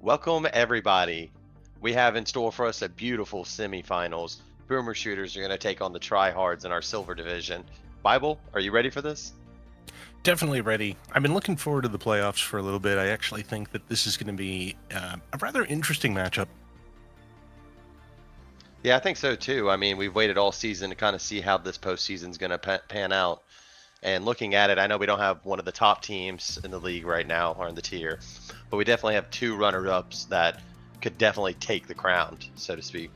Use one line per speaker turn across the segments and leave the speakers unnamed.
Welcome, everybody. We have in store for us a beautiful semifinals. Boomer shooters are going to take on the tryhards in our silver division. Bible, are you ready for this?
Definitely ready. I've been looking forward to the playoffs for a little bit. I actually think that this is going to be a rather interesting matchup.
Yeah, I think so too. I mean, we've waited all season to kind of see how this postseason's going to pan out. And looking at it, I know we don't have one of the top teams in the league right now or in the tier, but we definitely have two runner-ups that could definitely take the crown, so to speak.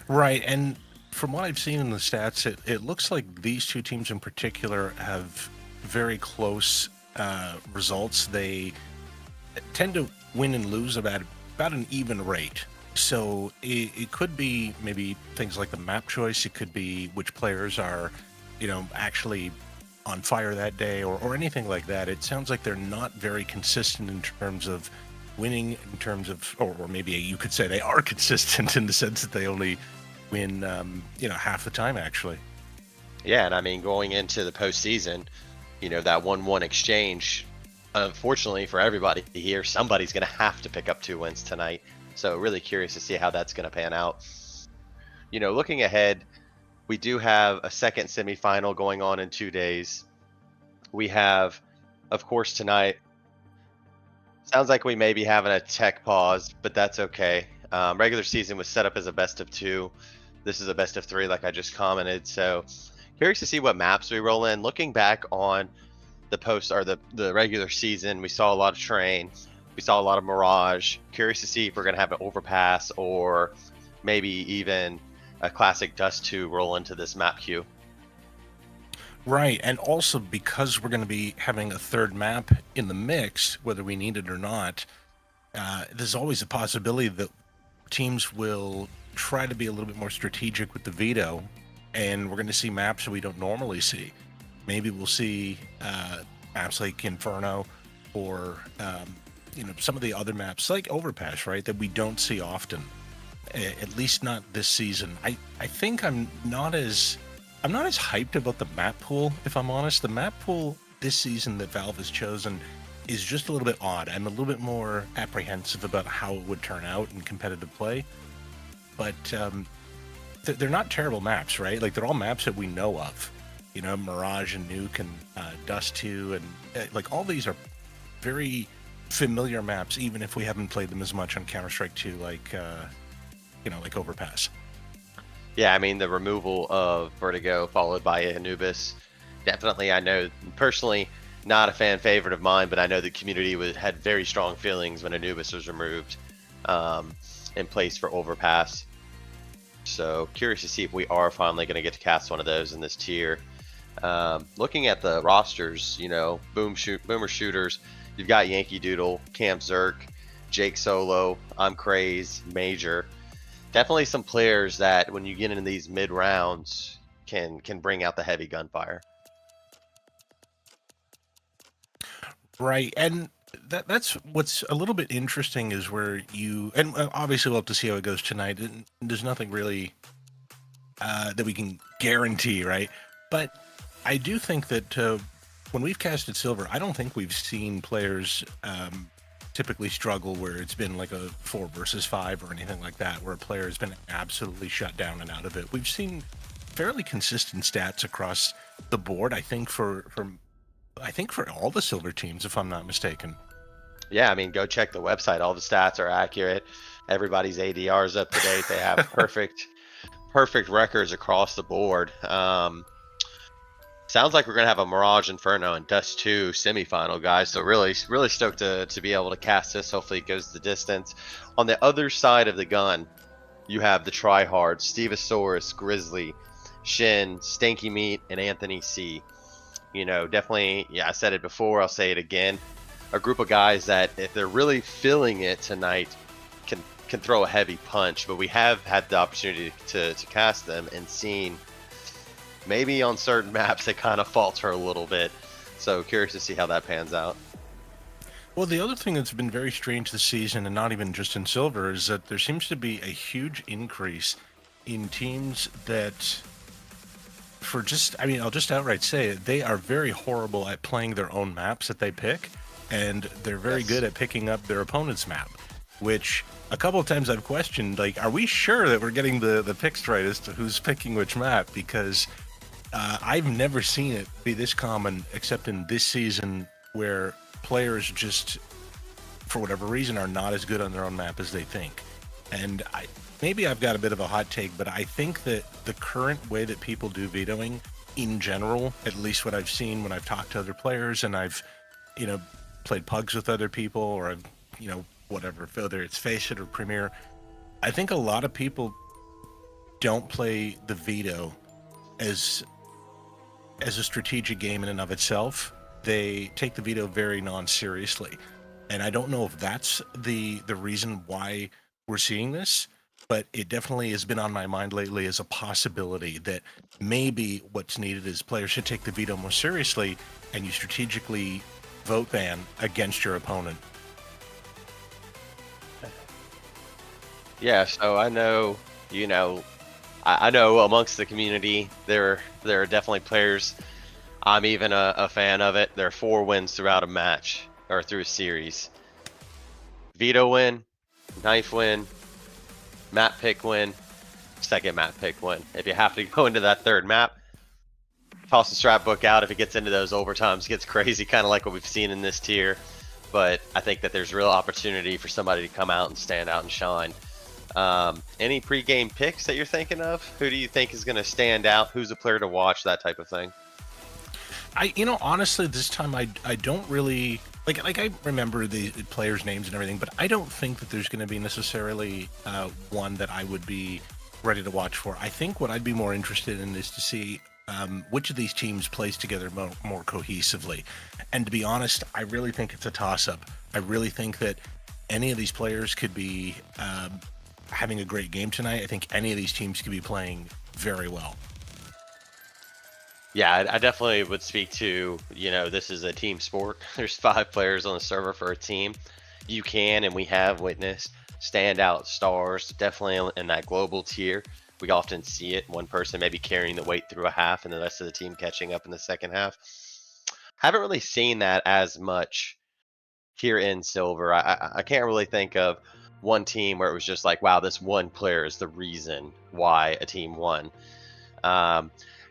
Right. And from what I've seen in the stats, it looks like these two teams in particular have very close results. They tend to win and lose about an even rate. So it could be maybe things like the map choice. It could be which players are, actually on fire that day or anything like that. It sounds like they're not very consistent in terms of winning, in terms of, or maybe you could say they are consistent in the sense that they only win, half the time actually.
Yeah, and I mean, going into the postseason, that 1-1 exchange, unfortunately for everybody here, somebody's going to have to pick up two wins tonight. So, really curious to see how that's going to pan out. Looking ahead, we do have a second semifinal going on in 2 days. We have, of course, tonight. Sounds like we may be having a tech pause, but that's okay. Regular season was set up as a best of two. This is a best of three, like I just commented. So, curious to see what maps we roll in. Looking back on the regular season, we saw a lot of terrain. We saw a lot of mirage. Curious to see if we're gonna have an overpass or maybe even a classic Dust 2 roll into this map queue.
Right. And also because we're going to be having a third map in the mix, whether we need it or not, there's always a possibility that teams will try to be a little bit more strategic with the veto, and we're going to see maps that we don't normally see. Maybe we'll see maps like Inferno or some of the other maps like Overpass, right, that we don't see often. At least not this season. I think I'm not as hyped about the map pool, if I'm honest. The map pool this season that Valve has chosen is just a little bit odd. I'm a little bit more apprehensive about how it would turn out in competitive play. But they're not terrible maps, right? Like, they're all maps that we know of. Mirage and Nuke and Dust 2, and like all these are very familiar maps, even if we haven't played them as much on Counter-Strike 2, like Overpass.
Yeah, I mean the removal of Vertigo followed by Anubis. Definitely, I know personally not a fan favorite of mine, but I know the community had very strong feelings when Anubis was removed in place for Overpass. So curious to see if we are finally going to get to cast one of those in this tier. Looking at the rosters, boomer shooters, you've got Yankee Doodle, Cam Zerk, Jake Solo, I'm Craze, Major. Definitely some players that when you get into these mid rounds can bring out the heavy gunfire.
Right. And that's what's a little bit interesting is where and obviously we'll have to see how it goes tonight. And there's nothing really that we can guarantee, right? But I do think that when we've casted silver, I don't think we've seen players typically struggle where it's been like a 4 versus 5 or anything like that, where a player has been absolutely shut down and out of it. We've seen fairly consistent stats across the board. I think for all the silver teams, if I'm not mistaken.
Yeah, I mean, go check the website. All the stats are accurate. Everybody's ADR is up to date. They have perfect records across the board. Sounds like we're gonna have a Mirage Inferno and Dust 2 semifinal, guys. So really stoked to be able to cast this. Hopefully it goes the distance. On the other side of the gun, you have the tryhards: Stevosaurus, Grizzly, Shin, Stanky Meat, and Anthony C. Definitely, yeah, I said it before, I'll say it again. A group of guys that, if they're really feeling it tonight, can throw a heavy punch. But we have had the opportunity to cast them and seen maybe on certain maps they kind of falter a little bit. So curious to see how that pans out.
Well, the other thing that's been very strange this season, and not even just in silver, is that there seems to be a huge increase in teams that I'll just outright say it, they are very horrible at playing their own maps that they pick. and they're very
Yes.
good at picking up their opponent's map, which a couple of times I've questioned, like, are we sure that we're getting the picks right as to who's picking which map? Because I've never seen it be this common, except in this season, where players just, for whatever reason, are not as good on their own map as they think. And maybe I've got a bit of a hot take, but I think that the current way that people do vetoing in general, at least what I've seen when I've talked to other players and I've, you know, played pugs with other people, or I've, whatever, whether it's Face It or Premiere, I think a lot of people don't play the veto as a strategic game in and of itself. They take the veto very non-seriously, and I don't know if that's the reason why we're seeing this, but it definitely has been on my mind lately as a possibility that maybe what's needed is players should take the veto more seriously, and you strategically vote ban against your opponent.
Yeah, so I know, I know amongst the community there are definitely players. I'm even a fan of it. There are 4 wins throughout a match or through a series. Veto win, knife win, map pick win, second map pick win. If you have to go into that third map, toss the strat book out. If it gets into those overtimes, it gets crazy, kind of like what we've seen in this tier. But I think that there's real opportunity for somebody to come out and stand out and shine. Any pregame picks that you're thinking of? Who do you think is going to stand out? Who's a player to watch? That type of thing.
Honestly, this time I don't really like I remember the players' names and everything, but I don't think that there's going to be necessarily one that I would be ready to watch for. I think what I'd be more interested in is to see which of these teams plays together more cohesively. And to be honest, I really think it's a toss-up. I really think that any of these players could be having a great game tonight. I think any of these teams could be playing very well.
Yeah, I definitely would speak to, this is a team sport. There's 5 players on the server for a team. You can, and we have witnessed, standout stars, definitely in that global tier. We often see it, one person maybe carrying the weight through a half and the rest of the team catching up in the second half. Haven't really seen that as much here in Silver. I can't really think of one team where it was just like, wow, this one player is the reason why a team won.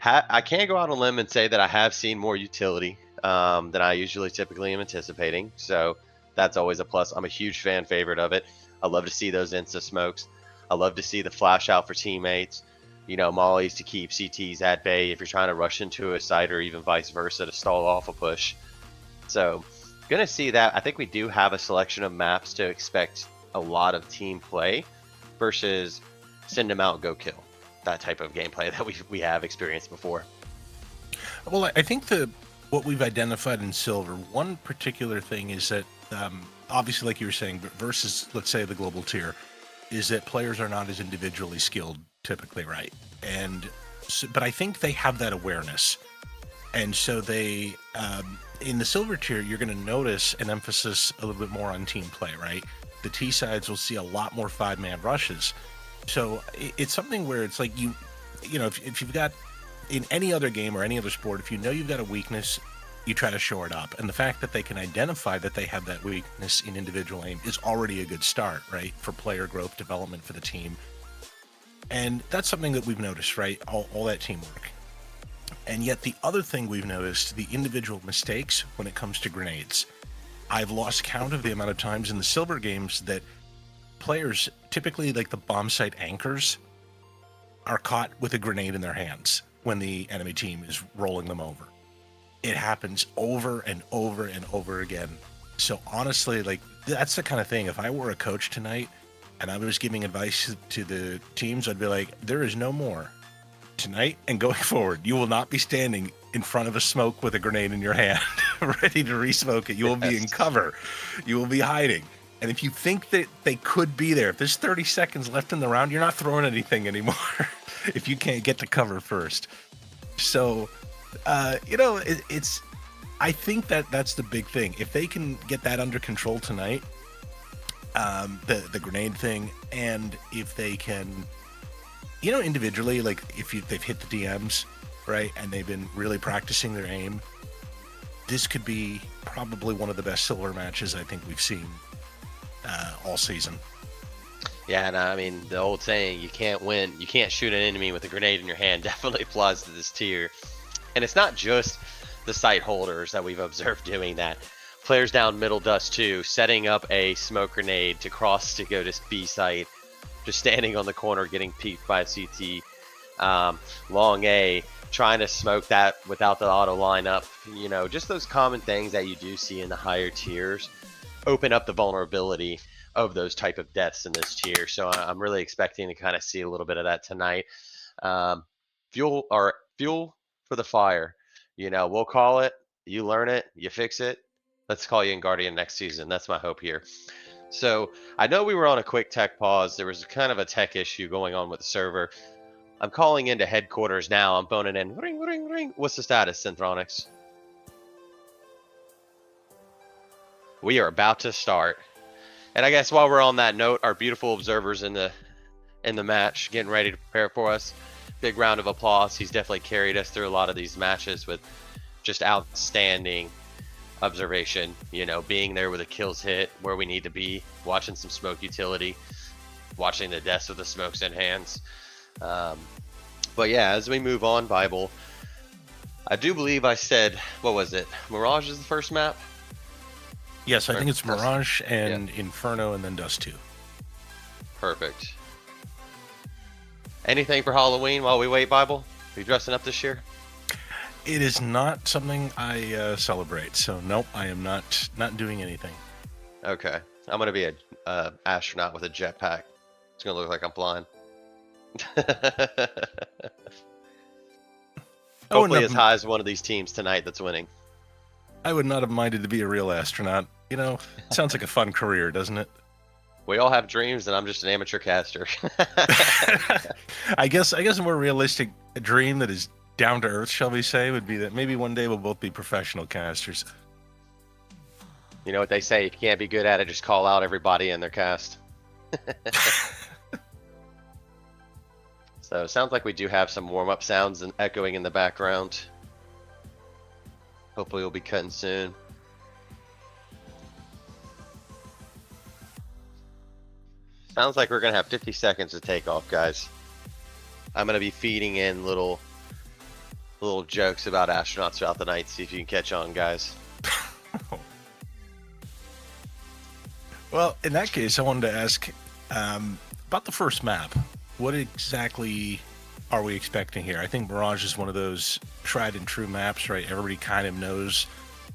I can go out on a limb and say that I have seen more utility than I usually typically am anticipating. So that's always a plus. I'm a huge fan favorite of it. I love to see those insta smokes. I love to see the flash out for teammates. Mollies to keep CTs at bay if you're trying to rush into a site, or even vice versa to stall off a push. So gonna see that. I think we do have a selection of maps to expect a lot of team play versus send them out, go kill. That type of gameplay that we have experienced before.
Well, I think what we've identified in Silver, one particular thing is that obviously, like you were saying, versus, let's say, the global tier, is that players are not as individually skilled typically, right? And but I think they have that awareness, and so they in the Silver tier, you're going to notice an emphasis a little bit more on team play, right? The T sides will see a lot more 5-man rushes. So it's something where it's like if you've got, in any other game or any other sport, if you know you've got a weakness, you try to shore it up. And the fact that they can identify that they have that weakness in individual aim is already a good start, right? For player growth, development for the team. And that's something that we've noticed, right? All that teamwork. And yet the other thing we've noticed, the individual mistakes when it comes to grenades. I've lost count of the amount of times in the Silver games that players, typically like the bomb site anchors, are caught with a grenade in their hands when the enemy team is rolling them over. It happens over and over and over again. So honestly, like, that's the kind of thing, if I were a coach tonight and I was giving advice to the teams, I'd be like, there is no more. Tonight and going forward, you will not be standing in front of a smoke with a grenade in your hand, ready to re-smoke it. You will be in cover. You will be hiding. And if you think that they could be there, if there's 30 seconds left in the round, you're not throwing anything anymore if you can't get to cover first. So, it's, I think that's the big thing. If they can get that under control tonight, the grenade thing, and if they can, individually, like if they've hit the DMs, right, and they've been really practicing their aim, this could be probably one of the best silver matches I think we've seen all season.
Yeah, and I mean, the old saying, you can't shoot an enemy with a grenade in your hand, definitely applies to this tier. And it's not just the site holders that we've observed doing that. Players down middle dust too, setting up a smoke grenade to cross to go to B site, just standing on the corner getting peeked by a CT. Long A, trying to smoke that without the auto lineup. You know, just those common things that you do see in the higher tiers open up the vulnerability of those type of deaths in this tier. So I'm really expecting to kind of see a little bit of that tonight. Fuel for the fire. You know, we'll call it. You learn it. You fix it. Let's call you in Guardian next season. That's my hope here. So I know we were on a quick tech pause. There was kind of a tech issue going on with the server. I'm calling into headquarters now. I'm phoning in. Ring, ring, ring. What's the status, Synthronix? We are about to start. And I guess while we're on that note, our beautiful observers in the match getting ready to prepare for us. Big round of applause. He's definitely carried us through a lot of these matches with just outstanding observation. You know, being there with the kills hit where we need to be, watching some smoke utility, watching the deaths with the smokes in hands. But yeah, as we move on, Bible, I do believe I said, what was it? Mirage is the first map?
Yes, I think it's Mirage and Inferno and then Dust 2.
Perfect. Anything for Halloween while we wait, Bible? Are you dressing up this year?
It is not something I celebrate, so nope, I am not doing anything.
Okay, I'm gonna be a astronaut with a jetpack. It's gonna look like I'm flying. Hopefully as high as one of these teams tonight that's winning.
I would not have minded to be a real astronaut. You know, it sounds like a fun career, doesn't it?
We all have dreams, and I'm just an amateur caster.
I guess a more realistic dream that is down to earth, shall we say, would be that maybe one day we'll both be professional casters.
You know what they say, if you can't be good at it, just call out everybody in their cast. So it sounds like we do have some warm-up sounds and echoing in the background. Hopefully we'll be cutting soon. Sounds like we're gonna have 50 seconds to take off, guys. I'm gonna be feeding in little jokes about astronauts throughout the night. See if you can catch on, guys.
Well, in that case, I wanted to ask about the first map. What exactly are we expecting here? I think Mirage is one of those tried and true maps, right? Everybody kind of knows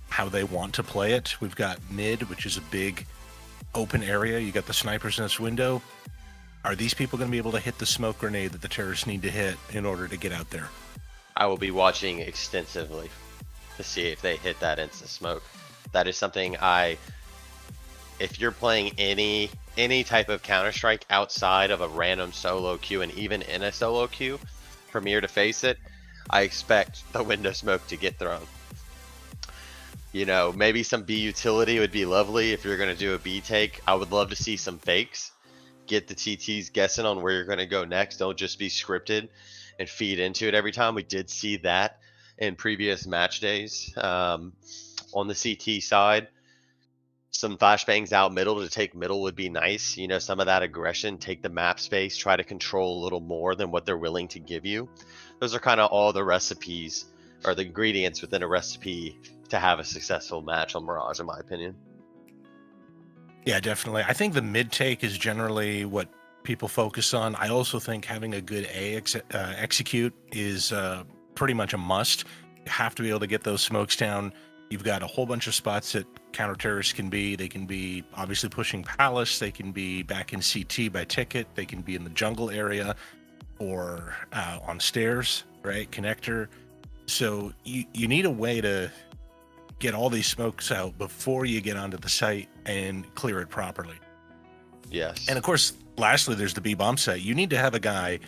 how they want to play it. We've got mid, which is a big open area. You got the snipers in this window. Are these people going to be able to hit the smoke grenade that the terrorists need to hit in order to get out there?
I will be watching extensively to see if they hit that instant smoke. That is something if you're playing any type of Counter-Strike outside of a random solo queue, and even in a solo queue, Premier to face it, I expect the window smoke to get thrown. You know, maybe some B utility would be lovely if you're going to do a B take. I would love to see some fakes. Get the TTs guessing on where you're going to go next. Don't just be scripted and feed into it every time. We did see that in previous match days. On the CT side, some flashbangs out middle to take middle would be nice. You know, some of that aggression, take the map space, try to control a little more than what they're willing to give you. Those are kind of all the recipes or the ingredients within a recipe to have a successful match on Mirage, in my opinion.
Yeah, definitely. I think the mid take is generally what people focus on. I also think having a good execute is pretty much a must. You have to be able to get those smokes down. You've got a whole bunch of spots that counter-terrorists can be. They can be obviously pushing Palace. They can be back in CT by ticket. They can be in the jungle area or on stairs, right? Connector. So you need a way to get all these smokes out before you get onto the site and clear it properly.
Yes.
And of course, lastly, there's the B-bomb site. You need to have a guy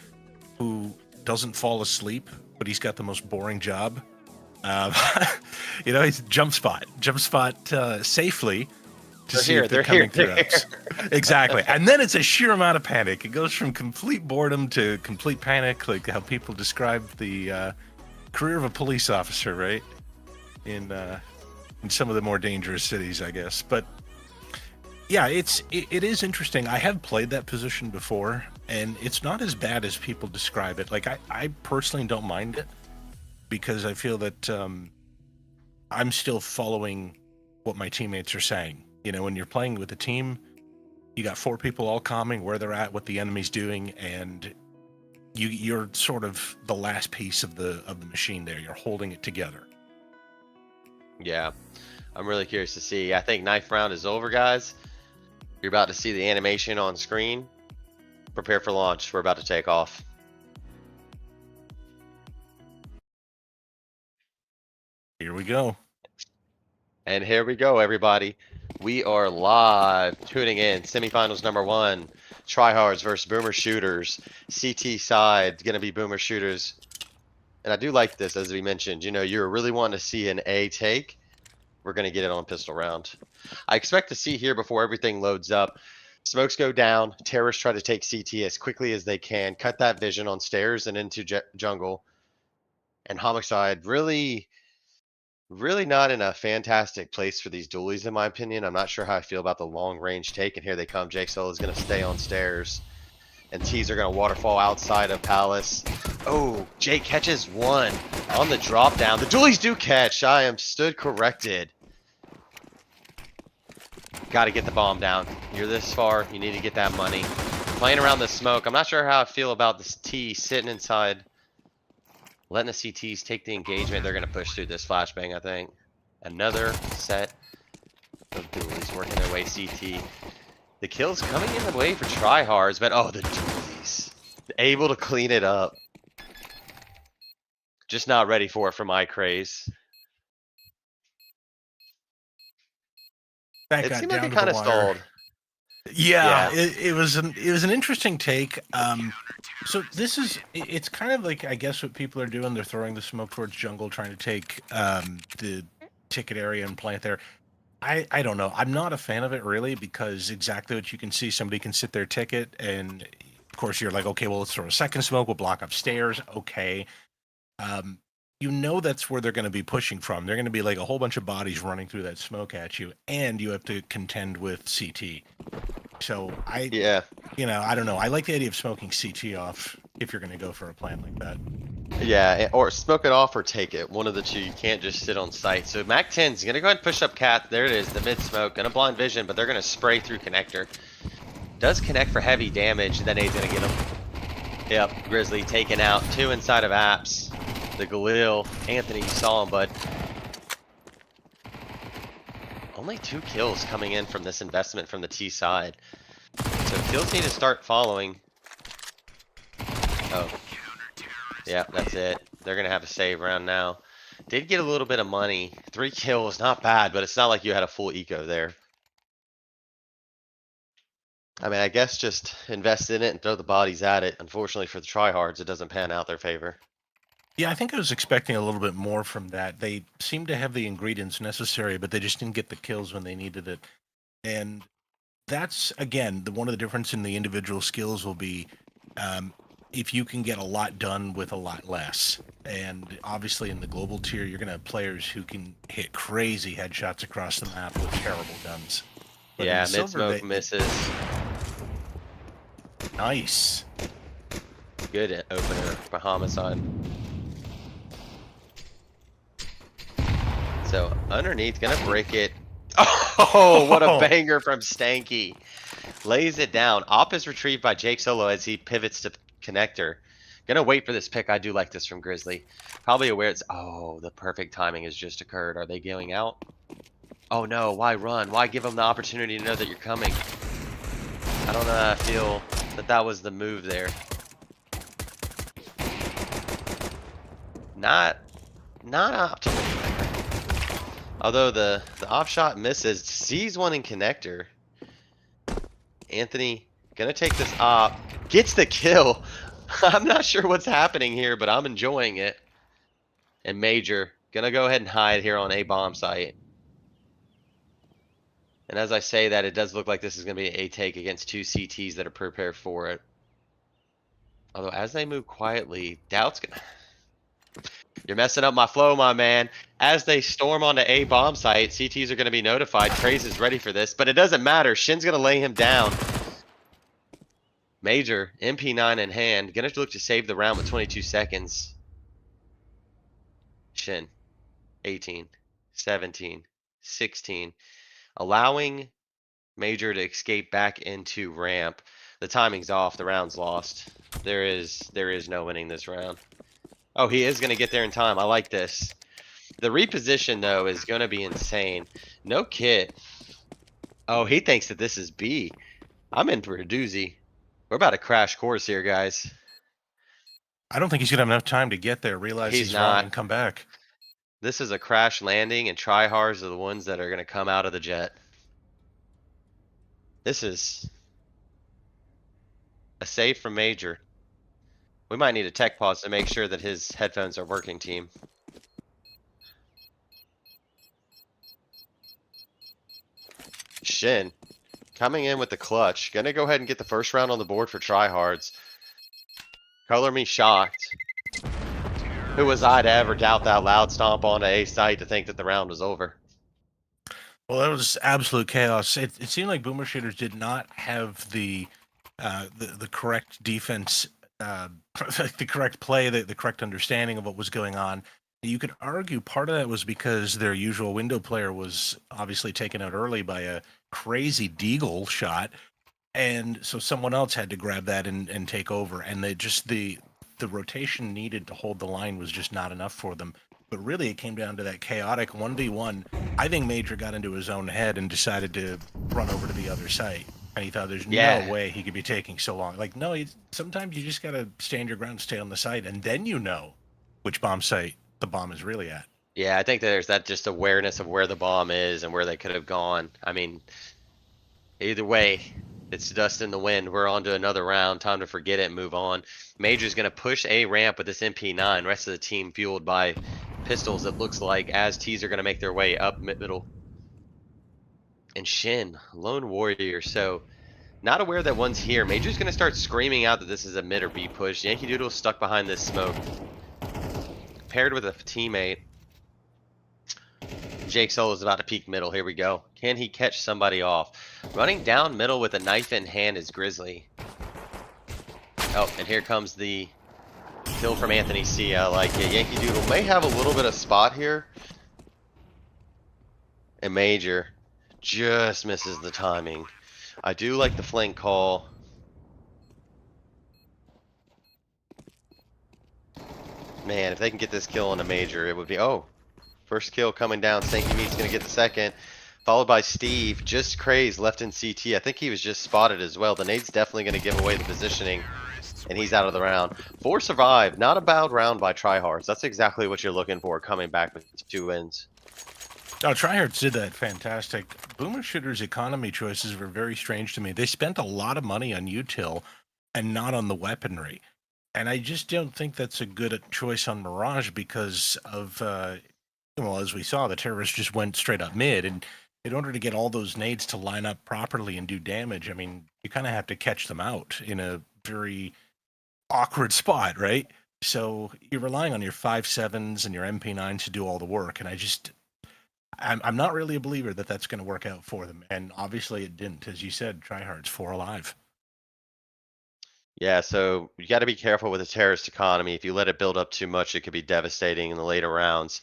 who doesn't fall asleep, but he's got the most boring job. You know, he's jump spot safely to see if they're coming through us. Exactly. And then it's a sheer amount of panic. It goes from complete boredom to complete panic, like how people describe the career of a police officer, right? In in some of the more dangerous cities, I guess. But yeah, it is interesting. I have played that position before, and it's not as bad as people describe it. Like I personally don't mind it because I feel that I'm still following what my teammates are saying. You know, when you're playing with a team, you got four people all calming where they're at, what the enemy's doing, and you're sort of the last piece of the machine there. You're holding it together.
Yeah, I'm really curious to see. I think ninth round is over, guys. You're about to see the animation on screen. Prepare for launch. We're about to take off.
Here we go.
And here we go, everybody. We are live tuning in. Semifinals number 1. Tryhards versus Boomer Shooters. CT side going to be Boomer Shooters. And I do like this, as we mentioned. You know, you're really wanting to see an A take. We're going to get it on pistol round. I expect to see here before everything loads up. Smokes go down. Terrorists try to take CT as quickly as they can. Cut that vision on stairs and into jungle. And Homicide really not in a fantastic place for these dualies, in my opinion. I'm not sure how I feel about the long range take. And here they come. Jake Solo is going to stay on stairs. And T's are going to waterfall outside of Palace. Oh, Jake catches one on the drop down. The dualies do catch. I am stood corrected. Got to get the bomb down. You're this far. You need to get that money. Playing around the smoke. I'm not sure how I feel about this T sitting inside. Letting the CTs take the engagement. They're going to push through this flashbang, I think. Another set of dualies working their way CT. The kills coming in the way for tryhards, but oh, the dualies. Able to clean it up. Just not ready for it from iCraze.
That
It
got
seemed
down
like it
to
kind
the
of
wire.
stalled.
Yeah,
Yeah.
it was an interesting take. So this is it's kind of like, I guess, what people are doing. They're throwing the smoke towards jungle, trying to take the ticket area and plant there. I don't know. I'm not a fan of it really, because exactly what you can see, somebody can sit their ticket, and of course you're like, okay, well, let's throw a second smoke. We'll block upstairs. Okay. Um, you know that's where they're going to be pushing from. They're going to be like a whole bunch of bodies running through that smoke at you, and you have to contend with CT. So
Yeah.
I don't know. I like the idea of smoking CT off if you're going to go for a plan like that.
Yeah, or smoke it off or take it. One of the two. You can't just sit on site. So Mac 10's gonna go ahead and push up Cat. There it is, the mid smoke. Gonna blind vision, but they're gonna spray through connector. Does connect for heavy damage, and then A's gonna get him. Yep, Grizzly taken out. 2 inside of apps. The Galil. Anthony, you saw him, but only 2 kills coming in from this investment from the T side. So kills need to start following. Oh. Yeah, that's it. They're going to have a save round now. Did get a little bit of money. 3 kills, not bad, but it's not like you had a full eco there. I mean, I guess just invest in it and throw the bodies at it. Unfortunately for the tryhards, it doesn't pan out their favor.
Yeah, I think I was expecting a little bit more from that. They seem to have the ingredients necessary, but they just didn't get the kills when they needed it. And that's, again, one of the difference in the individual skills will be if you can get a lot done with a lot less. And obviously in the global tier, you're going to have players who can hit crazy headshots across the map with terrible guns. But
Yeah,
in the
mid
silver
smoke misses.
Nice.
Good opener for Homicide. So underneath, gonna break it. Oh, what a banger from Stanky. Lays it down. Op is retrieved by Jake Solo as he pivots to connector. Gonna wait for this pick. I do like this from Grizzly. Probably aware it's... Oh, the perfect timing has just occurred. Are they going out? Oh no, why run? Why give them the opportunity to know that you're coming? I don't know. I feel that that was the move there. Not optimal. Although the off shot misses, sees one in connector. Anthony gonna take this op, gets the kill. I'm not sure what's happening here, but I'm enjoying it. And Major gonna go ahead and hide here on a bomb site. And as I say that, it does look like this is gonna be a take against 2 CTs that are prepared for it. Although as they move quietly, Doubt's gonna... You're messing up my flow, my man. As they storm onto A bomb site, CTs are going to be notified. Trace is ready for this, but it doesn't matter. Shin's going to lay him down. Major, MP9 in hand. Gonna look to save the round with 22 seconds. Shin, 18, 17, 16. Allowing Major to escape back into ramp. The timing's off. The round's lost. There is no winning this round. Oh, he is gonna get there in time. I like this. The reposition though is gonna be insane. No kit. Oh, he thinks that this is B. I'm in for a doozy. We're about to crash course here, guys.
I don't think he's gonna have enough time to get there, realize
He's
he's wrong,
not.
and come back.
This is a crash landing, and tryhards are the ones that are gonna come out of the jet. This is a save from Major. We might need a tech pause to make sure that his headphones are working, team. Shin coming in with the clutch. Gonna go ahead and get the first round on the board for tryhards. Color me shocked. Who was I to ever doubt that loud stomp on a site to think that the round was over?
Well, that was absolute chaos. It seemed like Boomer Shooters did not have the correct defense, the correct play, the correct understanding of what was going on. You could argue part of that was because their usual window player was obviously taken out early by a crazy deagle shot, and so someone else had to grab that and take over. And the rotation needed to hold the line was just not enough for them. But really, it came down to that chaotic 1v1. I think Major got into his own head and decided to run over to the other site. And he thought there's no way he could be taking so long. Like, no, sometimes you just got to stand your ground, stay on the site, and then you know which bomb site the bomb is really at.
Yeah, I think that there's that just awareness of where the bomb is and where they could have gone. I mean, either way, it's dust in the wind. We're on to another round. Time to forget it and move on. Major's going to push A ramp with this MP9. Rest of the team fueled by pistols, it looks like, as T's are going to make their way up middle. And Shin, lone warrior. So not aware that one's here. Major's going to start screaming out that this is a mid or B push. Yankee Doodle stuck behind this smoke. Paired with a teammate. Jake Solo is about to peek middle. Here we go. Can he catch somebody off? Running down middle with a knife in hand is Grizzly. Oh, and here comes the kill from Anthony C. I like it. Yankee Doodle may have a little bit of spot here. And Major just misses the timing. I do like the flank call. Man, if they can get this kill on a Major, it would be... Oh, first kill coming down. Stanky Meat's going to get the second. Followed by Steve. Just crazed left in CT. I think he was just spotted as well. The nade's definitely going to give away the positioning. And he's out of the round. 4 survived. Not a bad round by tryhards. That's exactly what you're looking for, coming back with 2 wins.
Oh, tryhards did that fantastic. Boomer Shooters' economy choices were very strange to me. They spent a lot of money on util and not on the weaponry. And I just don't think that's a good choice on Mirage because of, well, as we saw, the terrorists just went straight up mid. And in order to get all those nades to line up properly and do damage, I mean, you kind of have to catch them out in a very awkward spot, right? So you're relying on your 5.7s and your MP9s to do all the work. And I'm not really a believer that that's going to work out for them. And obviously it didn't. As you said, tryhards 4 alive.
Yeah, so you got to be careful with the terrorist economy. If you let it build up too much, it could be devastating in the later rounds.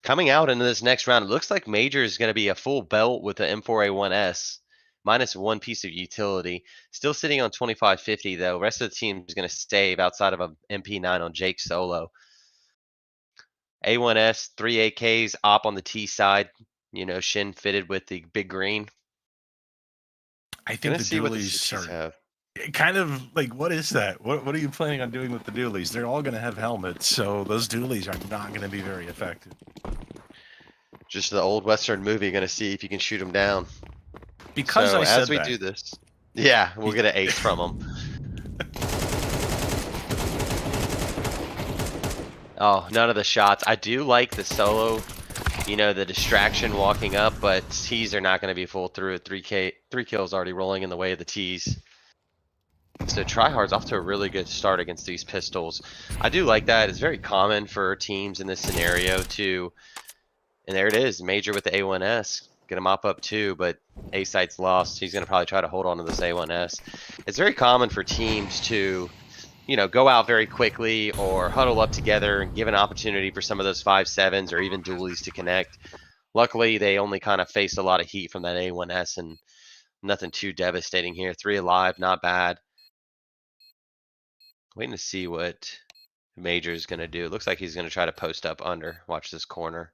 Coming out into this next round, it looks like Major is going to be a full belt with the M4A1S, minus 1 piece of utility. Still sitting on 2550 though. Rest of the team is going to save outside of a MP9 on Jake Solo. A1S, 3 AKs, op on the T side. You know, Shin fitted with the big green.
I think the dualies are kind of like, what is that? What are you planning on doing with the dualies? They're all going to have helmets, so those dualies are not going to be very effective.
Just the old Western movie, going to see if you can shoot them down.
Because
so
I said
as we
that,
do this, yeah, we'll get an ace from them. Oh, none of the shots. I do like the solo, you know, the distraction walking up, but T's are not going to be full through. 3 kills already rolling in the way of the T's. So Tryhard's off to a really good start against these pistols. I do like that. It's very common for teams in this scenario to, and there it is, Major with the A1S. Gonna mop up two, but A-Site's lost. He's gonna probably try to hold on to this A1S. It's very common for teams to, go out very quickly or huddle up together and give an opportunity for some of those 5.7s or even dualies to connect. Luckily, they only kind of faced a lot of heat from that A1S and nothing too devastating here. 3 alive, not bad. Waiting to see what Major is going to do. It looks like he's going to try to post up under. Watch this corner.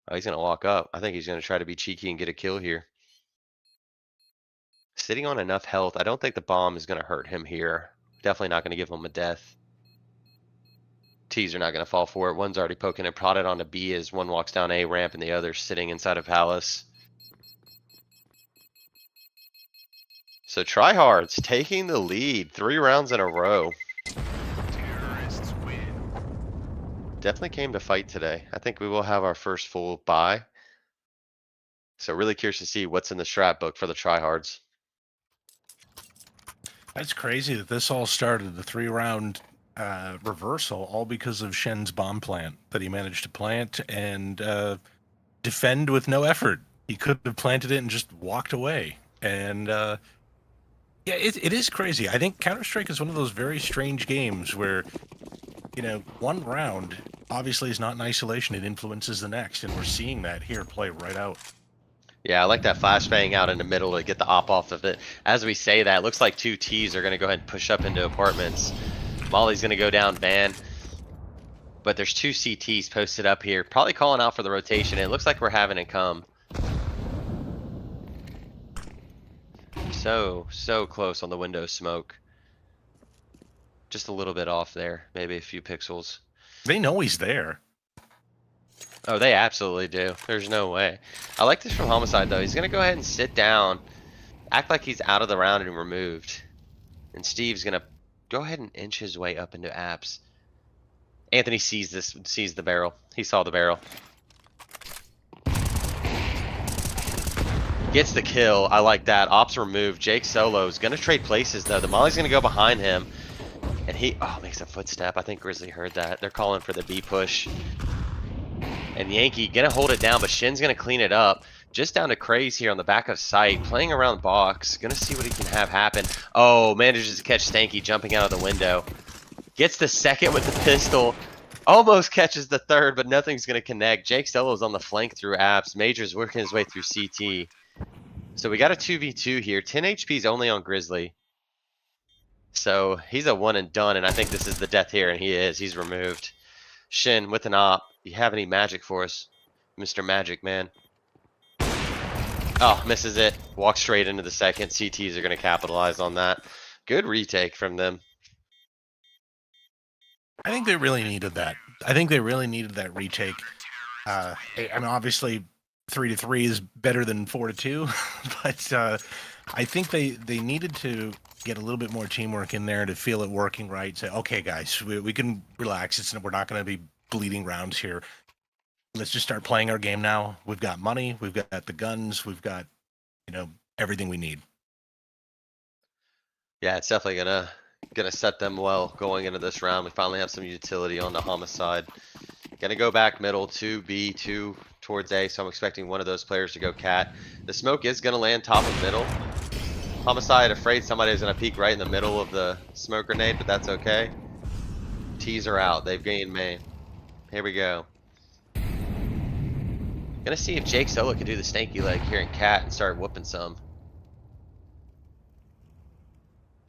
Oh, he's going to walk up. I think he's going to try to be cheeky and get a kill here. Sitting on enough health. I don't think the bomb is going to hurt him here. Definitely not going to give him a death. T's are not going to fall for it. One's already poking and prodded onto B as one walks down A ramp and the other's sitting inside of Palace. So Tryhard's taking the lead 3 rounds in a row.
Terrorists win.
Definitely came to fight today. I think we will have our first full buy. So really curious to see what's in the strat book for the Tryhards.
That's crazy that this all started, the 3-round reversal, all because of Shen's bomb plant that he managed to plant and defend with no effort. He could have planted it and just walked away. And yeah, it is crazy. I think Counter-Strike is one of those very strange games where, one round obviously is not in isolation. It influences the next, and we're seeing that here play right out.
Yeah, I like that flashbang out in the middle to get the op off of it. As we say that, it looks like 2 T's are going to go ahead and push up into apartments. Molly's going to go down van. But there's 2 CTs posted up here, probably calling out for the rotation. It looks like we're having it come. So close on the window smoke. Just a little bit off there, maybe a few pixels.
They know he's there.
Oh, they absolutely do. There's no way. I like this from Homicide, though. He's going to go ahead and sit down, act like he's out of the round and removed. And Steve's going to go ahead and inch his way up into apps. Anthony sees the barrel. He saw the barrel. Gets the kill. I like that. Ops removed. Jake Solo is going to trade places, though. The Molly's going to go behind him. And he, makes a footstep. I think Grizzly heard that. They're calling for the B push. And Yankee gonna hold it down, but Shin's gonna clean it up. Just down to Craze here on the back of sight, playing around the box. Gonna see what he can have happen. Oh, manages to catch Stanky jumping out of the window. Gets the second with the pistol. Almost catches the third, but nothing's gonna connect. Jake Solo's on the flank through apps. Major's working his way through CT. So we got a 2v2 here. 10 HP's only on Grizzly. So he's a one and done, and I think this is the death here, and he is. He's removed. Shin with an op. You have any magic for us, Mr. Magic Man? Oh, misses it. Walks straight into the second. CTs are going to capitalize on that. Good retake from them.
I think they really needed that. I think they really needed that retake. I mean, obviously, 3-3 is better than 4-2, but I think they needed to get a little bit more teamwork in there to feel it working right. Say, okay, guys, we can relax. We're not going to be bleeding rounds here. Let's just start playing our game now. We've got money. We've got the guns. We've got, everything we need.
Yeah, it's definitely gonna set them well going into this round. We finally have some utility on the Homicide. Gonna go back middle to B, 2 towards A, so I'm expecting one of those players to go cat. The smoke is gonna land top of middle. Homicide afraid somebody is gonna peek right in the middle of the smoke grenade, but that's okay. T's are out. They've gained main. Here we go. Gonna see if Jake Solo can do the stanky leg here in cat and start whooping some.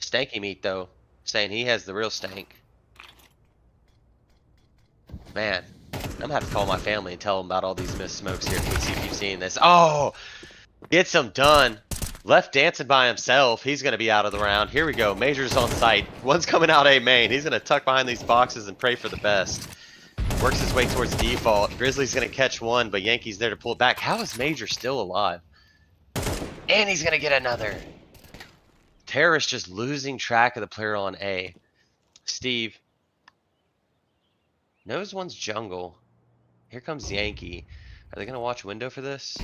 Stanky meat though, saying he has the real stank. Man, I'm gonna have to call my family and tell them about all these missed smokes here. Please see if you've seen this. Oh, gets him done. Left dancing by himself. He's gonna be out of the round. Here we go. Major's on site. One's coming out A main. He's gonna tuck behind these boxes and pray for the best. Works his way towards default. Grizzly's gonna catch one, but Yankee's there to pull it back. How is Major still alive? And he's gonna get another. Terrorist just losing track of the player on A. Steve knows one's jungle. Here comes Yankee. Are they gonna watch window for this?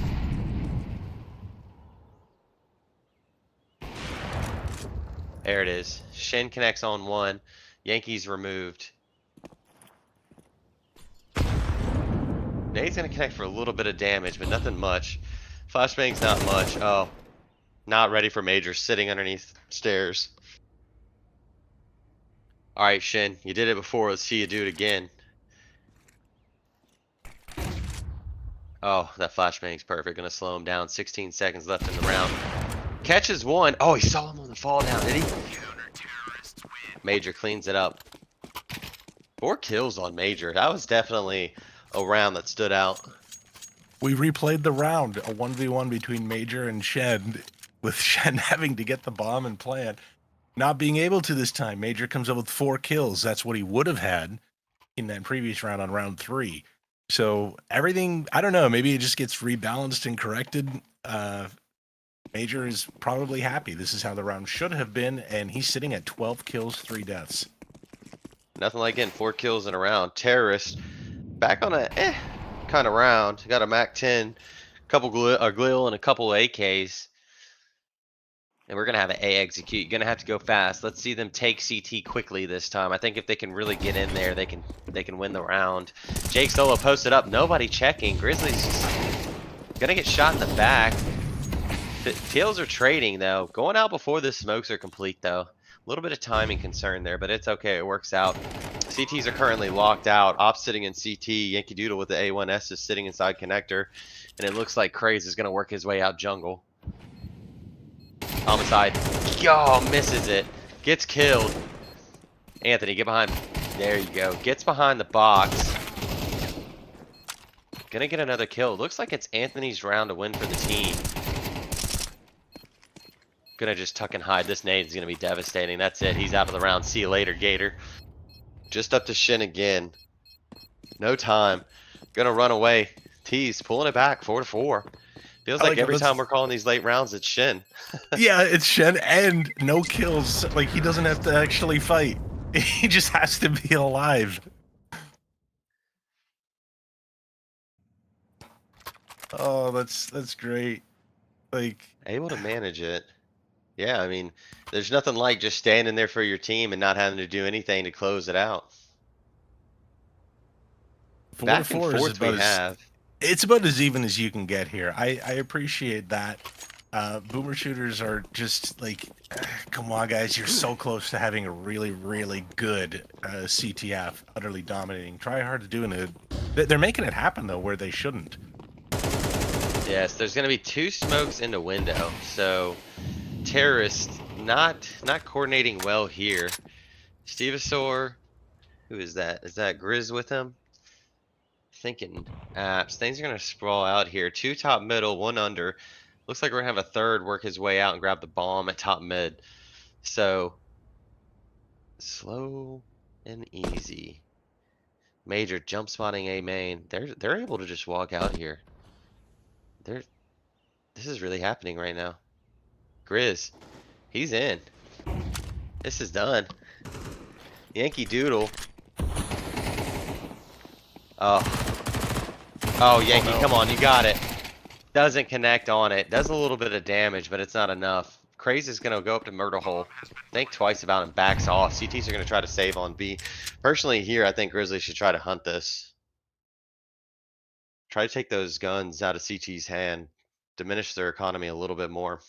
There it is. Shin connects on 1. Yankees removed. Nade's gonna connect for a little bit of damage, but nothing much. Flashbang's not much. Oh, not ready for Major, sitting underneath stairs. All right, Shin, you did it before. Let's see you do it again. Oh, that flashbang's perfect. Gonna slow him down. 16 seconds left in the round. Catches 1. Oh, he saw him on the fall down, did he?
Counter-terrorists win.
Major cleans it up. 4 kills on Major. That was definitely a round that stood out.
We replayed the round, a 1v1 between Major and Shen, with Shen having to get the bomb and plant. Not being able to this time. Major comes up with 4 kills. That's what he would have had in that previous round on round 3. So everything, I don't know, maybe it just gets rebalanced and corrected. Major is probably happy. This is how the round should have been, and he's sitting at 12 kills, 3 deaths.
Nothing like getting 4 kills in a round. Terrorist back on a kind of round. Got a Mac 10, couple Glil and a couple AKs. And we're gonna have an A execute. You're gonna have to go fast. Let's see them take CT quickly this time. I think if they can really get in there, they can win the round. Jake Solo posted up. Nobody checking. Grizzlies just gonna get shot in the back. The tails are trading though. Going out before the smokes are complete though. A little bit of timing concern there, but it's okay. It works out. CTs are currently locked out. Ops sitting in CT. Yankee Doodle with the A1S is sitting inside connector. And it looks like Craze is going to work his way out jungle. Homicide. Oh, misses it. Gets killed. Anthony, get behind. There you go. Gets behind the box. Gonna get another kill. Looks like it's Anthony's round to win for the team. Gonna just tuck and hide. This nade is gonna be devastating. That's it. He's out of the round. See you later, Gator. Just up to Shin again. No time. Gonna run away. Tease pulling it back 4-4. Feels like every time we're calling these late rounds, it's Shin.
Yeah, it's Shen and no kills. Like, he doesn't have to actually fight. He just has to be alive. Oh, that's great. Like,
Able to manage it. Yeah, I mean, there's nothing like just standing there for your team and not having to do anything to close it out.
4
Back
to
and
4 is
forth
about
we have.
it's about as even as you can get here. I appreciate that. Boomer shooters are just like, come on, guys, you're so close to having a really, really good CTF, utterly dominating. Try hard to do it. They're making it happen though, where they shouldn't.
Yes, there's gonna be 2 smokes in the window, so terrorist not coordinating well here. Stevosaur, who is that? Is that Grizz with him? Thinking apps. Things are gonna sprawl out here. 2 top middle, 1 under. Looks like we're gonna have a third work his way out and grab the bomb at top mid. So slow and easy. Major jump spotting A main. They're able to just walk out here. This is really happening right now. Grizz, he's in. This is done. Yankee Doodle. Oh, Yankee,
no.
come on, you got it. Doesn't connect on it. Does a little bit of damage, but it's not enough. Craze is gonna go up to Murder Hole. Think twice about it and backs off. CTs are gonna try to save on B. Personally here, I think Grizzly should try to hunt this. Try to take those guns out of CT's hand. Diminish their economy a little bit more.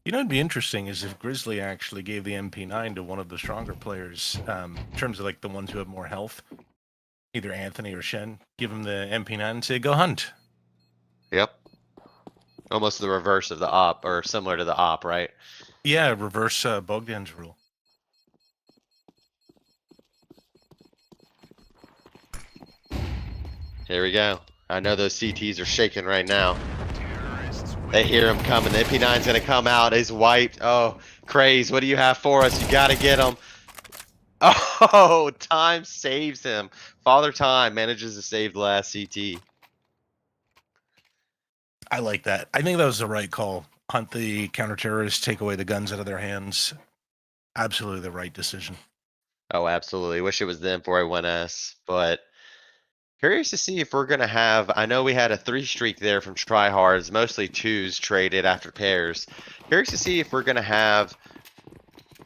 You know, it'd be interesting is if Grizzly actually gave the MP9 to one of the stronger players, in terms of like the ones who have more health, either Anthony or Shen, give him the MP9 and say, go hunt.
Yep. Almost the reverse of the op, or similar to the op, right?
Yeah, reverse Bogdan's rule.
Here we go. I know those CTs are shaking right now.
Terrorists win.
They hear him coming. The MP9's gonna come out. He's wiped. Oh, Craze, what do you have for us? You gotta get him. Oh, time saves him. Father Time manages to save the last CT.
I like that. I think that was the right call. Hunt the counter-terrorists, take away the guns out of their hands. Absolutely the right decision.
Oh, absolutely. Wish it was them before I went S, but Curious to see if we're gonna have, I know we had a 3 streak there from tryhards, mostly 2s traded after pairs. Curious to see if we're gonna have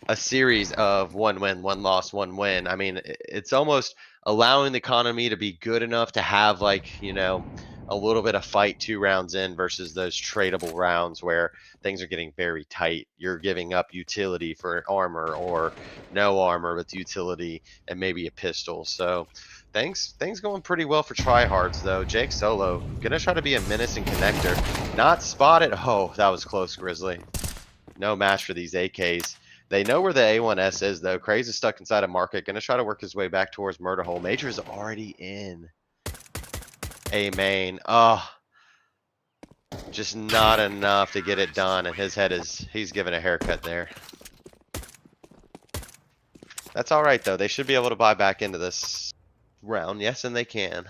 a series of 1 win, 1 loss, 1 win. I mean, it's almost allowing the economy to be good enough to have like, a little bit of fight 2 rounds in versus those tradable rounds where things are getting very tight. You're giving up utility for armor or no armor with utility and maybe a pistol. So things going pretty well for tryhards though. Jake Solo gonna try to be a menace and connector. Not spotted. Oh, that was close, Grizzly. No match for these AKs. They know where the A1S is, though. Craze is stuck inside a market. Gonna try to work his way back towards Murder Hole. Major is already in A main. Oh, just not enough to get it done. And his head he's giving a haircut there. That's all right, though. They should be able to buy back into this round. Yes, and they can.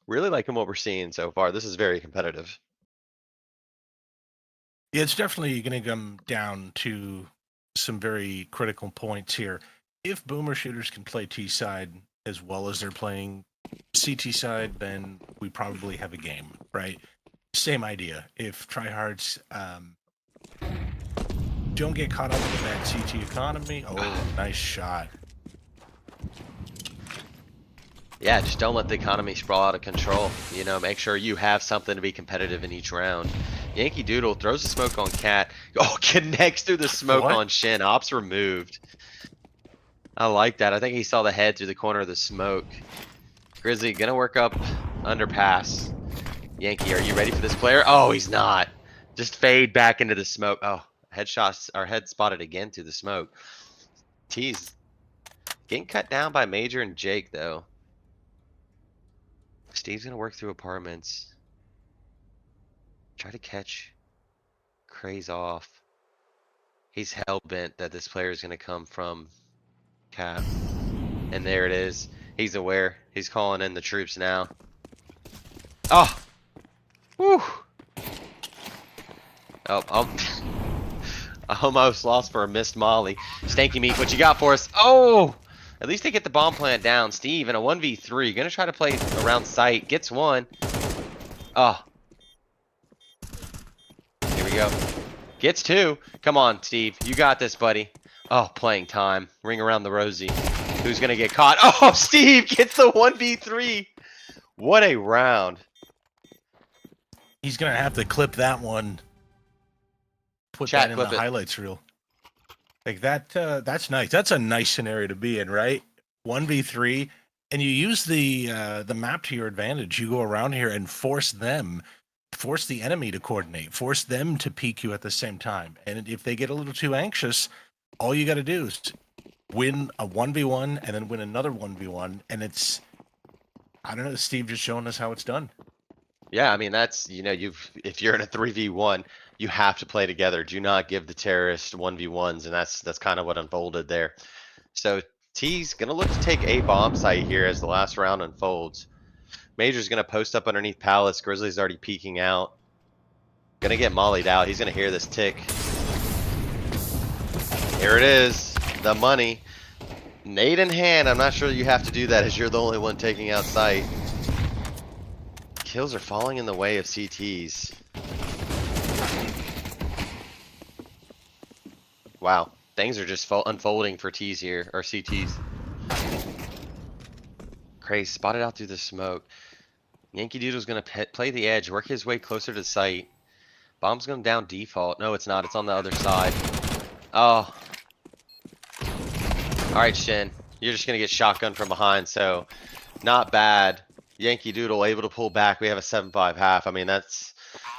Really liking what we're seeing so far. This is very competitive.
Yeah, it's definitely going to come down to some very critical points here. If boomer shooters can play T side as well as they're playing CT side, then we probably have a game, right? Same idea. If tryhards don't get caught up in the bad CT economy, oh, nice shot.
Yeah, just don't let the economy sprawl out of control. Make sure you have something to be competitive in each round. Yankee Doodle throws the smoke on Cat. Oh, connects through the smoke
What?
on Shin. Ops removed. I like that. I think he saw the head through the corner of the smoke. Grizzly gonna work up underpass. Yankee, are you ready for this player? Oh, he's not. Just fade back into the smoke. Oh, headshots are head spotted again through the smoke. T's getting cut down by Major and Jake though. Steve's gonna work through apartments. Try to catch Craze off. He's hell-bent that this player is gonna come from Cap. And there it is. He's aware. He's calling in the troops now. Oh! Whew! Oh, I almost lost for a missed molly. Stanky Meat, what you got for us? Oh! At least they get the bomb plant down. Steve in a 1v3. Gonna try to play around sight. Gets one. Oh. Here we go. Gets two. Come on, Steve. You got this, buddy. Oh, playing time. Ring around the rosy. Who's gonna get caught? Oh, Steve gets the 1v3. What a round.
He's going to have to clip that one. Put
Chat,
that in
clip
the
it.
highlights reel. Like that, that's nice. That's a nice scenario to be in, right? 1v3, and you use the map to your advantage. You go around here and force the enemy to coordinate, force them to peek you at the same time. And if they get a little too anxious, all you got to do is win a 1v1 and then win another 1v1. And it's, I don't know, Steve just showing us how it's done.
Yeah, I mean that's if you're in a 3v1, you have to play together. Do not give the terrorist 1v1s, and that's kind of what unfolded there. So T's gonna look to take a bomb site here as the last round unfolds. Major's gonna post up underneath Palace. Grizzly's already peeking out. Gonna get mollied out. He's gonna hear this tick. Here it is. The money. Nade in hand. I'm not sure you have to do that as you're the only one taking out sight. Kills are falling in the way of CTs. Wow. Things are just unfolding for T's here, or CTs. Craze spotted out through the smoke. Yankee Doodle's gonna play the edge, work his way closer to sight. Bomb's going down default. No, it's not. It's on the other side. Oh. Alright, Shin. You're just gonna get shotgun from behind, so not bad. Yankee Doodle able to pull back. We have a 7-5 half. I mean, that's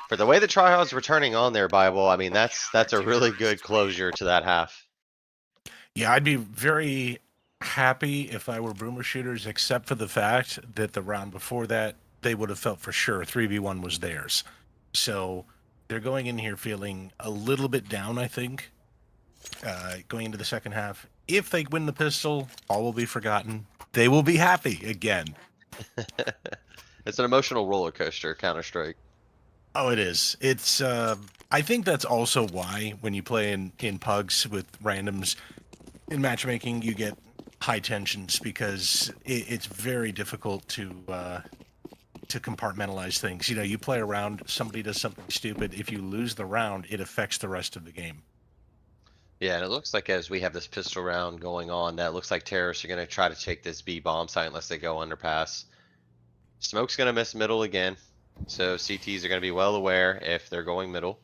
for the way the tryhards returning on there, Bible. I mean, that's a really good closure to that half.
Yeah, I'd be very happy if I were boomer shooters, except for the fact that the round before that, they would have felt for sure 3v1 was theirs. So they're going in here feeling a little bit down, I think, going into the second half. If they win the pistol, all will be forgotten. They will be happy again.
It's an emotional roller coaster, Counter-Strike.
Oh, it is. It's. I think that's also why when you play in pugs with randoms in matchmaking, you get high tensions because it's very difficult to compartmentalize things. You know, you play around, somebody does something stupid. If you lose the round, it affects the rest of the game.
Yeah, and it looks like as we have this pistol round going on, that looks like terrorists are gonna try to take this B bomb site unless they go underpass. Smoke's gonna miss middle again, so CTs are gonna be well aware if they're going middle.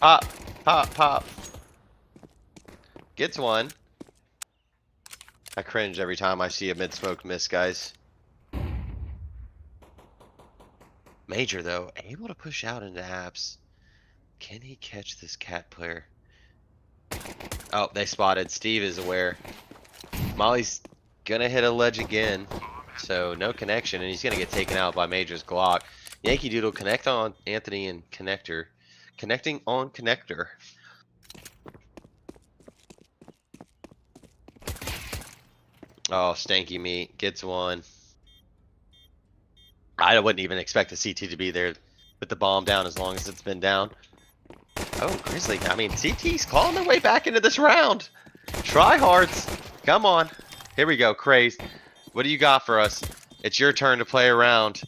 Pop, pop, pop. Gets one. I cringe every time I see a mid smoke miss, guys. Major though, able to push out into apps. Can he catch this cat player? Oh, they spotted. Steve is aware. Molly's gonna hit a ledge again. So no connection, and he's gonna get taken out by Major's Glock. Yankee Doodle connect on Anthony and connector. Connecting on connector. Oh, stanky meat gets one. I wouldn't even expect the CT to be there with the bomb down as long as it's been down. Oh, Grizzly. I mean, CT's clawing their way back into this round. Tryhards. Come on. Here we go, Craze. What do you got for us? It's your turn to play around.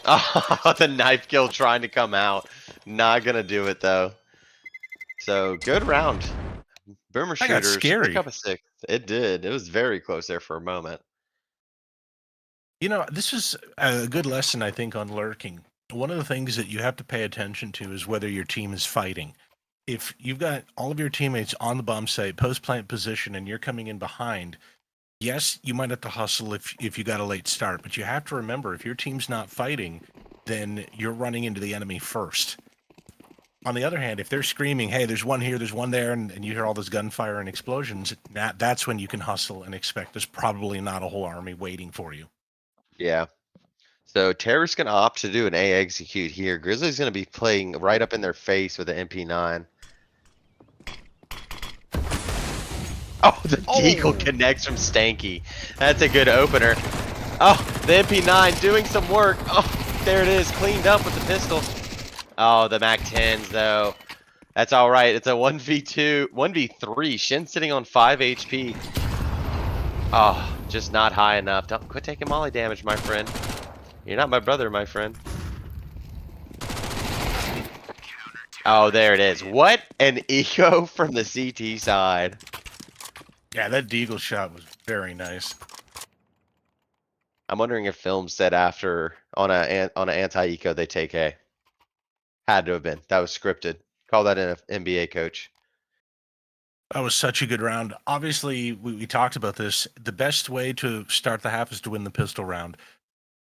Oh, the knife kill trying to come out. Not gonna do it though. So good round. Boomer
That got
shooters
scary.
pick up a 6. It did. It was very close there for a moment.
You know, this is a good lesson, I think, on lurking. One of the things that you have to pay attention to is whether your team is fighting. If you've got all of your teammates on the bomb site, post-plant position, and you're coming in behind, yes, you might have to hustle if you got a late start, but you have to remember, if your team's not fighting, then you're running into the enemy first. On the other hand, if they're screaming, hey, there's one here, there's one there, and you hear all this gunfire and explosions, that's when you can hustle and expect there's probably not a whole army waiting for you.
Yeah. So Terror's gonna opt to do an A execute here. Grizzly's gonna be playing right up in their face with the MP9. Oh, the deagle connects from Stanky. That's a good opener. Oh, the MP9 doing some work. Oh, there it is, cleaned up with the pistol. Oh, the MAC-10s though. That's all right. It's a 1v2, 1v3. Shin sitting on 5 HP. Oh, just not high enough. Don't quit taking molly damage, my friend. You're not my brother, my friend. Oh, there it is. What an eco from the CT side.
Yeah, that deagle shot was very nice.
I'm wondering if film said after on a anti-eco they take A. Had to have been. That was scripted. Call that an NBA coach.
That was such a good round. Obviously, we talked about this. The best way to start the half is to win the pistol round.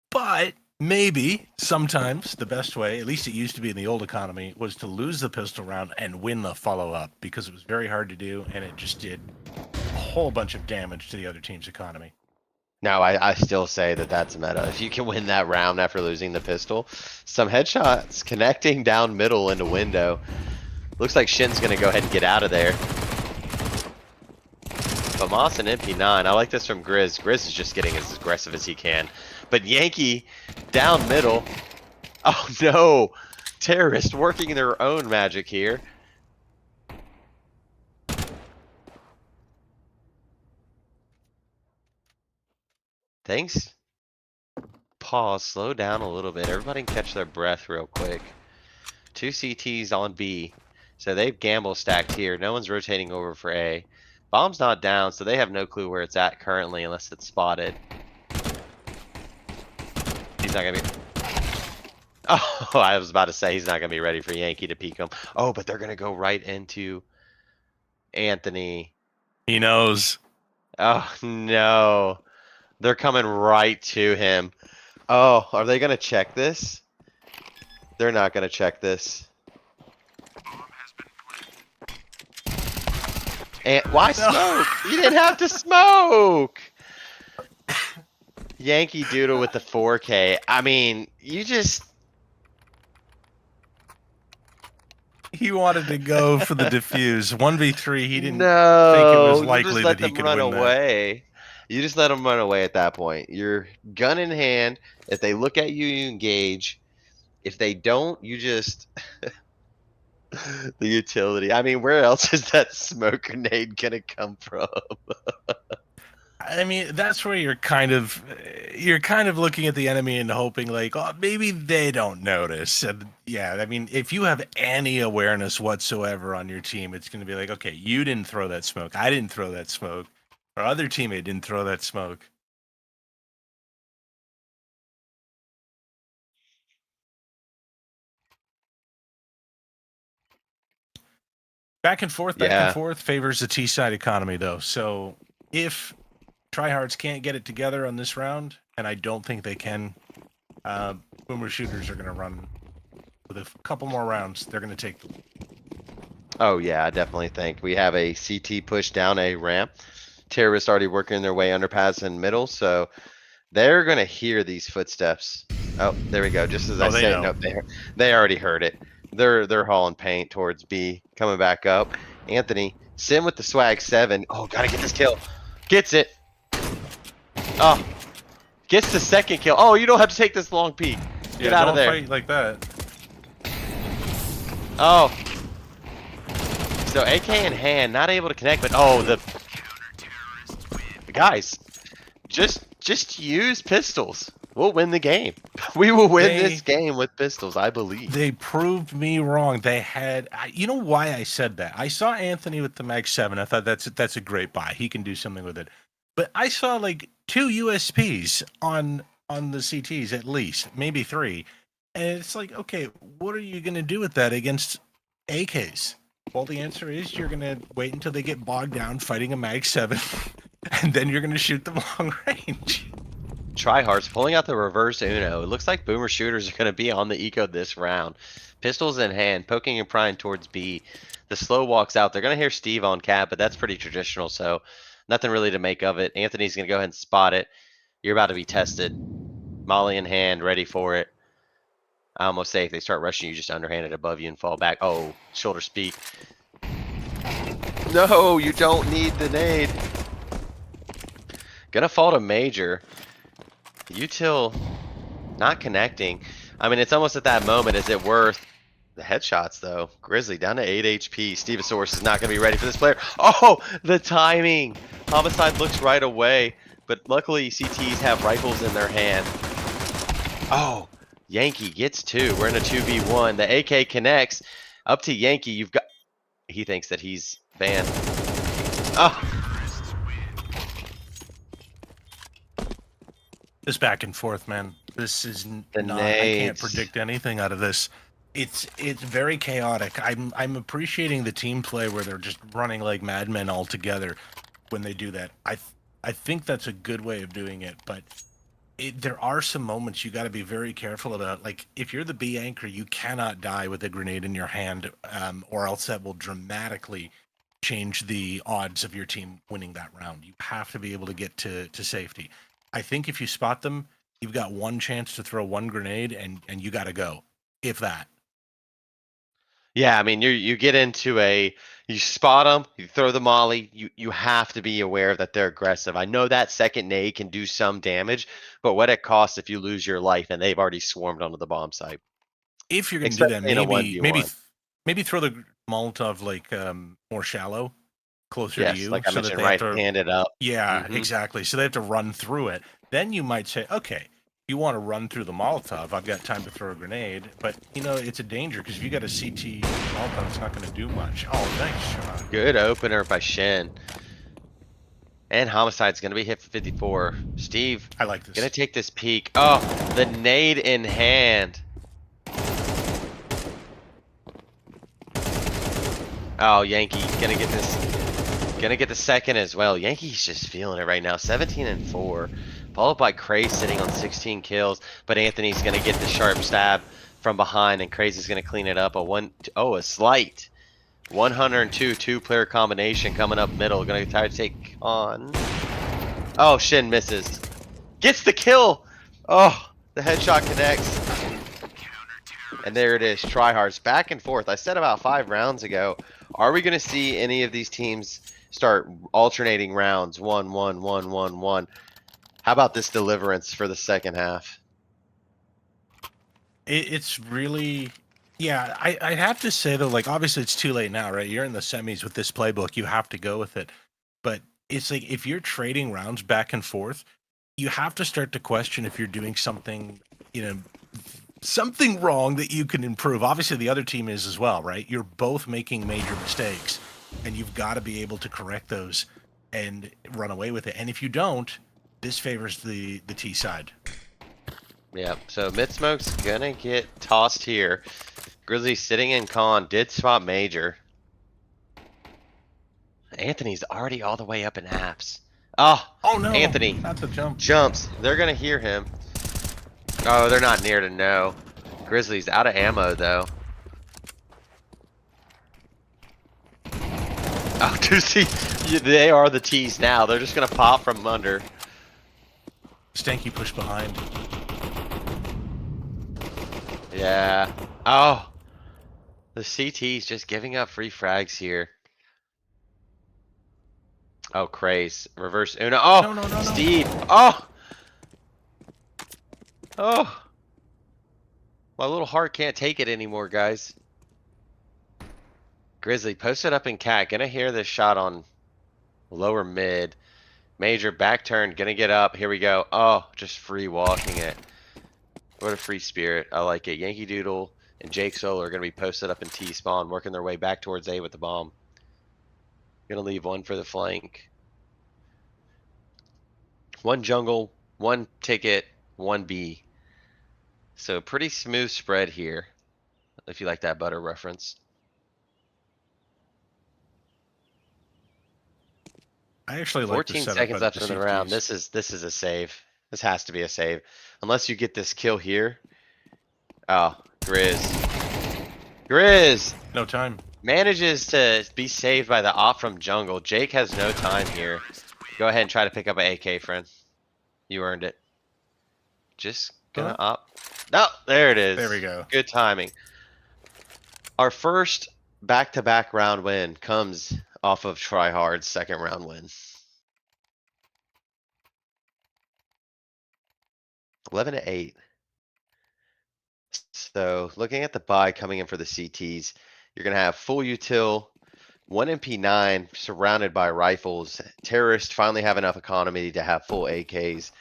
But maybe sometimes the best way, at least it used to be in the old economy, was to lose the pistol round and win the follow-up because it was very hard to do and it just did a whole bunch of damage to the other team's economy.
No, I still say that that's meta. If you can win that round after losing the pistol, some headshots connecting down middle into window. Looks like Shin's gonna go ahead and get out of there. But Moss and MP9, I like this from Grizz. Grizz is just getting as aggressive as he can. But Yankee down middle. Oh no! Terrorists working their own magic here. Thanks. Pause, slow down a little bit. Everybody can catch their breath real quick. 2 CTs on B. So they've gamble stacked here. No one's rotating over for A. Bomb's not down, so they have no clue where it's at currently unless it's spotted. He's not gonna be... Oh, I was about to say he's not gonna be ready for Yankee to peek him. Oh, but they're gonna go right into Anthony.
He knows.
Oh, no. They're coming right to him. Oh, are they gonna check this? They're not gonna check this. And why smoke? You didn't have to smoke. Yankee Doodle with the 4K. I mean, you just...
He wanted to go for the defuse. 1v3, he didn't
No,
think it was
you
likely
just let
that he
them
could
run
win that.
away. You just let them run away at that point. You're gun in hand. If they look at you, you engage. If they don't, you just... The utility. I mean, where else is that smoke grenade gonna come from?
I mean, that's where you're kind of looking at the enemy and hoping like, oh, maybe they don't notice. And yeah, I mean, if you have any awareness whatsoever on your team, it's going to be like, okay, you didn't throw that smoke. I didn't throw that smoke. Our other teammate didn't throw that smoke. Back and
Yeah.
forth favors the T-side economy, though. So if tryhards can't get it together on this round, and I don't think they can, boomer shooters are going to run with a couple more rounds. They're going to take the lead.
Oh yeah, I definitely think we have a CT push down a ramp. Terrorists already working their way underpass and middle, so they're gonna hear these footsteps. Oh, there we go. Just as I
They
say,
know.
nope, they already heard it. They're hauling paint towards B, coming back up. Anthony, Sim with the swag 7. Oh, gotta get this kill. Gets it. Oh, gets the second kill. Oh, you don't have to take this long peek. Get out of there.
Don't fight like that.
Oh. So AK in hand, not able to connect, but oh, the guys, just use pistols. We'll win the game. We will win this game with pistols, I believe.
They proved me wrong. They had, you know why I said that? I saw Anthony with the Mag 7. I thought that's a great buy. He can do something with it. But I saw like 2 USPs on the CTs at least, maybe 3. And it's like, okay, what are you going to do with that against AKs? Well, the answer is you're going to wait until they get bogged down fighting a Mag 7, and then you're going to shoot them long range.
Tryhards pulling out the reverse Uno. It looks like boomer shooters are going to be on the eco this round. Pistols in hand, poking and prying towards B. The slow walks out. They're going to hear Steve on cap, but that's pretty traditional, so nothing really to make of it. Anthony's going to go ahead and spot it. You're about to be tested. Molly in hand, ready for it. I almost say if they start rushing you, just underhand it above you and fall back. Oh, shoulder speak. No, you don't need the nade. Gonna fall to major. Util not connecting. I mean, it's almost at that moment. Is it worth the headshots, though? Grizzly down to 8 HP. Stevosaurus is not going to be ready for this player. Oh, the timing. Homicide looks right away, but luckily CTs have rifles in their hand. Oh, Yankee gets 2. We're in a 2v1. The AK connects. Up to Yankee. You've got... He thinks that he's banned. Oh.
This back and forth, man. This is
The
not. I can't
nades.
predict anything out of this. It's very chaotic. I'm appreciating the team play where they're just running like madmen all together when they do that. I think that's a good way of doing it, but there are some moments you got to be very careful about. Like if you're the B anchor, you cannot die with a grenade in your hand, or else that will dramatically change the odds of your team winning that round. You have to be able to get to safety. I think if you spot them, you've got one chance to throw one grenade and you got to go, if that.
Yeah, I mean, you get into you spot them, you throw the molly, you have to be aware that they're aggressive. I know that second nade can do some damage, but what it costs if you lose your life and they've already swarmed onto the bomb site.
If you're going to do that,
Especially in a 1v1.
maybe throw the Molotov like more shallow, closer to
Yes,
you,
like I
so that
mentioned,
they have to.
right-handed up.
Yeah,
Mhm.
exactly. So they have to run through it. Then you might say, okay, you want to run through the Molotov, I've got time to throw a grenade. But, you know, it's a danger because if you got a CT Molotov, it's not going to do much. Oh, nice shot.
Good opener by Shin. And Homicide's going to be hit for 54. Steve,
I like this.
going to take this peek. Oh, the nade in hand. Oh, Yankee going to get this. Going to get the second as well. Yankee's just feeling it right now. 17-4. Followed by Craze sitting on 16 kills. But Anthony's going to get the sharp stab from behind. And Crazy's going to clean it up. A slight. 102 two-player combination coming up middle. Going to try to take on. Oh, Shin misses. Gets the kill. Oh, the headshot connects. And there it is. Tryhards back and forth. I said about 5 rounds ago. Are we going to see any of these teams start alternating rounds? 1-1, 1-1, 1. How about this deliverance for the second half?
It's really Yeah, I have to say though, like obviously it's too late now, right? You're in the semis with this playbook, you have to go with it. But it's like if you're trading rounds back and forth, you have to start to question if you're doing something, you know, something wrong that you can improve. Obviously the other team is as well, right? You're both making major mistakes and you've got to be able to correct those and run away with it. And if you don't, this favors the T side.
Yep. So Mid-Smoke's gonna get tossed here. Grizzly sitting in con, did spot Major. Anthony's already all the way up in apps. Oh,
Oh no,
Anthony
not the jump.
jumps. They're gonna hear him. Oh, they're not near to know. Grizzly's out of ammo though. Oh, do see, they are the T's now. They're just gonna pop from under.
Stanky push behind.
Yeah. Oh, the CT's just giving up free frags here. Oh, craze. Reverse Uno. Oh,
No.
Steve. Oh. Oh. My little heart can't take it anymore, guys. Grizzly posted up in cat. Gonna hear this shot on lower mid. Major back turn. Gonna get up. Here we go. Oh, just free walking it. What a free spirit. I like it. Yankee Doodle and Jake Solar are gonna be posted up in T spawn, working their way back towards A with the bomb. Gonna leave one for the flank. One jungle, one ticket, one B. So pretty smooth spread here, if you like that butter reference.
I actually like the
14
setup
seconds
of
left
the
in the round.
CTs.
This is a save. This has to be a save. Unless you get this kill here. Oh, Grizz. Grizz
No time.
manages to be saved by the op from jungle. Jake has no time here. Go ahead and try to pick up an AK, friend. You earned it. Just gonna op. No, there it is.
There we go.
Good timing. Our first back-to-back round win comes off of Tryhard's second round win. 11-8. So looking at the buy coming in for the CTs, you're gonna have full util, one MP9 surrounded by rifles. Terrorists finally have enough economy to have full AKs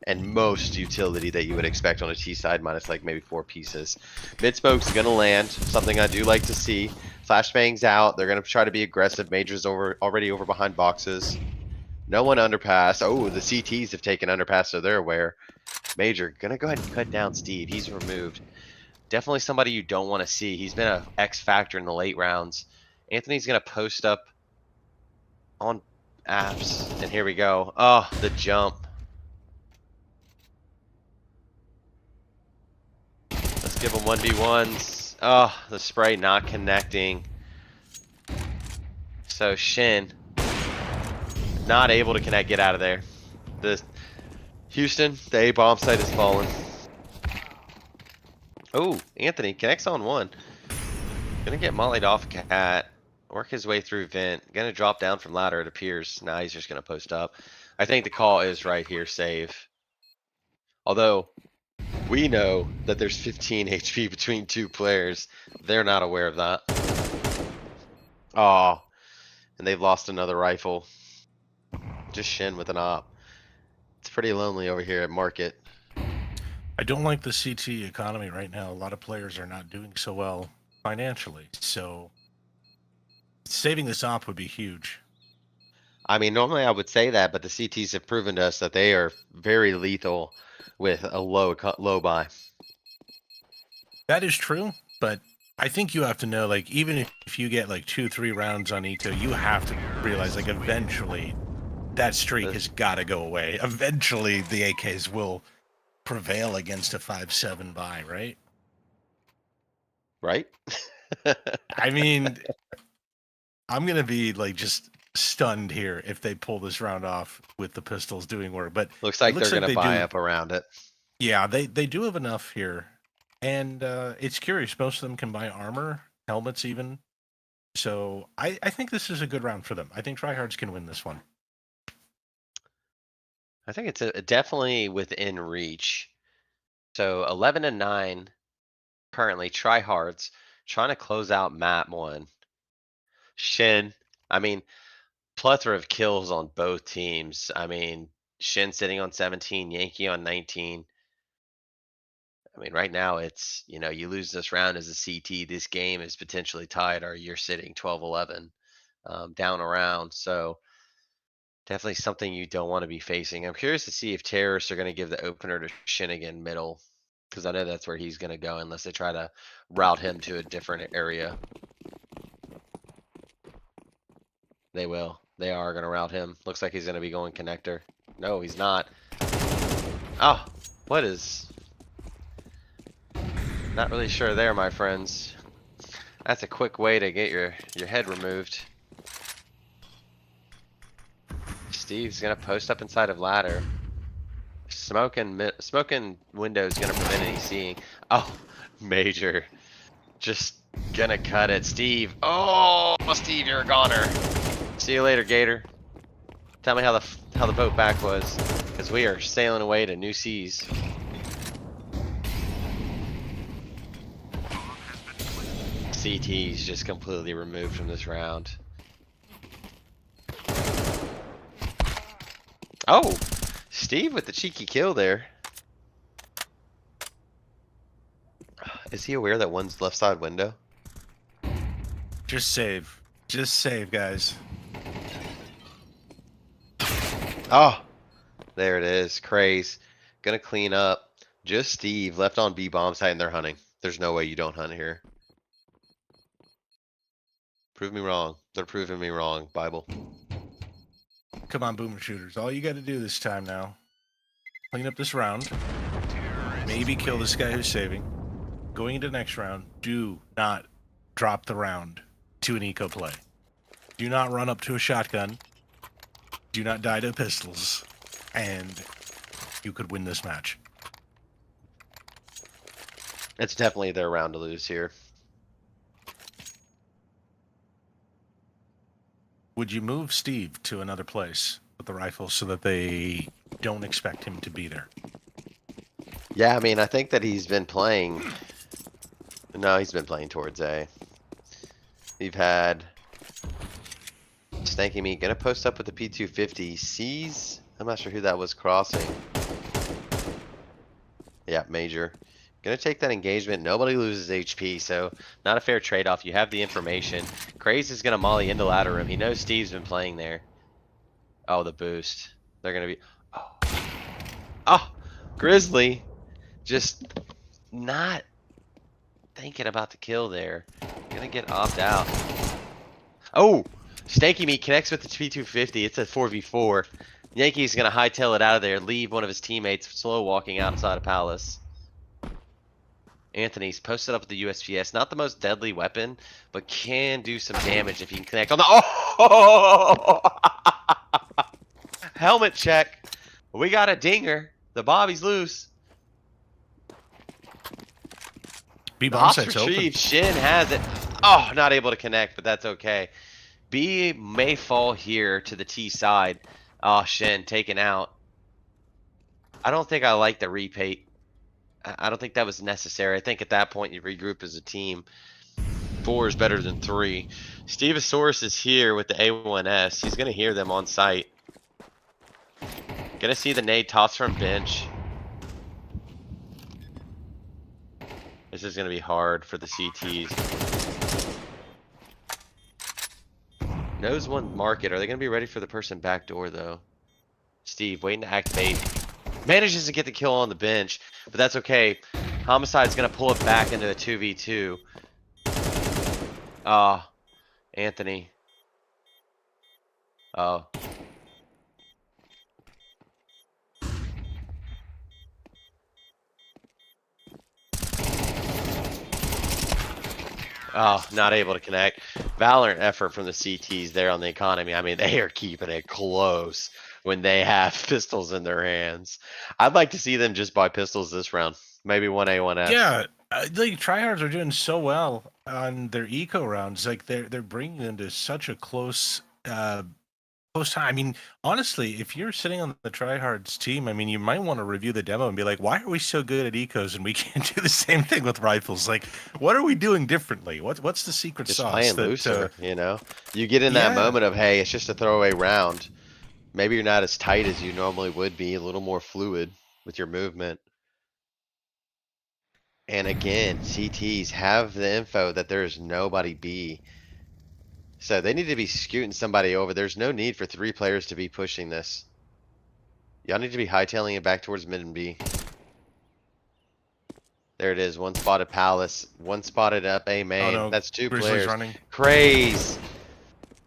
and most utility that you would expect on a T side minus like maybe 4 pieces. Mid smoke's gonna land, something I do like to see. Flashbang's out. They're gonna try to be aggressive. Major's already over behind boxes. No one underpass. Oh, the CTs have taken underpass, so they're aware. Major gonna go ahead and cut down Steve. He's removed. Definitely somebody you don't want to see. He's been a X factor in the late rounds. Anthony's gonna post up on apps, and here we go. Oh, the jump. Let's give him 1v1s. Oh, the spray not connecting. So Shin not able to connect. Get out of there. The Houston, the A bomb site has fallen. Oh, Anthony connects on one. Gonna get mollied off cat. Work his way through vent. Gonna drop down from ladder, it appears. Now he's just gonna post up. I think the call is right here, save. Although, we know that there's 15 HP between two players. They're not aware of that. Oh, and they've lost another rifle. Just Shin with an op. It's pretty lonely over here at market.
I don't like the CT economy right now. A lot of players are not doing so well financially. So saving this op would be huge.
I mean, normally I would say that, but the CTs have proven to us that they are very lethal with a low buy.
That is true, but I think you have to know, like, even if you get like 2-3 rounds on Eco, you have to realize, like, eventually that streak has got to go away. Eventually the AKs will prevail against a 5-7 buy, right?
Right?
I mean, I'm gonna be like just stunned here if they pull this round off with the pistols doing work. But
Looks like they're gonna
they
buy
do.
up around it.
Yeah, they do have enough here, and it's curious. Most of them can buy armor, helmets, even. So I think this is a good round for them. I think tryhards can win this one.
I think it's definitely within reach. So 11-9 currently tryhards. Trying to close out map 1. Shin, I mean, plethora of kills on both teams. I mean, Shin sitting on 17, Yankee on 19. I mean, right now it's, you lose this round as a CT, this game is potentially tied, or you're sitting 12-11 down around. So definitely something you don't want to be facing. I'm curious to see if terrorists are going to give the opener to Shin again middle, because I know that's where he's going to go unless they try to route him to a different area. They will. They are going to route him. Looks like he's going to be going connector. No, he's not. Oh, what is... Not really sure there, my friends. That's a quick way to get your head removed. Steve's gonna post up inside of ladder. Smoking window's gonna prevent any seeing. Oh, Major. Just gonna cut it. Steve. Oh, Steve, you're a goner. See you later, Gator. Tell me how the boat back was, because we are sailing away to new seas. CT's just completely removed from this round. Oh, Steve with the cheeky kill there. Is he aware that one's left side window?
Just save. Just save, guys.
Oh, there it is. Craze. Gonna clean up. Just Steve left on B bomb site and they're hunting. There's no way you don't hunt here. Prove me wrong. They're proving me wrong, Bible.
Come on, boomer shooters. All you got to do this time now. Clean up this round. Maybe kill this guy who's saving. Going into the next round, do not drop the round to an eco play. Do not run up to a shotgun. Do not die to pistols. And you could win this match.
It's definitely their round to lose here.
Would you move Steve to another place with the rifle so that they don't expect him to be there?
Yeah, I mean, I think that he's been playing. No, he's been playing towards A. We've had Stanky Meat gonna post up with the P250. Sees, I'm not sure who that was crossing. Yeah, Major. Gonna take that engagement. Nobody loses HP, so not a fair trade-off. You have the information. Craze is gonna molly into ladder room. He knows Steve's been playing there. Oh, the boost. They're gonna be. Oh, oh, Grizzly. Just not thinking about the kill there. Gonna get opt out. Oh, Stanky Meat connects with the P250. It's a 4v4. Yankee's gonna hightail it out of there. Leave one of his teammates slow walking outside of Palace. Anthony's posted up with the USPS. Not the most deadly weapon, but can do some damage if he can connect on the. Oh! Helmet check. We got a dinger. The Bobby's loose.
B
The
bomb
Hops
site's open.
retrieved. Shin has it. Oh, not able to connect, but that's okay. B may fall here to the T side. Oh, Shin taken out. I don't think I like the repeat. I don't think that was necessary. I think at that point you regroup as a team. 4 is better than 3. Stevosaurus is here with the A1S. He's gonna hear them on site. Gonna see the nade toss from bench. This is gonna be hard for the CTs. Knows one market. Are they gonna be ready for the person back door though? Steve waiting to activate. Manages to get the kill on the bench, but that's okay. Homicide's gonna pull it back into a 2v2. Anthony. Oh. Oh, not able to connect. Valorant effort from the CTs there on the economy. I mean, they are keeping it close when they have pistols in their hands. I'd like to see them just buy pistols this round. Maybe 1A, 1S.
Yeah, the tryhards are doing so well on their eco rounds. Like they're bringing them to such a close Close time. I mean, honestly, if you're sitting on the tryhards team, I mean, you might want to review the demo and be like, why are we so good at ecos and we can't do the same thing with rifles? Like, what are we doing differently? What's the secret
Just
sauce
playing
that
looser, you get in that
yeah.
moment of, hey, it's just a throwaway round. Maybe you're not as tight as you normally would be, a little more fluid with your movement. And again, CTs have the info that there is nobody B. So they need to be scooting somebody over. There's no need for 3 players to be pushing this. Y'all need to be hightailing it back towards mid and B. There it is. One spotted Palace. One spotted up A
Oh
main.
no,
That's 2
Grizzly's
players.
running.
Craze.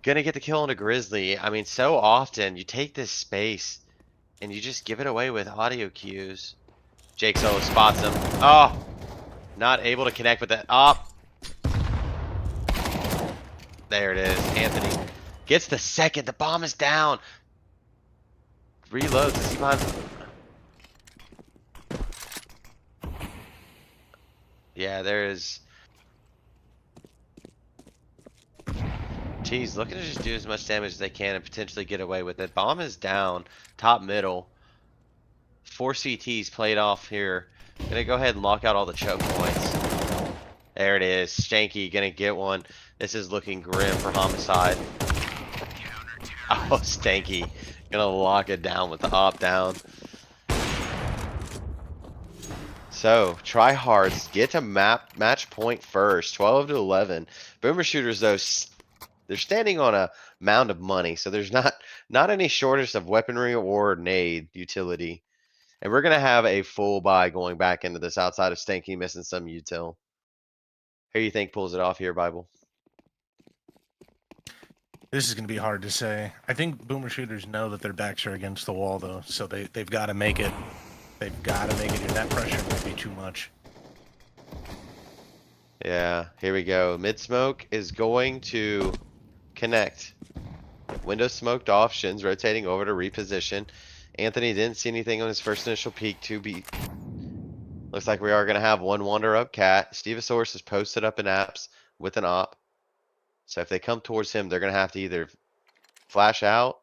Gonna get the kill on a Grizzly. I mean, so often you take this space and you just give it away with audio cues. Jake Solo spots him. Oh, not able to connect with that. Oh, there it is. Anthony gets the second. The bomb is down. Reloads. Is he behind? Yeah, there is. Geez, looking to just do as much damage as they can and potentially get away with it. Bomb is down. Top middle. 4 CTs played off here. Gonna go ahead and lock out all the choke points. There it is. Stanky gonna get one. This is looking grim for Homicide. Oh, Stanky. Gonna lock it down with the op down. So, tryhards get to match point first. 12 to 11. Boomer shooters though, they're standing on a mound of money, so there's not any shortage of weaponry or nade utility. And we're gonna have a full buy going back into this outside of Stanky missing some util. Who do you think pulls it off here, Bible?
This is going to be hard to say. I think boomer shooters know that their backs are against the wall, though, so they've got to make it. They've got to make it. That pressure might be too much.
Yeah, here we go. Mid smoke is going to connect. Window smoked off. Shin's rotating over to reposition. Anthony didn't see anything on his first initial peek. 2B. Looks like we are going to have one wander up cat. Stevosaurus is posted up in apps with an op. So if they come towards him, they're going to have to either flash out.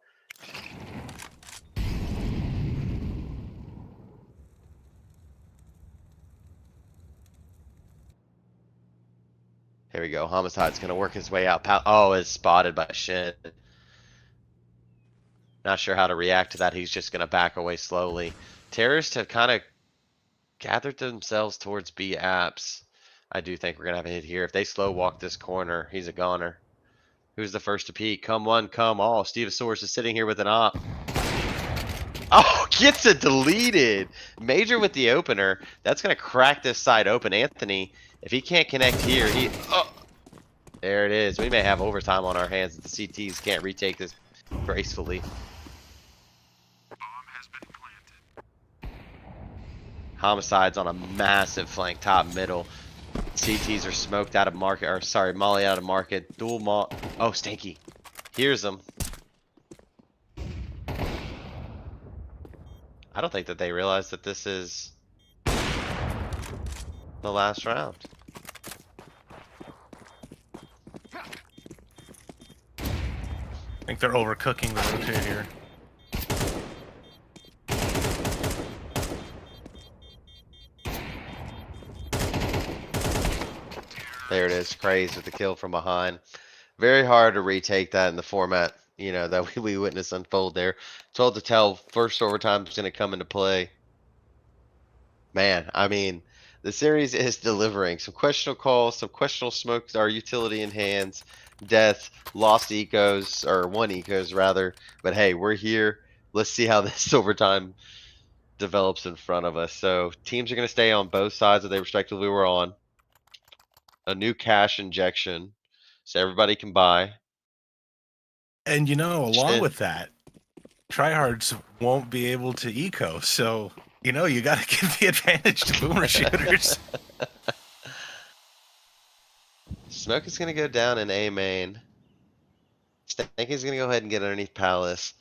Here we go. Homicide's going to work his way out. Oh, it's spotted by Shin. Not sure how to react to that. He's just going to back away slowly. Terrorists have kind of gathered themselves towards B apps. I do think we're going to have a hit here. If they slow walk this corner, he's a goner. Who's the first to peek? Come one, come all. Stevosaurus is sitting here with an op. Oh, gets it deleted. Major with the opener. That's going to crack this side open. Anthony, if he can't connect here, oh, there it is. We may have overtime on our hands if the CTs can't retake this gracefully.
Bomb has been planted.
Homicide's on a massive flank top middle. CTs are smoked out of market, or sorry, molly out of market. Dual mall. Oh, Stanky. Hears them. I don't think that they realize that this is the last round.
I think they're overcooking the rotate here.
There it is. Craze with the kill from behind. Very hard to retake that in the format, that we witnessed unfold there. Told to tell first overtime is going to come into play. Man, I mean, the series is delivering some questionable calls, some questionable smokes, our utility in hands, death, lost ecos, or 1 ecos rather. But hey, we're here. Let's see how this overtime develops in front of us. So teams are going to stay on both sides that they respectively were on. A new cash injection, so everybody can buy.
And along
Shit.
with that, tryhards won't be able to eco. So you got to give the advantage to boomer shooters.
Smoke is gonna go down in A main. Stanky's gonna go ahead and get underneath Palace.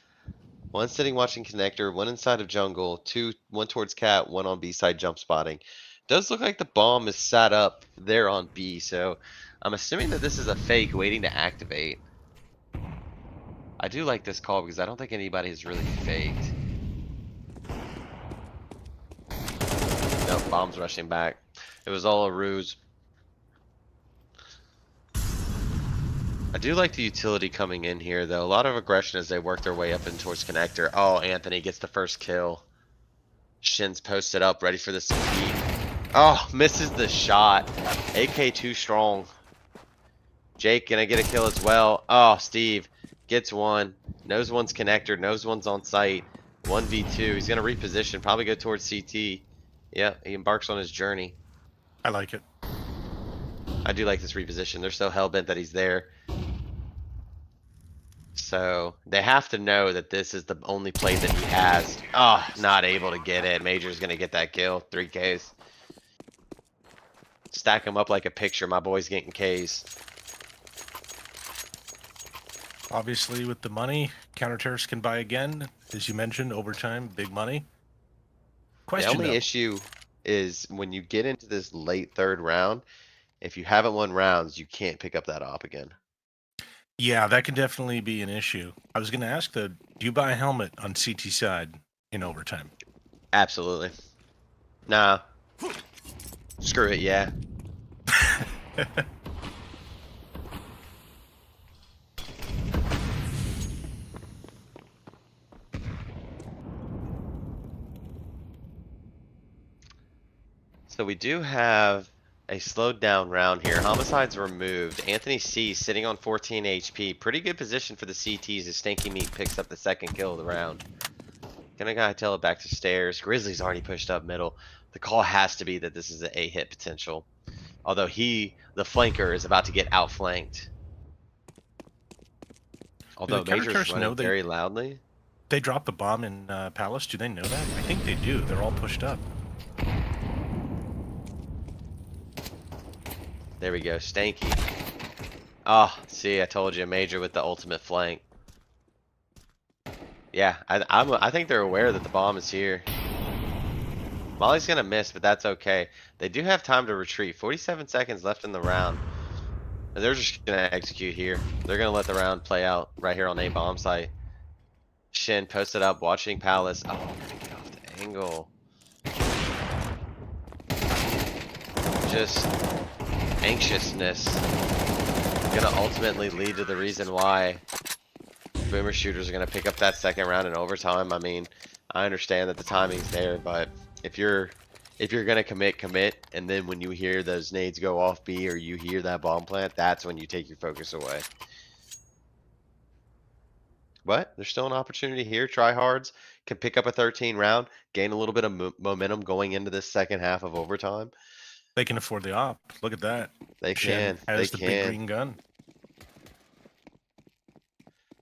One sitting watching connector, one inside of jungle, one towards cat, one on B side jump spotting. Does look like the bomb is sat up there on B, so I'm assuming that this is a fake waiting to activate. I do like this call because I don't think anybody has really faked. Nope, bombs rushing back. It was all a ruse. I do like the utility coming in here, though. A lot of aggression as they work their way up in towards connector. Oh, Anthony gets the first kill. Shin's posted up, ready for the CT. Oh, misses the shot. AK too strong. Jake gonna get a kill as well. Oh, Steve gets one. Knows one's connector. Knows one's on site. 1v2. He's gonna reposition. Probably go towards CT. Yep, he embarks on his journey.
I like it.
I do like this reposition. They're so hell-bent that he's there. So they have to know that this is the only play that he has. Oh, not able to get it. Major's gonna get that kill. 3 Ks. Stack him up like a picture. My boy's getting Ks.
Obviously, with the money, counter-terrorists can buy again. As you mentioned, overtime, big money. Question,
The only
though.
issue is when you get into this late third round, if you haven't won rounds, you can't pick up that op again.
Yeah, that can definitely be an issue. I was going to ask, though, do you buy a helmet on CT side in overtime?
Absolutely. Nah. Screw it, yeah. So we do have a slowed down round here. Homicides removed. Anthony C sitting on 14 HP. Pretty good position for the CTs as Stinky Meat picks up the second kill of the round. Gonna gotta tell it back to stairs. Grizzly's already pushed up middle. The call has to be that this is an A hit potential. Although the flanker, is about to get outflanked. Although Major's
counter-terrorists know
running very loudly.
They dropped the bomb in Palace. Do they know that? I think they do. They're all pushed up.
There we go, Stanky. Oh, see, I told you, Major with the ultimate flank. Yeah, I think they're aware that the bomb is here. Molly's gonna miss, but that's okay. They do have time to retreat. 47 seconds left in the round. And they're just gonna execute here. They're gonna let the round play out right here on A bomb site. Shin posted up, watching Palace. Oh, gonna get off the angle. Just anxiousness gonna ultimately lead to the reason why Boomer shooters are gonna pick up that second round in overtime. I mean, I understand that the timing's there, but if you're gonna commit, and then when you hear those nades go off B or you hear that bomb plant, that's when you take your focus away. But there's still an opportunity here. Tryhards can pick up a 13 round, gain a little bit of momentum going into this second half of overtime.
They can afford the op. Look at that.
They
Shen
can.
has
They
the big
can.
green gun.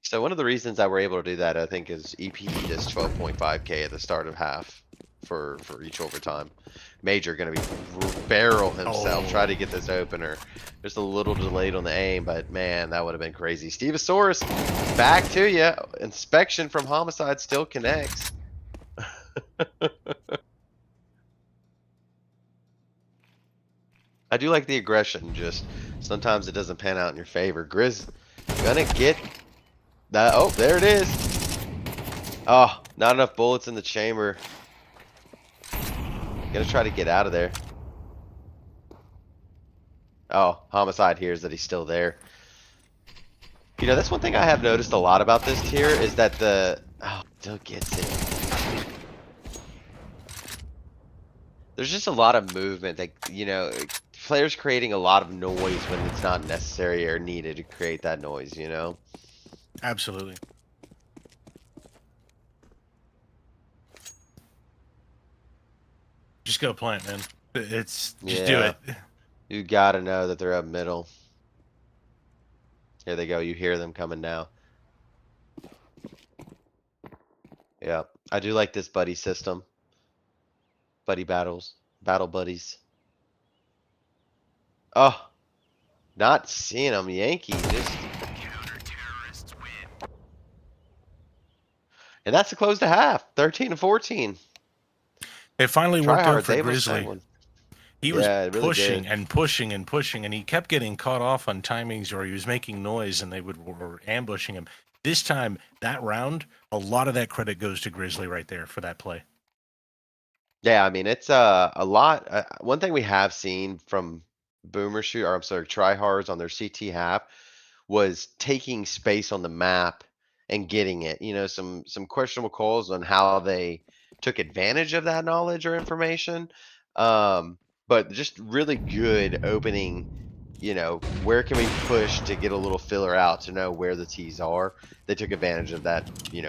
So one of the reasons that we're able to do that, I think, is EPE does 12.5K at the start of half for each overtime. Major gonna be barrel himself, try to get this opener. Just a little delayed on the aim, but man, that would have been crazy. Stevosaurus, back to you. Inspection from Homicide still connects. I do like the aggression, just sometimes it doesn't pan out in your favor. Grizz gonna get that. Oh, there it is. Oh, not enough bullets in the chamber. Gonna try to get out of there. Oh, Homicide hears that he's still there. You know, that's one thing I have noticed a lot about this tier is that oh, still gets it. There's just a lot of movement that, you know, players creating a lot of noise when it's not necessary or needed to create that noise, you know?
Absolutely. Just go plant, man. Just do it.
You gotta know that they're up middle. Here they go. You hear them coming now. Yeah, I do like this buddy system. Buddy battles. Battle buddies. Oh, not seeing them. Yankee just.
Counter-terrorists win.
And that's the close to half. 13 to 14.
It finally worked out
Tryhard's
for
able to snag
Grizzly.
one.
He was
Yeah, it really
pushing
did.
and pushing and pushing, and he kept getting caught off on timings, or he was making noise, and they were ambushing him. This time, that round, a lot of that credit goes to Grizzly right there for that play.
Yeah, I mean, it's a lot. One thing we have seen from Boomer Shoot, or I'm sorry, tryhards on their CT half was taking space on the map and getting it. You know, some questionable calls on how they took advantage of that knowledge or information. Um, but just really good opening, where can we push to get a little filler out to know where the T's are. They took advantage of that,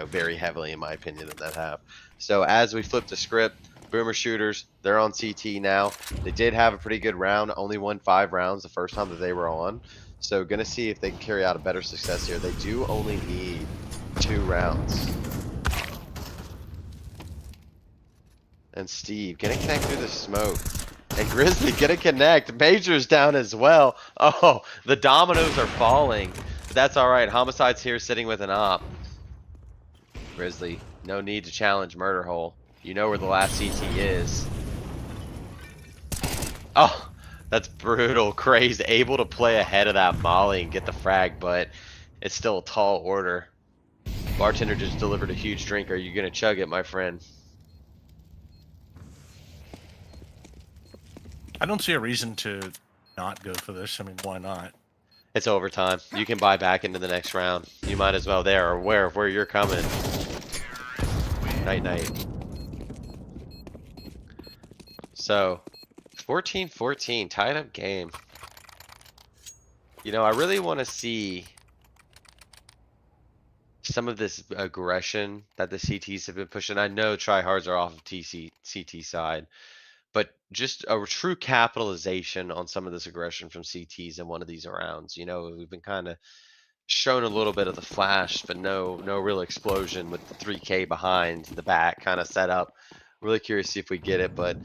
very heavily, in my opinion, in that half. So as we flip the script, Boomer Shooters, they're on CT now. They did have a pretty good round, only won 5 rounds the first time that they were on. So gonna see if they can carry out a better success here. They do only need 2 rounds. And Steve gonna connect through the smoke. And Grizzly gonna connect. Major's down as well. Oh, the dominoes are falling. But that's alright. Homicide's here sitting with an op. Grizzly, no need to challenge Murder Hole. You know where the last CT is. Oh, that's brutal. Crazy. Able to play ahead of that molly and get the frag, but it's still a tall order. Bartender just delivered a huge drink. Are you gonna chug it, my friend?
I don't see a reason to not go for this. I mean, why not?
It's overtime. You can buy back into the next round. You might as well. They are aware of where you're coming. Night night. So, 14-14, tied up game. I really want to see some of this aggression that the CTs have been pushing. I know tryhards are off of CT side, but just a true capitalization on some of this aggression from CTs in one of these rounds. We've been kind of shown a little bit of the flash, but no real explosion with the 3K behind the back kind of setup. Really curious to see if we get it, but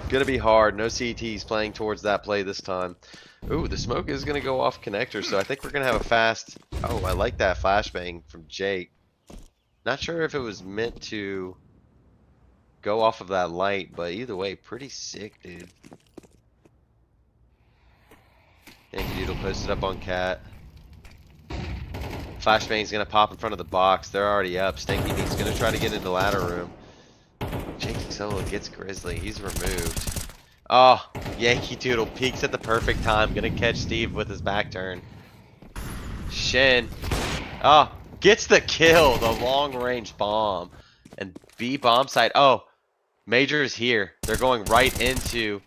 gonna be hard. No CTs playing towards that play this time. Ooh, the smoke is gonna go off connector, so I think we're gonna have a fast. Oh, I like that flashbang from Jake. Not sure if it was meant to go off of that light, but either way, pretty sick, dude. Yankee Doodle posted up on Cat. Flashbang's gonna pop in front of the box. They're already up. Stinky Meat's gonna try to get into ladder room. Jake Solo gets Grizzly. He's removed. Oh, Yankee Doodle peeks at the perfect time. Gonna catch Steve with his back turn. Shin. Oh, gets the kill. The long range bomb. And B bomb site. Oh, Major's here. They're going right into.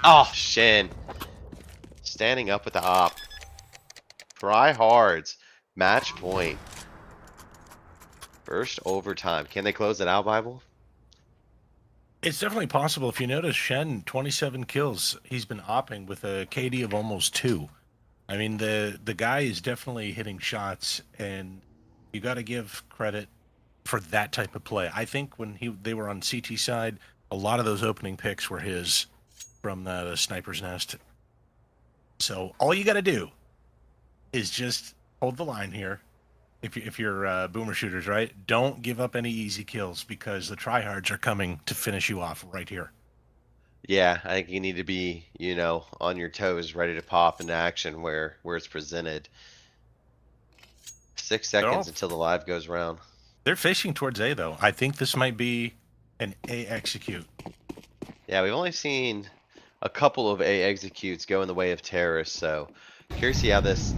Oh, Shin. Standing up with the op. Try hards. Match point. First overtime. Can they close it out, Bible?
It's definitely possible. If you notice, Shen, 27 kills. He's been opping with a KD of almost 2. I mean, the guy is definitely hitting shots, and you got to give credit for that type of play. I think when they were on CT side, a lot of those opening picks were his from the sniper's nest. So all you got to do is just hold the line here. If you're boomer shooters, right? Don't give up any easy kills because the tryhards are coming to finish you off right here.
Yeah, I think you need to be, on your toes, ready to pop into action where it's presented. 6 seconds until the live goes round.
They're facing towards A though. I think this might be an A execute.
Yeah, we've only seen a couple of A executes go in the way of terrorists, so curious to see how this.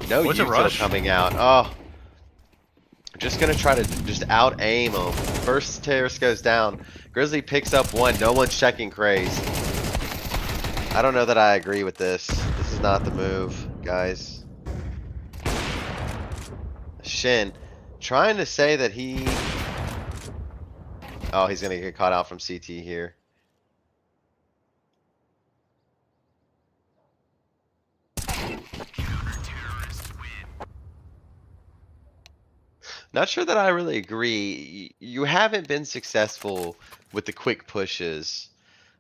No util coming out. Oh, just gonna try to just out aim him. First terrorist goes down. Grizzly picks up one. No one's checking craze. I don't know that I agree with this. This is not the move, guys. Shin trying to say that he. Oh, he's gonna get caught out from CT here. Not sure that I really agree. You haven't been successful with the quick pushes.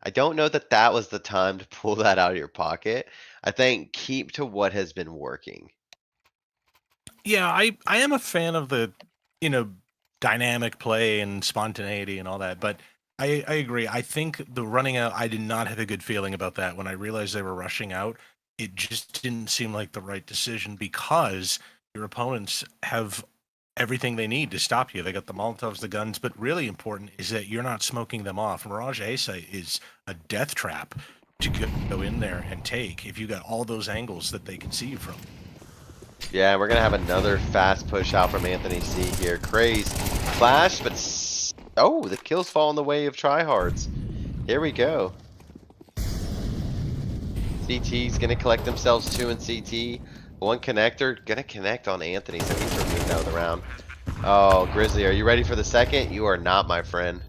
I don't know that that was the time to pull that out of your pocket. I think keep to what has been working.
Yeah, I am a fan of the, dynamic play and spontaneity and all that, but I agree. I think the running out, I did not have a good feeling about that. When I realized they were rushing out, it just didn't seem like the right decision because your opponents have everything they need to stop you. They got the Molotovs, the guns, but really important is that you're not smoking them off. Mirage Asa is a death trap to go in there and take if you got all those angles that they can see you from.
Yeah, we're gonna have another fast push out from Anthony C here. Craze flash, but oh, the kills fall in the way of tryhards. Here we go. CT's gonna collect themselves 2 in CT. One connector gonna connect on Anthony, so he's removed out of the round. Oh, Grizzly, are you ready for the second? You are not, my friend.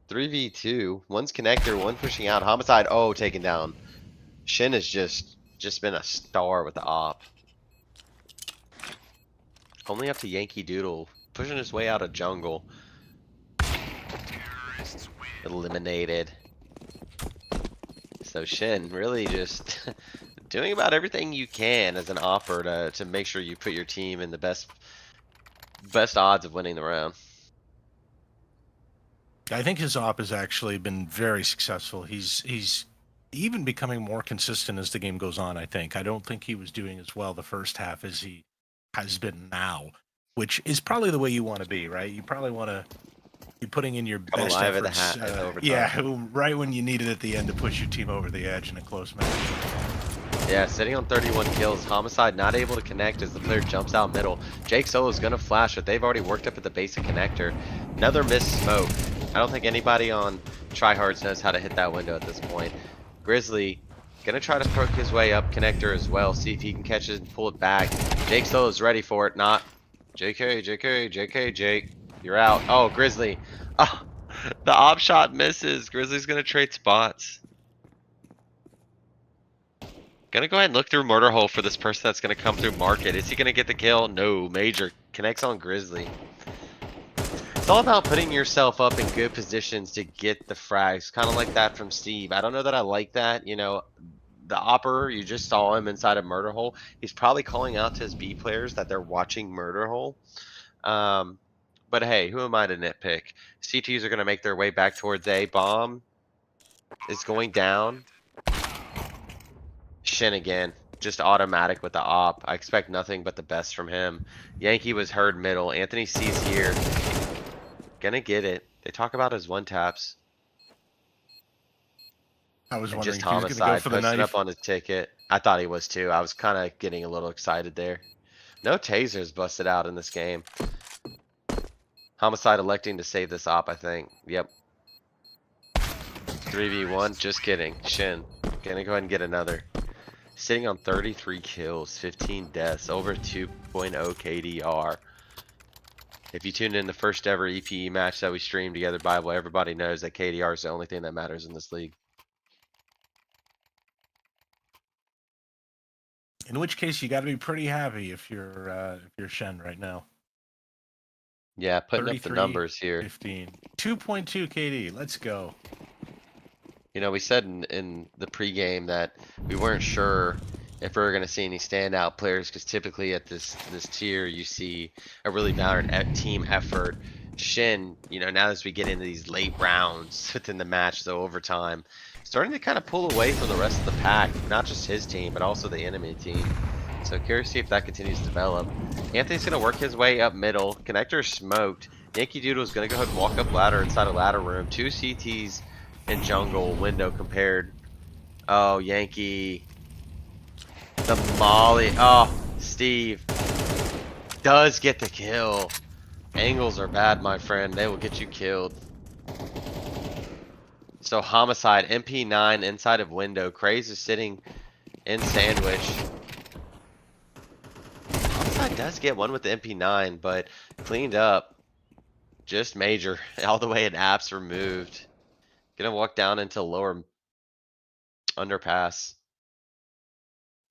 3v2. One's connector, one pushing out. Homicide, oh, taken down. Shin has just been a star with the op. Only up to Yankee Doodle, pushing his way out of jungle.
Terrorists win.
Eliminated. So Shin really just doing about everything you can as an offer to make sure you put your team in the best odds of winning the round.
I think his op has actually been very successful. He's even becoming more consistent as the game goes on, I think. I don't think he was doing as well the first half as he has been now, which is probably the way you want to be, right? You probably want to be putting in your
Come
best
alive at the
efforts.
at overtime.
Yeah, right when you need it at the end to push your team over the edge in a close match.
Yeah, sitting on 31 kills. Homicide not able to connect as the player jumps out middle. Jake Solo's gonna flash, but they've already worked up at the basic connector. Another missed smoke. I don't think anybody on tryhards knows how to hit that window at this point. Grizzly gonna try to poke his way up connector as well. See if he can catch it and pull it back. Jake Solo's ready for it. Not. JK, Jake. You're out. Oh, Grizzly. Oh, the op shot misses. Grizzly's gonna trade spots. Gonna go ahead and look through murder hole for this person that's gonna come through market. Is he gonna get the kill? No. Major connects on Grizzly. It's all about putting yourself up in good positions to get the frags. Kind of like that from Steve. I don't know that I like that. You know, the opper, you just saw him inside of murder hole. He's probably calling out to his B players that they're watching murder hole. But hey, who am I to nitpick? CTs are gonna make their way back towards A. Bomb is going down. Shin again, just automatic with the op. I expect nothing but the best from him. Yankee was heard middle. Anthony C's here. Gonna get it. They talk about his one taps.
I was
And
wondering
just
if he was going to go
homicide
for the
posted
knife.
up on his ticket. I thought he was too. I was kind of getting a little excited there. No tasers busted out in this game. Homicide electing to save this op, I think. Yep. 3v1. Just kidding. Shin. Gonna go ahead and get another. Sitting on 33 kills, 15 deaths, over 2.0 KDR. If you tuned in the first ever EPE match that we streamed together, Bible, everybody knows that KDR is the only thing that matters in this league.
In which case, you got to be pretty happy if you're Shen right now.
Yeah, putting up the numbers here.
15, 2.2 KD. Let's go.
You know, we said in the pregame that we weren't sure if we were going to see any standout players because typically at this tier you see a really valiant team effort. Shin, you know, now as we get into these late rounds within the match, the overtime, starting to kind of pull away from the rest of the pack, not just his team, but also the enemy team. So curious to see if that continues to develop. Anthony's going to work his way up middle. Connector smoked. Yankee Doodle's going to go ahead and walk up ladder inside a ladder room. 2 CTs in jungle window compared. Oh, Yankee. The molly. Oh, Steve does get the kill. Angles are bad, my friend. They will get you killed. So homicide, MP9 inside of window. Craze is sitting in sandwich. Homicide does get one with the MP9, but cleaned up. Just major. All the way in apps removed. Gonna walk down into lower underpass.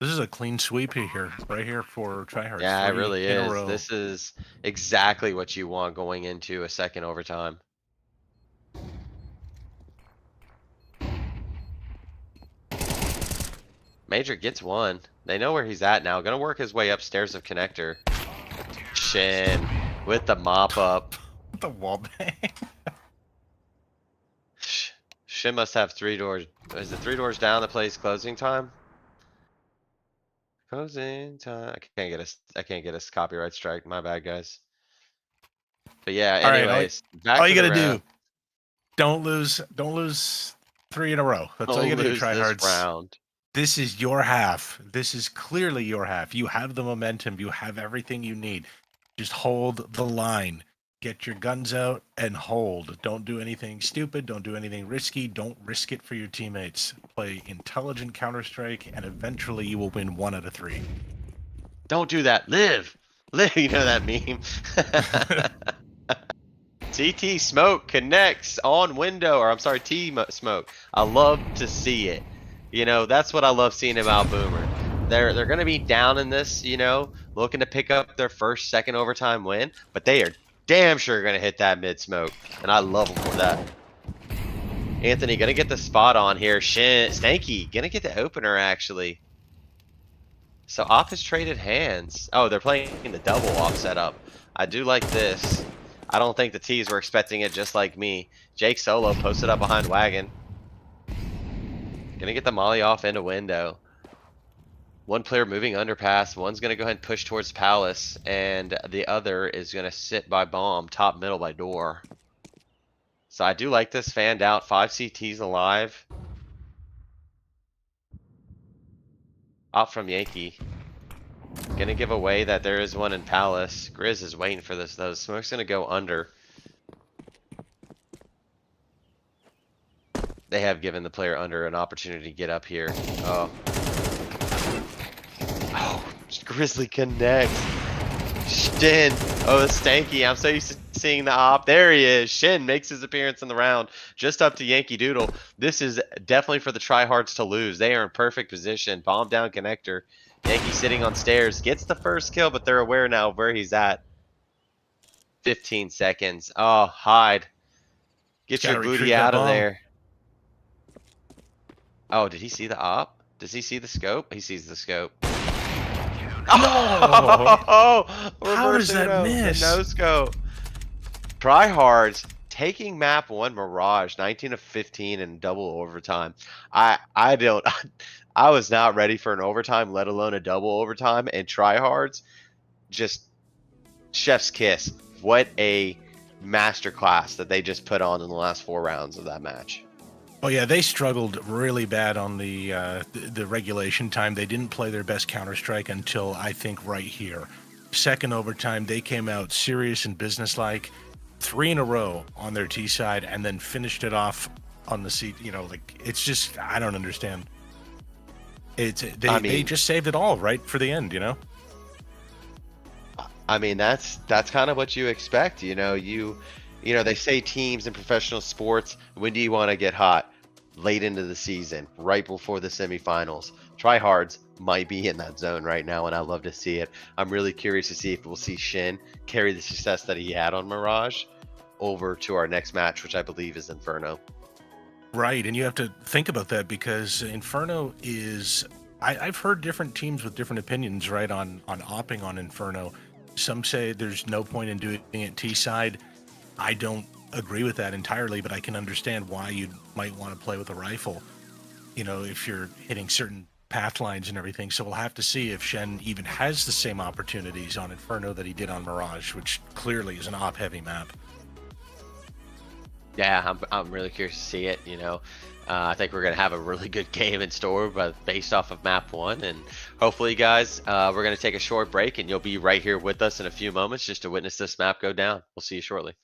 This is a clean sweep here, right here for tryhards.
Yeah, it
3
really
in a
is.
row.
This is exactly what you want going into a second overtime. Major gets one. They know where he's at now. Gonna work his way upstairs of connector. Shin with the mop up.
The wall bang.
Shin must have 3 doors. Is it 3 doors down that plays closing time? Closing time. I can't get a copyright strike. My bad, guys. But yeah,
All right,
anyways, back
all
to
you
the
gotta
round.
do, don't lose 3 in a row. That's all you
Don't
gotta do,
lose this
tryhards.
round.
This is your half. This is clearly your half. You have the momentum. You have everything you need. Just hold the line. Get your guns out and hold. Don't do anything stupid. Don't do anything risky. Don't risk it for your teammates. Play intelligent Counter-Strike, and eventually you will win 1 out of 3.
Don't do that. Live. Live. You know that meme. CT smoke connects on window, or I'm sorry, smoke. I love to see it. You know, that's what I love seeing about Boomer. They're gonna be down in this, you know, looking to pick up their first, second overtime win, but they are damn sure gonna hit that mid smoke, and I love them for that. Anthony gonna get the spot on here. Stanky gonna get the opener actually. So Op has traded hands. Oh, they're playing the double off setup. I do like this. I don't think the T's were expecting it just like me. Jake Solo posted up behind Wagon. Gonna get the molly off into window. One player moving underpass. One's gonna go ahead and push towards Palace. And the other is gonna sit by bomb, top middle by door. So I do like this fanned out. 5 CTs alive. Op from Yankee. Gonna give away that there is one in Palace. Grizz is waiting for this though. Smoke's gonna go under. They have given the player under an opportunity to get up here. Oh. Oh, Grizzly connects. Shin. Oh, the Stanky. I'm so used to seeing the op. There he is. Shin makes his appearance in the round. Just up to Yankee Doodle. This is definitely for the tryhards to lose. They are in perfect position. Bomb down connector. Yankee sitting on stairs. Gets the first kill, but they're aware now of where he's at. 15 seconds. Oh, hide. Get your booty out of there. Oh, did he see the op? Does he see the scope? He sees the scope. Oh,
How does that miss?
No scope. Tryhards taking map 1 Mirage, 19 of 15 in double overtime. I was not ready for an overtime, let alone a double overtime. And Tryhards, just chef's kiss. What a masterclass that they just put on in the last 4 rounds of that match.
Oh yeah, they struggled really bad on the regulation time. They didn't play their best Counter-Strike until I think right here. Second overtime, they came out serious and businesslike, 3 in a row on their T side, and then finished it off on the C. You know, like it's just I don't understand. They just saved it all right for the end. You know.
I mean that's kind of what you expect. You know they say teams in professional sports, when do you want to get hot? Late into the season, right before the semifinals. Tryhards might be in that zone right now, and I love to see it. I'm really curious to see if we'll see Shin carry the success that he had on Mirage over to our next match, which I believe is Inferno.
Right, and you have to think about that because Inferno is... I've heard different teams with different opinions, right, on opping on Inferno. Some say there's no point in doing it T-side. I don't agree with that entirely, but I can understand why you might want to play with a rifle, you know, if you're hitting certain path lines and everything. So we'll have to see if Shen even has the same opportunities on Inferno that he did on Mirage, which clearly is an op-heavy map.
Yeah, I'm really curious to see it, you know. I think we're going to have a really good game in store based off of map 1. And hopefully, guys, we're going to take a short break, and you'll be right here with us in a few moments just to witness this map go down. We'll see you shortly.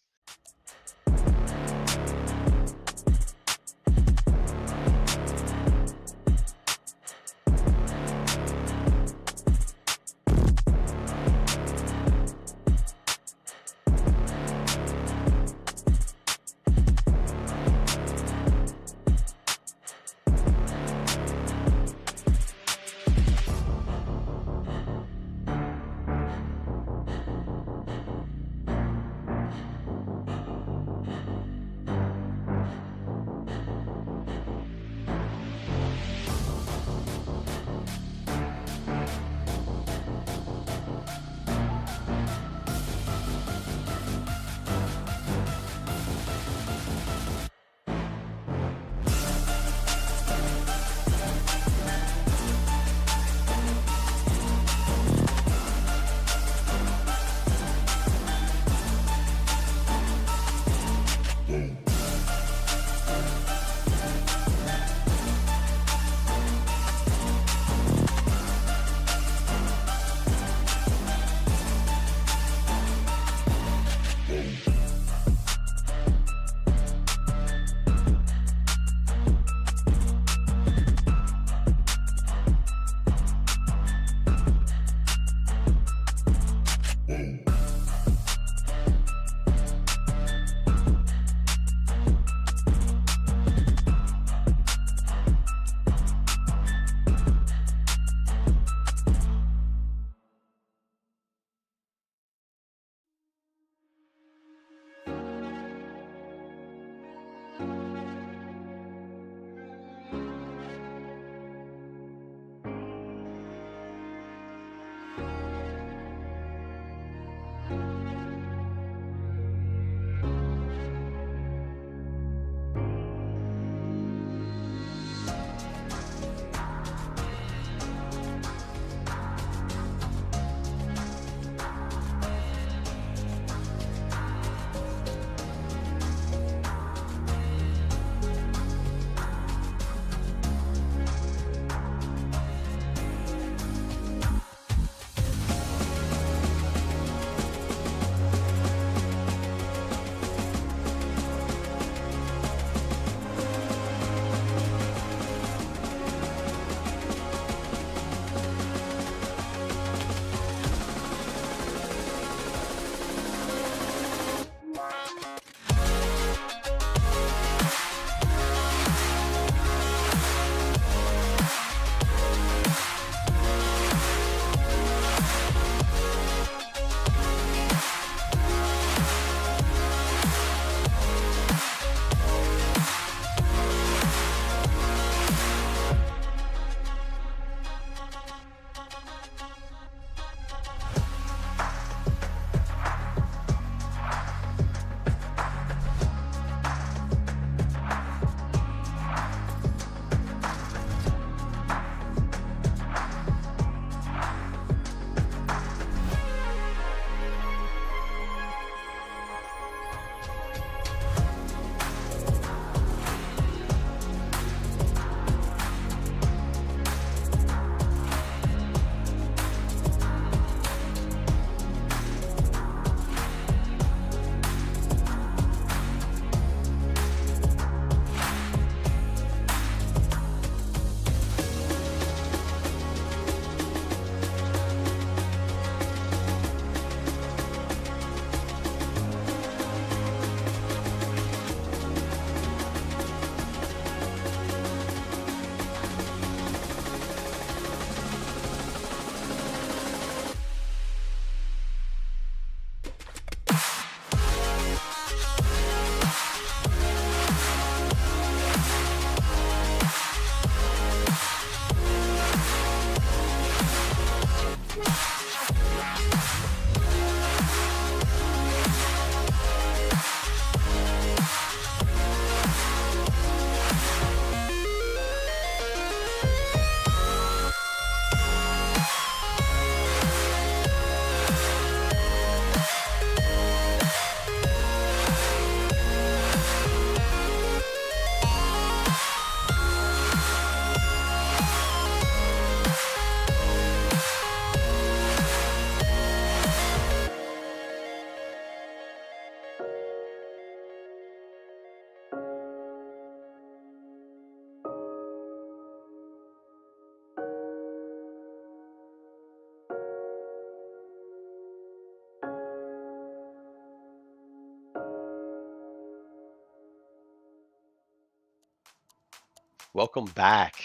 Welcome back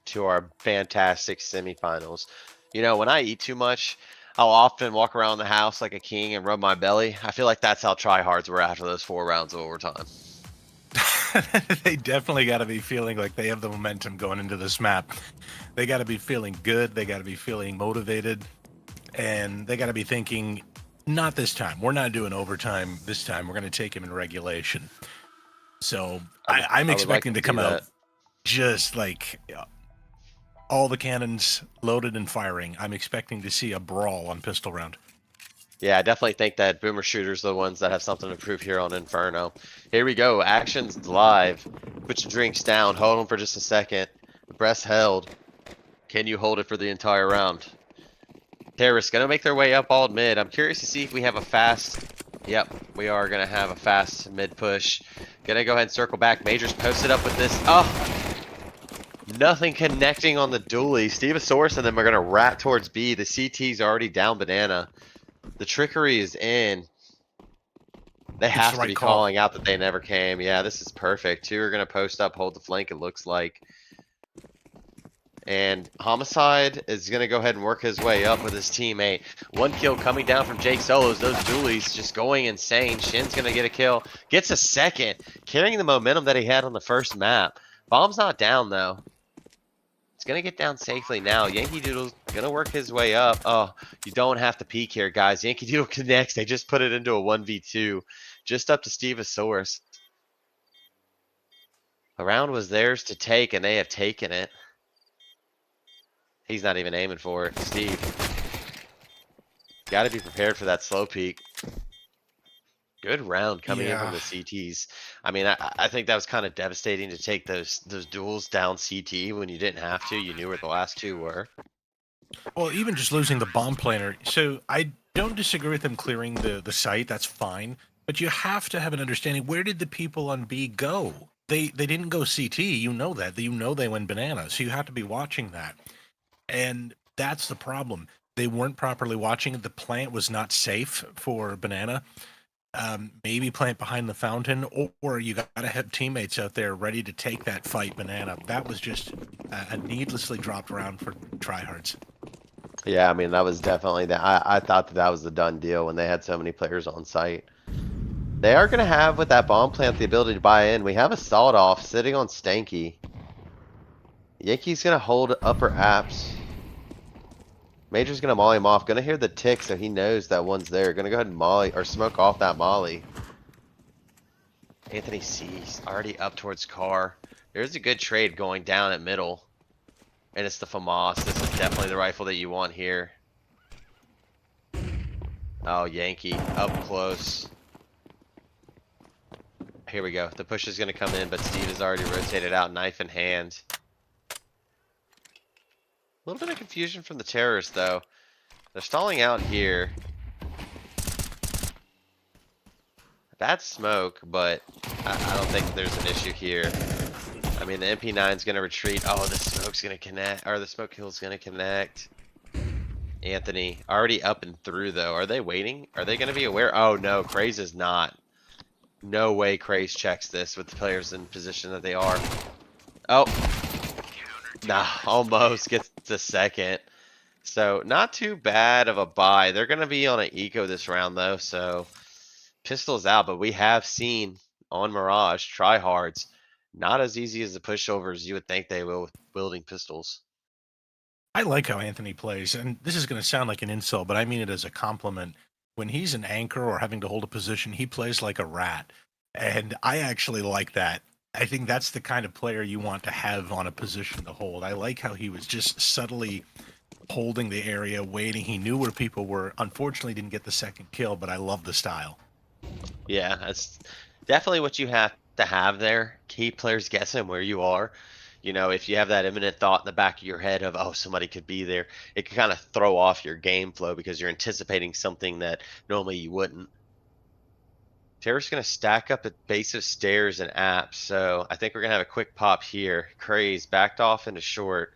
to our fantastic semifinals. You know, when I eat too much, I'll often walk around the house like a king and rub my belly. I feel like that's how tryhards were after those 4 rounds of overtime.
They definitely got to be feeling like they have the momentum going into this map. They got to be feeling good. They got to be feeling motivated. And they got to be thinking, not this time. We're not doing overtime this time. We're going to take him in regulation. So I'm
I would like
expecting to
see
come out
that.
just like all the cannons loaded and firing. I'm expecting to see a brawl on pistol round.
Yeah, I definitely think that boomer shooters are the ones that have something to prove here on Inferno. Here we go. Actions live. Put your drinks down. Hold them for just a second. Breath held. Can you hold it for the entire round? Terrorists gonna make their way up all mid. I'm curious to see if we have a fast. Yep, we are gonna have a fast mid push. Gonna go ahead and circle back. Majors posted up with this. Oh, nothing connecting on the dually. Stevosaurus and them are gonna rat towards B. The CT's already down banana. The trickery is in. They have to
right
be
call.
calling out that they never came. Yeah, this is perfect. 2 are gonna post up, hold the flank, it looks like. And Homicide is going to go ahead and work his way up with his teammate. 1 kill coming down from Jake Solos. Those dualies just going insane. Shin's going to get a kill. Gets a second. Carrying the momentum that he had on the first map. Bomb's not down, though. It's going to get down safely now. Yankee Doodle Gonna work his way up. Oh, you don't have to peek here, guys. Yankee Doodle connects. They just put it into a 1v2. Just up to Stevosaurus. The round was theirs to take, and they have taken it. He's not even aiming for it. Steve. Got to be prepared for that slow peek. Good round coming in from the CTs. I mean, I think that was kind of devastating to take those duels down CT when you didn't have to. You knew where the last two were.
Well, even just losing the bomb planner. So I don't disagree with them clearing the site. That's fine. But you have to have an understanding. Where did the people on B go? They didn't go CT. You know that. You know they went banana. So you have to be watching that. And that's the problem. They weren't properly watching it. The plant was not safe for banana. Maybe plant behind the fountain, or you got to have teammates out there ready to take that fight banana. That was just a needlessly dropped round for tryhards.
Yeah, I mean, that was definitely that. I thought that was the done deal when they had so many players on site. They are going to have, with that bomb plant, the ability to buy in. We have a sawed off sitting on Stanky. Yankee's going to hold upper apps. Major's going to molly him off. Going to hear the tick, so he knows that one's there. Going to go ahead and molly or smoke off that molly. Anthony C's already up towards car. There's a good trade going down at middle. And it's the FAMAS. This is definitely the rifle that you want here. Oh, Yankee up close. Here we go. The push is going to come in, but Steve has already rotated out, knife in hand. A little bit of confusion from the terrorists, though. They're stalling out here. Bad smoke, but I don't think there's an issue here. I mean, the MP9 is going to retreat. Oh, the smoke's going to connect, or the smoke kill is going to connect. Anthony already up and through, though. Are they waiting? Are they going to be aware? Oh, no, Craze is not. No way Craze checks this with the players in position that they are. Oh. Nah, almost gets the second. So, not too bad of a buy. They're going to be on an eco this round, though, so pistols out. But we have seen on Mirage tryhards not as easy as the pushovers you would think they will with building pistols.
I like how Anthony plays, and this is going to sound like an insult, but I mean it as a compliment. When he's an anchor or having to hold a position, he plays like a rat. And I actually like that. I think that's the kind of player you want to have on a position to hold. I like how he was just subtly holding the area, waiting. He knew where people were. Unfortunately, didn't get the second kill, but I love the style.
Yeah, that's definitely what you have to have there. Keep players guessing where you are. You know, if you have that imminent thought in the back of your head of, oh, somebody could be there, it can kind of throw off your game flow because you're anticipating something that normally you wouldn't. Terror's going to stack up at base of stairs and apps, so I think we're going to have a quick pop here. Craze backed off into short.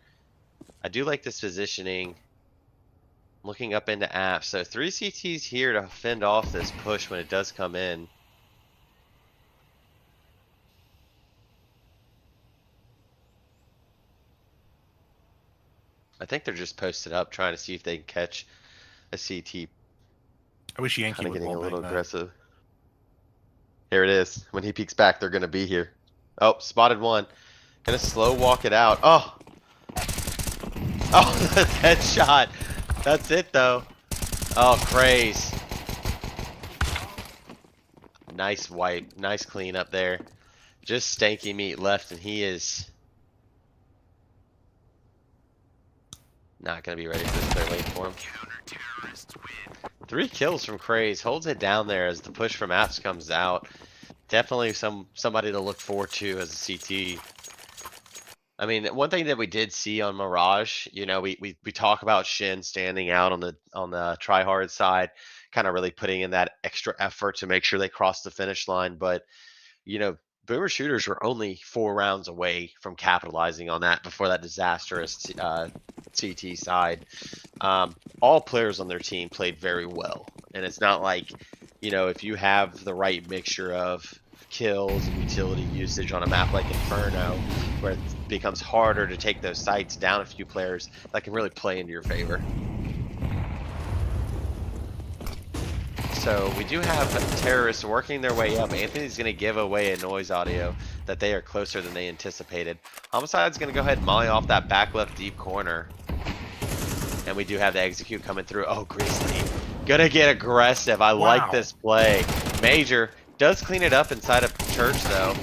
I do like this positioning. Looking up into apps, so 3 CTs here to fend off this push when it does come in. I think they're just posted up trying to see if they can catch a CT.
I wish Yankee
Kind of
would
getting a little
that.
aggressive. Here it is. When he peeks back, they're going to be here. Oh, spotted one. Gonna slow walk it out. Oh! Oh, the headshot. That's it, though. Oh, Craze. Nice wipe. Nice clean up there. Just stanky meat left, and he is not going to be ready for this. They're waiting for him. 3 kills from Craze. Holds it down there as the push from apps comes out. Definitely somebody to look forward to as a CT. I mean, one thing that we did see on Mirage, you know, we talk about Shin standing out on the tryhard side, kind of really putting in that extra effort to make sure they cross the finish line. But, you know, Boomer Shooters were only 4 rounds away from capitalizing on that before that disastrous CT side. All players on their team played very well. And it's not like, you know, if you have the right mixture of kills and utility usage on a map like Inferno, where it becomes harder to take those sites down a few players, that can really play into your favor. So we do have terrorists working their way up. Anthony's going to give away a noise audio that they are closer than they anticipated. Homicide's going to go ahead and molly off that back left deep corner. And we do have the execute coming through. Oh, Grizzly. Gonna get aggressive. I like
Wow.
this play. Major does clean it up inside of Church, though.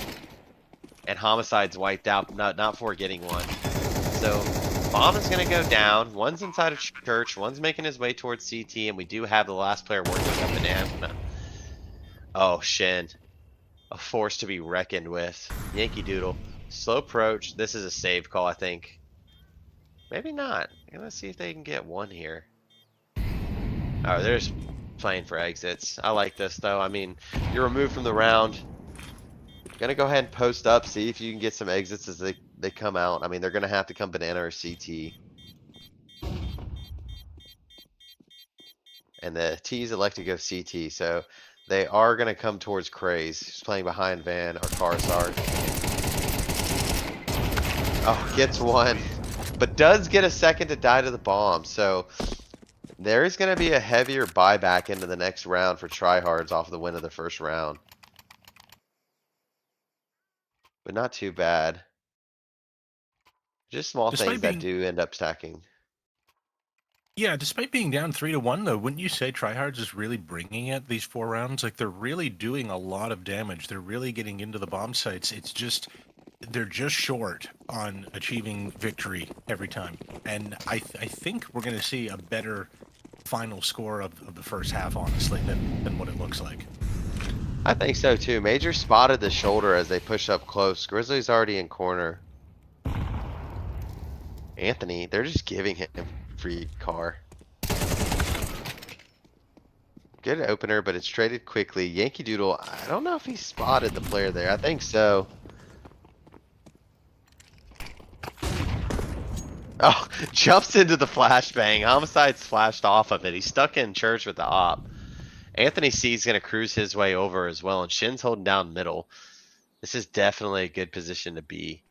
And Homicide's wiped out, not before getting one. So, Bomb is gonna go down. One's inside of Church. One's making his way towards CT. And we do have the last player working with a banana. Oh, Shin. A force to be reckoned with. Yankee Doodle. Slow approach. This is a save call, I think. Maybe not. Let's see if they can get one here. Oh, they're just playing for exits. I like this, though. I mean, you're removed from the round. Gonna go ahead and post up, see if you can get some exits as they come out. I mean, they're gonna have to come banana or CT. And the T's elect to go CT, so they are gonna come towards Craze. He's playing behind Van or Carsard. Oh, gets one. But does get a second to die to the bomb, so there is going to be a heavier buyback into the next round for tryhards off the win of the first round. But not too bad. Just small things that do end up stacking.
Yeah, despite being down 3-1, though, wouldn't you say tryhards is really bringing it these 4 rounds? Like, they're really doing a lot of damage. They're really getting into the bomb sites. It's just, they're just short on achieving victory every time. And I think we're going to see a better final score of the first half, honestly, than what it looks like.
I think so too. Major spotted the shoulder as they push up close. Grizzly's already in corner. Anthony, they're just giving him free car. Good opener, but it's traded quickly. Yankee Doodle, I don't know if he spotted the player there. I think so. Oh, jumps into the flashbang. Homicide's flashed off of it. He's stuck in Church with the op. Anthony C's gonna cruise his way over as well, and Shin's holding down middle. This is definitely a good position to be.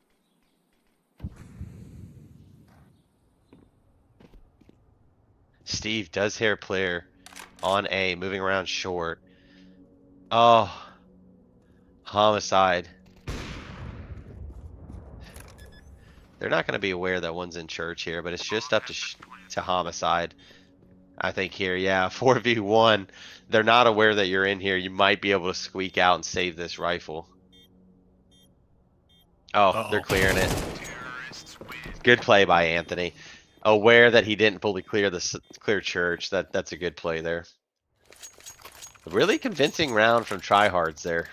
Steve does hair player on A, moving around short. Oh, Homicide. They're not going to be aware that one's in Church here, but it's just up to Homicide. I think here, yeah, 4v1. They're not aware that you're in here. You might be able to squeak out and save this rifle. Oh, they're clearing it. Good play by Anthony. Aware that he didn't fully clear clear Church. That's a good play there. A really convincing round from tryhards there.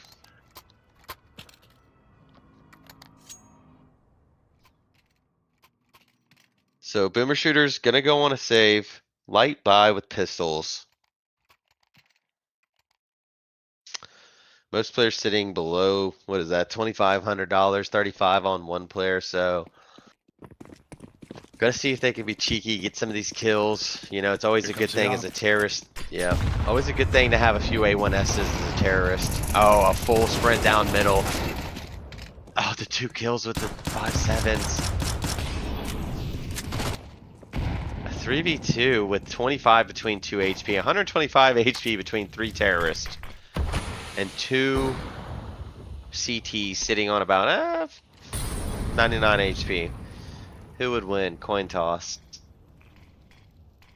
So Boomer Shooter's gonna go on a save. Light buy with pistols. Most players sitting below, what is that, $2,500, 35 on one player, so. Gotta see if they can be cheeky, get some of these kills. You know, it's always a good thing as a terrorist. Yeah, always a good thing to have a few A1Ss as a terrorist. Oh, a full sprint down middle. Oh, the 2 kills with the 5.7s. A 3v2 with 25 between 2 HP, 125 HP between 3 terrorists. And 2 CTs sitting on about 99 HP. Who would win? Coin toss.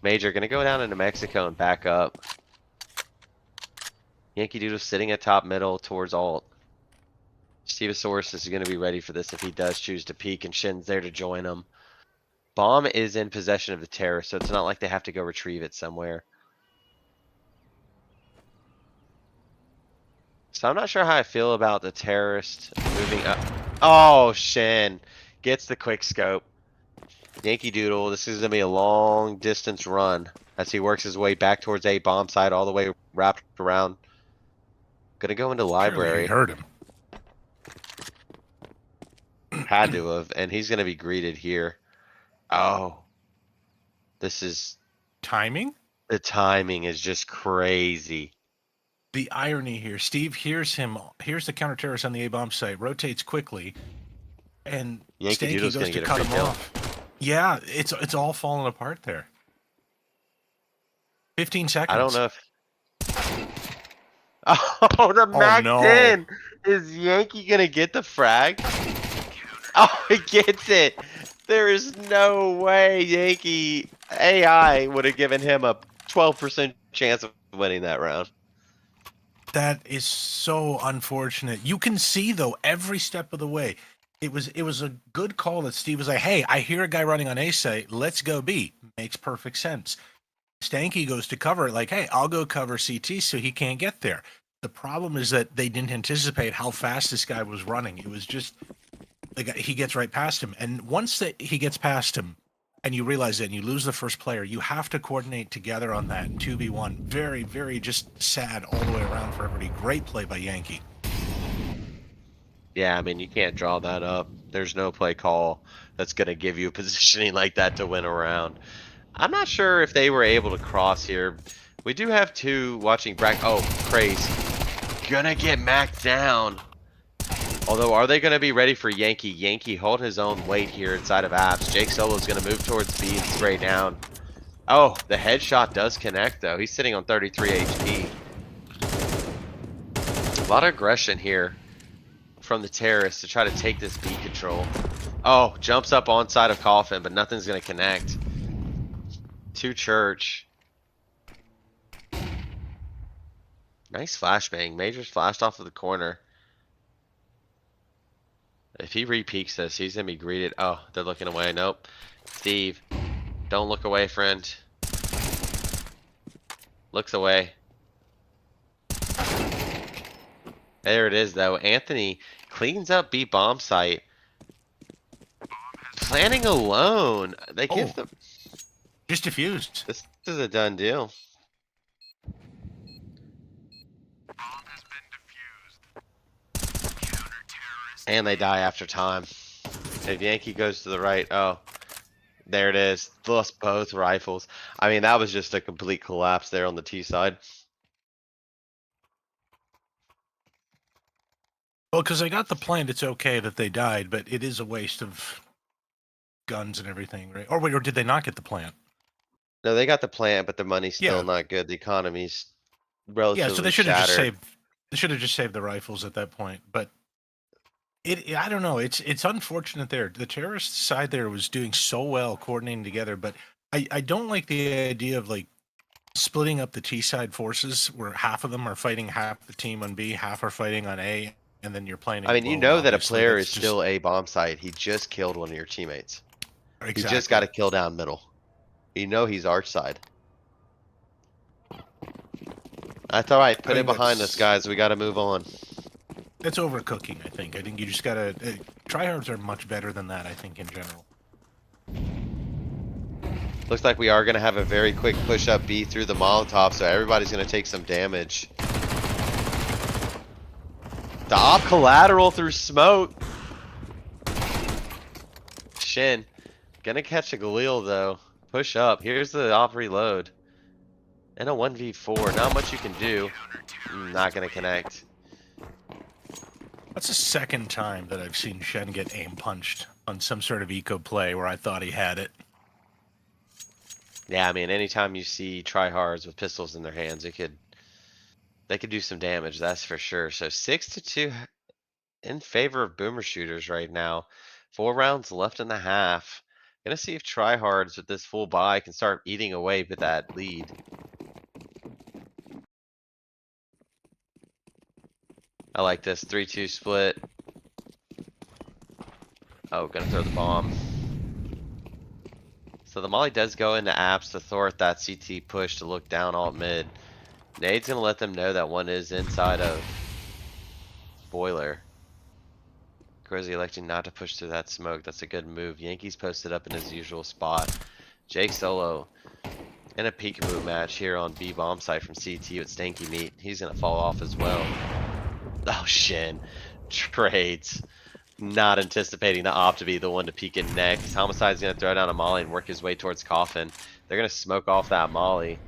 Major gonna go down into Mexico and back up. Yankee Doodle sitting at top middle towards alt. Stevosaurus is gonna be ready for this if he does choose to peek, and Shin's there to join him. Bomb is in possession of the terror, so it's not like they have to go retrieve it somewhere. So I'm not sure how I feel about the terrorist moving up. Oh, Shin gets the quick scope. Yankee Doodle, this is going to be a long distance run as he works his way back towards A bomb site, all the way wrapped around. Gonna go into library.
He heard him.
Had to have, and he's going to be greeted here. Oh, this is
Timing?
the timing is just crazy.
The irony here, Steve hears him, hears the counter terrorist on the A bomb site, rotates quickly, and
Yankee
Stanky
Doodle's
goes
gonna
to
get a
cut
free
him
kill.
off. Yeah, it's all falling apart there. 15 seconds.
I don't know if. Oh, the Mac
no.
10! Is Yankee gonna get the frag? Oh, he gets it! There is no way Yankee AI would have given him a 12% chance of winning that round.
That is so unfortunate. You can see though every step of the way. It was a good call that Steve was like, "Hey, I hear a guy running on A site. Let's go B." Makes perfect sense. Stanky goes to cover it like, "Hey, I'll go cover CT so he can't get there." The problem is that they didn't anticipate how fast this guy was running. It was just the guy, he gets right past him, and once that he gets past him, and you realize that and you lose the first player, you have to coordinate together on that 2v1. Very, very just sad all the way around for everybody. Great play by Yankee.
Yeah, I mean, you can't draw that up. There's no play call that's going to give you a positioning like that to win a round. I'm not sure if they were able to cross here. We do have two watching oh, crazy. Gonna get Mac down. Although, are they going to be ready for Yankee? Yankee hold his own weight here inside of apps. Jake Solo's going to move towards B and spray down. Oh, the headshot does connect though. He's sitting on 33 HP. A lot of aggression here from the terrorists to try to take this B control. Oh, jumps up on side of Coffin, but nothing's going to connect. To Church. Nice flashbang. Major's flashed off of the corner. If he re-peeks this, he's going to be greeted. Oh, they're looking away. Nope. Steve, don't look away, friend. Looks away. There it is, though. Anthony cleans up B bomb site. Planning alone. They give them.
Just diffused.
This is a done deal.
Bomb has been defused. Counter-terrorist.
And they die after time. If Yankee goes to the right, oh, there it is. Lost both rifles. I mean, that was just a complete collapse there on the T side.
Well, because I got the plant, it's okay that they died, but it is a waste of guns and everything, right? Or wait, or did they not get the plant?
No, they got the plant, but the money's still
Yeah.
not good. The economy's relatively
Yeah, so they should have just
shattered.
saved. They should have just saved the rifles at that point. But I don't know. It's unfortunate there. The terrorist side there was doing so well coordinating together, but I don't like the idea of like splitting up the T side forces where half of them are fighting half the team on B, half are fighting on A, and then you're playing.
I mean, you
alone,
know that a
obviously.
player
That's
is
just-
still a bomb site. He just killed one of your teammates.
exactly.
He just got a kill down middle. You know he's arch side. That's alright. Put it
think
behind us,
that's-
guys. We gotta move on.
That's overcooking. I think. I think you just gotta. Tryhards are much better than that. I think in general.
Looks like we are gonna have a very quick push up B through the Molotov, so everybody's gonna take some damage. The op collateral through smoke. Shin. Gonna catch a Galil though. Push up. Here's the op reload. And a 1v4. Not much you can do. Not gonna connect.
That's the second time that I've seen Shen get aim punched on some sort of eco play where I thought he had it.
Yeah, I mean, anytime you see tryhards with pistols in their hands, they could do some damage, that's for sure. So 6-2 in favor of boomer shooters right now. 4 rounds left in the half. Gonna see if tryhards with this full buy can start eating away with that lead. I like this 3-2 split. Oh, gonna throw the bomb. So the molly does go into apps to thwart that CT push to look down alt mid. Nade's gonna let them know that one is inside of boiler. Crazy electing not to push through that smoke. That's a good move. Yankees posted up in his usual spot. Jake Solo in a peekaboo match here on B bomb site from CT with Stanky Meat. He's gonna fall off as well. Oh, Shin. Trades. Not anticipating the op to be the one to peek in next. Homicide's gonna throw down a molly and work his way towards Coffin. They're gonna smoke off that molly.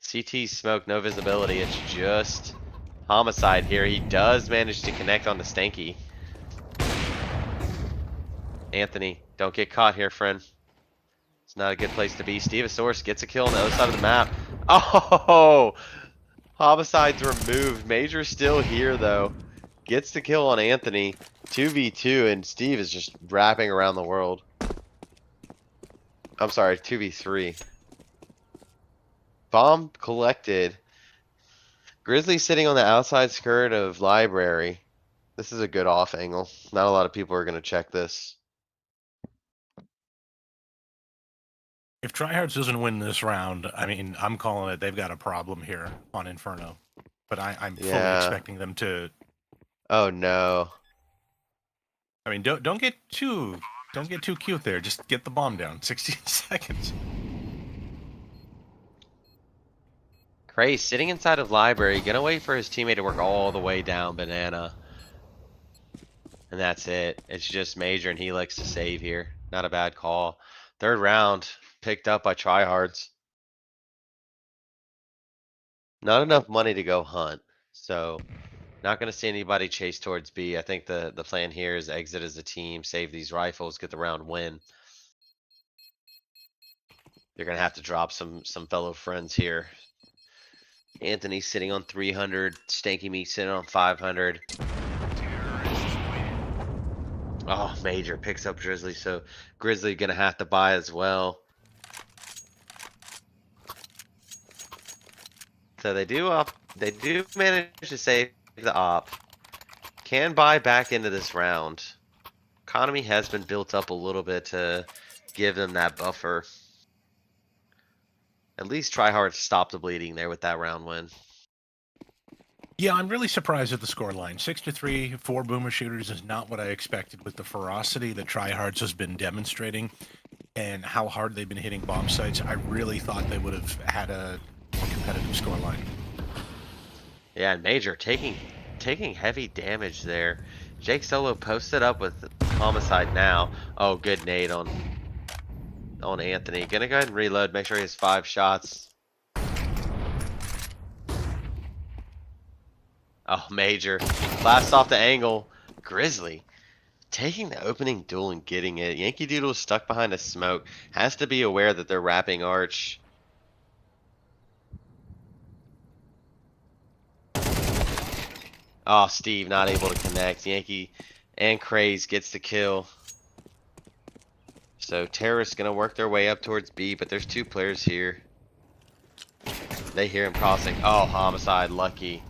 CT smoke, no visibility. It's just Homicide here. He does manage to connect on the Stanky. Anthony, don't get caught here, friend. It's not a good place to be. Stevosaurus gets a kill on the other side of the map. Oh! Homicide's removed. Major's still here, though. Gets the kill on Anthony. 2v2, and Steve is just wrapping around the world. I'm sorry, 2v3. Bomb collected. Grizzly sitting on the outside skirt of library. This is a good off angle. Not a lot of people are going to check this.
If Tryhards doesn't win this round, I mean, I'm calling it. They've got a problem here on Inferno. But I'm fully
Yeah.
expecting them to.
Oh no.
I mean, don't get too cute there. Just get the bomb down. 16 seconds.
Cray sitting inside of library, gonna wait for his teammate to work all the way down banana. And that's it. It's just Major and Helix to save here. Not a bad call. Third round, picked up by Tryhards. Not enough money to go hunt, so not gonna see anybody chase towards B. I think the plan here is exit as a team, save these rifles, get the round win. You're gonna have to drop some fellow friends here. Anthony sitting on 300, Stanky Meat sitting on 500. Oh, Major picks up Drizzly, so Grizzly gonna have to buy as well. So they do manage to save the op. Can buy back into this round. Economy has been built up a little bit to give them that buffer. At least try hard to stop the bleeding there with that round win.
Yeah, I'm really surprised at the scoreline. 6-3, 4 boomer shooters is not what I expected with the ferocity that Tryhards has been demonstrating and how hard they've been hitting bomb sites. I really thought they would have had a more competitive scoreline.
Yeah, and Major taking heavy damage there. Jake Solo posted up with homicide now. Oh, good nade on Anthony. Gonna go ahead and reload. Make sure he has 5 shots. Oh, Major. Blast off the angle. Grizzly. Taking the opening duel and getting it. Yankee Doodle is stuck behind a smoke. Has to be aware that they're wrapping arch. Oh, Steve not able to connect. Yankee and Craze gets the kill. So terrorists gonna work their way up towards B, but there's 2 players here. They hear him crossing. Oh, homicide, lucky.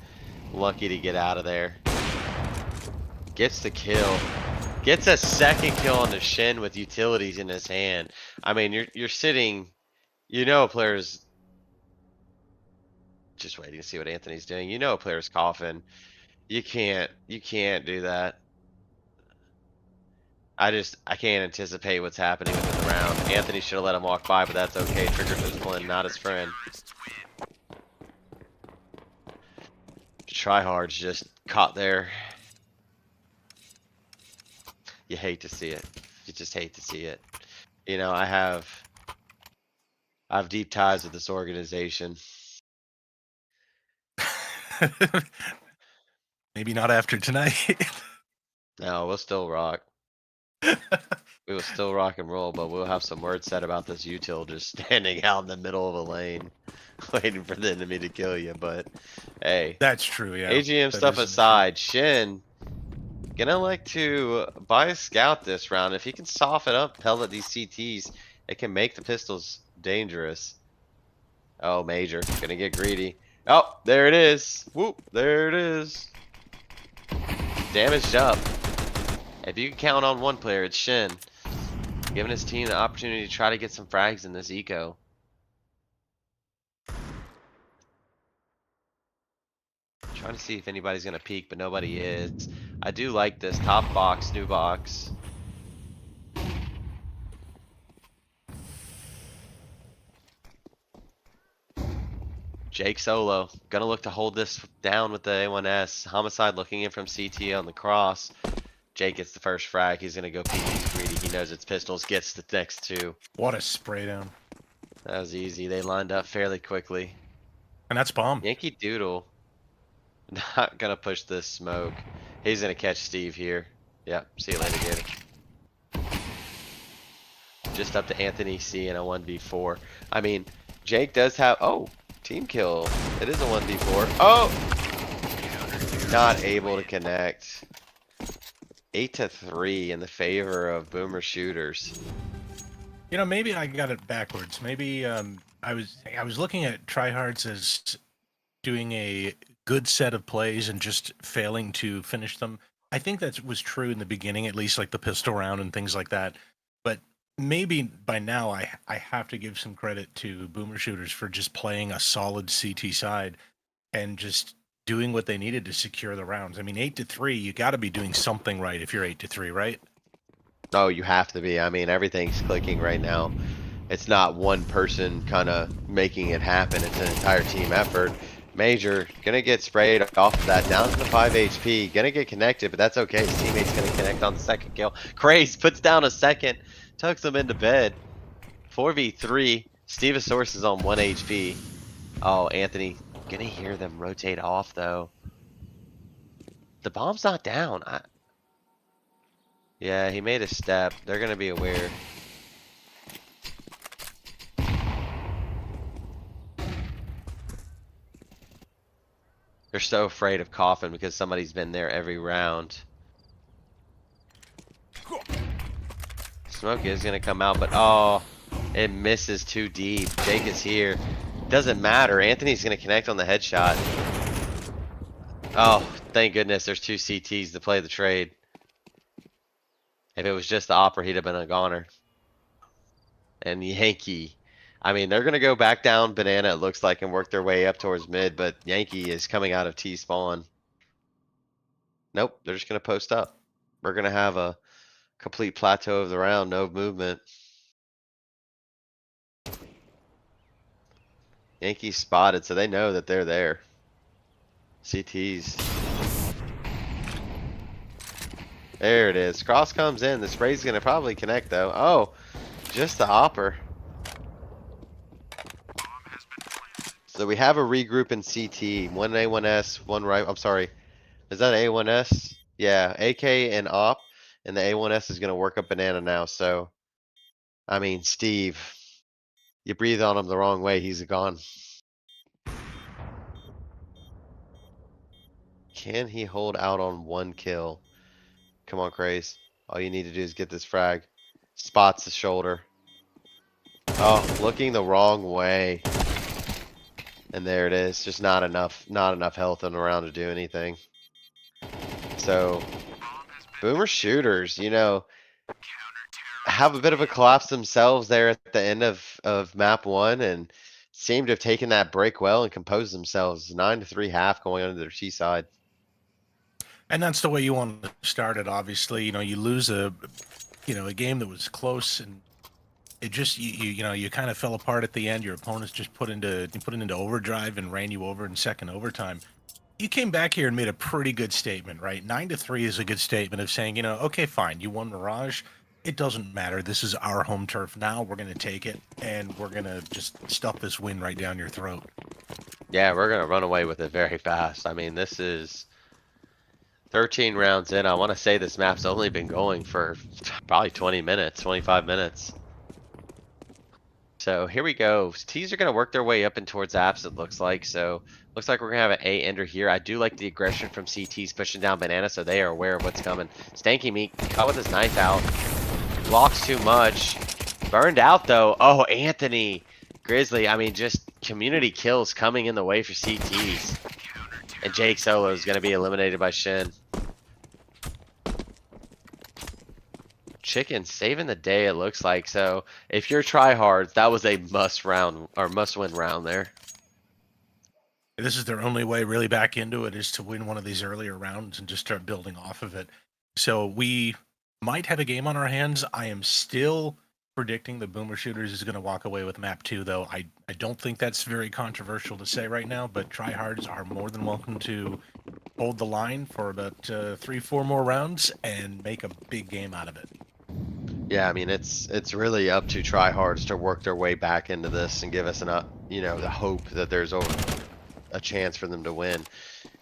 Lucky to get out of there. Gets the kill. Gets a second kill on the shin with utilities in his hand. I mean, you're sitting, you know, a player's just waiting to see what Anthony's doing. You know, a player's coughing. You can't do that. I can't anticipate what's happening within the round. Anthony should have let him walk by, but that's okay. Trigger discipline, not his friend. Tryhard's just caught there. You hate to see it. You just hate to see it. You know, I have deep ties with this organization.
Maybe not after tonight.
No, we'll still rock. We will still rock and roll, but we'll have some words said about this util just standing out in the middle of a lane, waiting for the enemy to kill you. But hey,
That's true, yeah.
AGM
That
stuff
is
aside, Shin gonna like to buy a scout this round. If he can soften up, pellet these CTs, it can make the pistols dangerous. Oh, Major gonna get greedy. Oh, there it is. Whoop, there it is. Damaged up. If you can count on one player, it's Shin. Giving his team the opportunity to try to get some frags in this eco. Trying to see if anybody's gonna peek, but nobody is. I do like this top box, new box. Jake Solo gonna look to hold this down with the A1S. Homicide looking in from CT on the cross. Jake gets the first frag. He's gonna go peek. He's greedy. He knows it's pistols. Gets the next 2.
What a spray down.
That was easy. They lined up fairly quickly.
And that's bomb.
Yankee Doodle not gonna push this smoke. He's gonna catch Steve here. Yep. See you later, Gator. Just up to Anthony C in a 1v4. I mean, Jake does have. Oh, team kill. It is a 1v4. Oh, not able to connect. 8-3 in the favor of boomer shooters.
You know, maybe I got it backwards. Maybe I was looking at tryhards as doing a good set of plays and just failing to finish them. I think that was true in the beginning, at least like the pistol round and things like that. But maybe by now I have to give some credit to boomer shooters for just playing a solid CT side and just doing what they needed to secure the rounds. I mean, 8-3, you got to be doing something right if you're 8-3, right?
Oh, you have to be. I mean, everything's clicking right now. It's not one person kind of making it happen. It's an entire team effort. Major gonna get sprayed off of that down to 5 HP. Gonna get connected, but that's okay. His teammate's gonna connect on the second kill. Craze puts down a second, tucks him into bed. 4v3. Stevosaurus is on 1 HP. Oh, Anthony gonna hear them rotate off though. The bomb's not down. Yeah, he made a step. They're gonna be aware. They're so afraid of coughing because somebody's been there every round. Smoke is gonna come out, but oh, it misses too deep. Jake is here. Doesn't matter. Anthony's gonna connect on the headshot. Oh, thank goodness there's 2 CTs to play the trade. If it was just the Opera, he'd have been a goner. And Yankee. I mean, they're gonna go back down Banana, it looks like, and work their way up towards mid, but Yankee is coming out of T-spawn. Nope, they're just gonna post up. We're gonna have a complete plateau of the round, no movement. Yankees spotted, so they know that they're there. CTs. There it is. Cross comes in. The spray's gonna probably connect though. Oh, just the hopper. So we have a regroup in CT. One A1S, one right. I'm sorry. Is that A1S? Yeah, AK and op. And the A1S is gonna work up Banana now. So, I mean, Steve, you breathe on him the wrong way, he's gone. Can he hold out on 1 kill? Come on, Craze. All you need to do is get this frag. Spots the shoulder. Oh, looking the wrong way. And there it is. Just not enough health in the round to do anything. So, boomer shooters, you know, have a bit of a collapse themselves there at the end of map 1 and seem to have taken that break well and composed themselves. 9-3 half going onto their T side.
And that's the way you want to start it. Obviously, you know, you lose a game that was close, and it just you kind of fell apart at the end. Your opponents just put it into overdrive and ran you over in second overtime. You came back here and made a pretty good statement, right? 9-3 is a good statement of saying, okay, fine, you won Mirage. It doesn't matter. This is our home turf now. We're going to take it, and we're going to just stuff this win right down your throat.
Yeah, we're gonna run away with it very fast. I mean, this is 13 rounds in. I want to say this map's only been going for probably 20 minutes, 25 minutes. So here we go. T's are going to work their way up and towards apps, it looks like. So looks like we're going to have an A ender here. I do like the aggression from CT's pushing down Banana, so they are aware of what's coming. Stanky Meat caught with his knife out. Blocks too much. Burned out though. Oh, Anthony. Grizzly, I mean, just community kills coming in the way for CT's. And Jake Solo is going to be eliminated by Shin. Chicken saving the day, it looks like. So if you're tryhards, that was a must-win round there.
This is their only way really back into it, is to win one of these earlier rounds and just start building off of it. So we might have a game on our hands. I am still predicting the Boomer Shooters is going to walk away with map 2, though. I don't think that's very controversial to say right now, but tryhards are more than welcome to hold the line for about 3-4 more rounds and make a big game out of it.
Yeah, I mean, it's really up to tryhards to work their way back into this and give us the hope that there's a chance for them to win.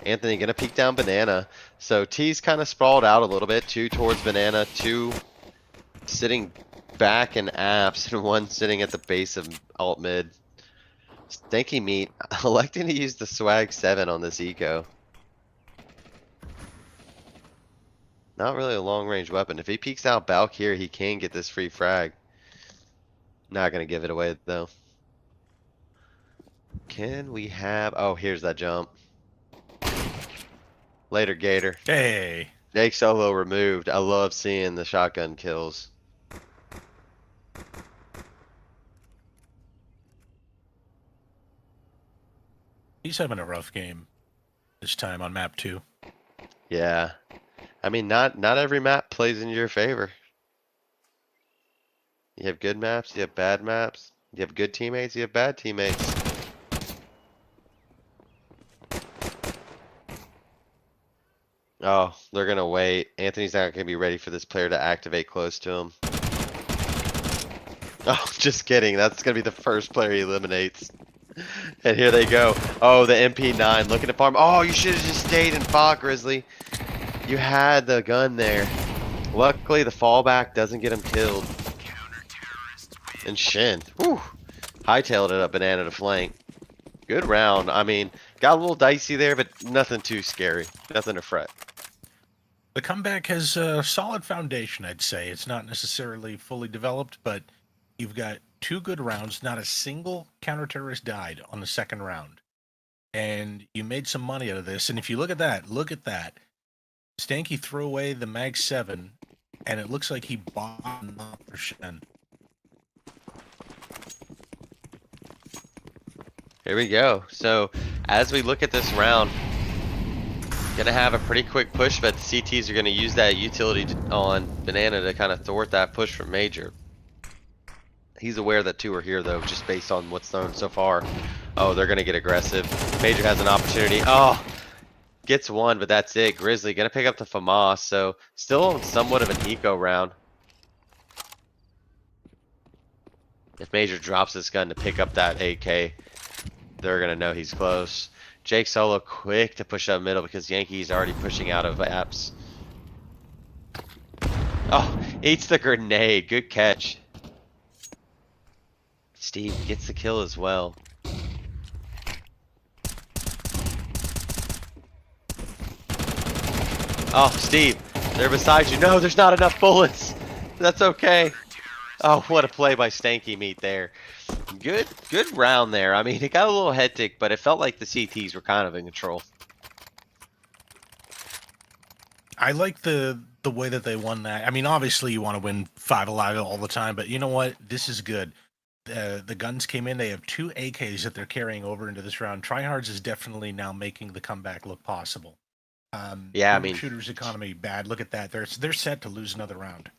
Anthony gonna peek down Banana. So T's kind of sprawled out a little bit. 2 towards Banana, 2 sitting back in apps, and 1 sitting at the base of alt mid. Stanky Meat electing to use the swag 7 on this eco. Not really a long range weapon. If he peeks out Balk here, he can get this free frag. Not gonna give it away though. Can we have? Oh, here's that jump. Later, Gator.
Hey,
Jake Solo removed. I love seeing the shotgun kills.
he's having a rough game this time on map 2.
Yeah. I mean, not every map plays in your favor. You have good maps, you have bad maps. You have good teammates, you have bad teammates. Oh, they're gonna wait. Anthony's not gonna be ready for this player to activate close to him. Oh, just kidding. That's gonna be the first player he eliminates. And here they go. Oh, the MP9 looking to farm. Oh, you should have just stayed and fought, Grizzly. You had the gun there. Luckily, the fallback doesn't get him killed. And Shin, whew, hightailed it up banana to flank. Good round. I mean, got a little dicey there, but nothing too scary. Nothing to fret.
The comeback has a solid foundation, I'd say. It's not necessarily fully developed, but you've got 2 good rounds. Not a single counter-terrorist died on the second round. And you made some money out of this. And if you look at that, Stanky threw away the Mag 7, and it looks like he bought not for Shen.
Here we go. So, as we look at this round, gonna have a pretty quick push, but the CTs are gonna use that utility on Banana to kind of thwart that push from Major. He's aware that 2 are here though, just based on what's known so far. Oh, they're gonna get aggressive. Major has an opportunity. Oh, gets 1, but that's it. Grizzly gonna pick up the FAMAS, so still somewhat of an eco round. If Major drops this gun to pick up that AK, they're gonna know he's close. Jake Solo quick to push up middle because Yankee's already pushing out of apps. Oh, eats the grenade. Good catch. Steve gets the kill as well. Oh, Steve, they're beside you. No, there's not enough bullets. That's okay. Oh, what a play by Stanky Meat there. Good round there. I mean, it got a little hectic, but it felt like the CTs were kind of in control.
I like the way that they won that. I mean, obviously you want to win 5 alive all the time, but you know what? This is good. The guns came in. They have 2 AKs that they're carrying over into this round. Tryhards is definitely now making the comeback look possible.
Yeah, I mean,
shooters economy bad. Look at that. They're set to lose another round.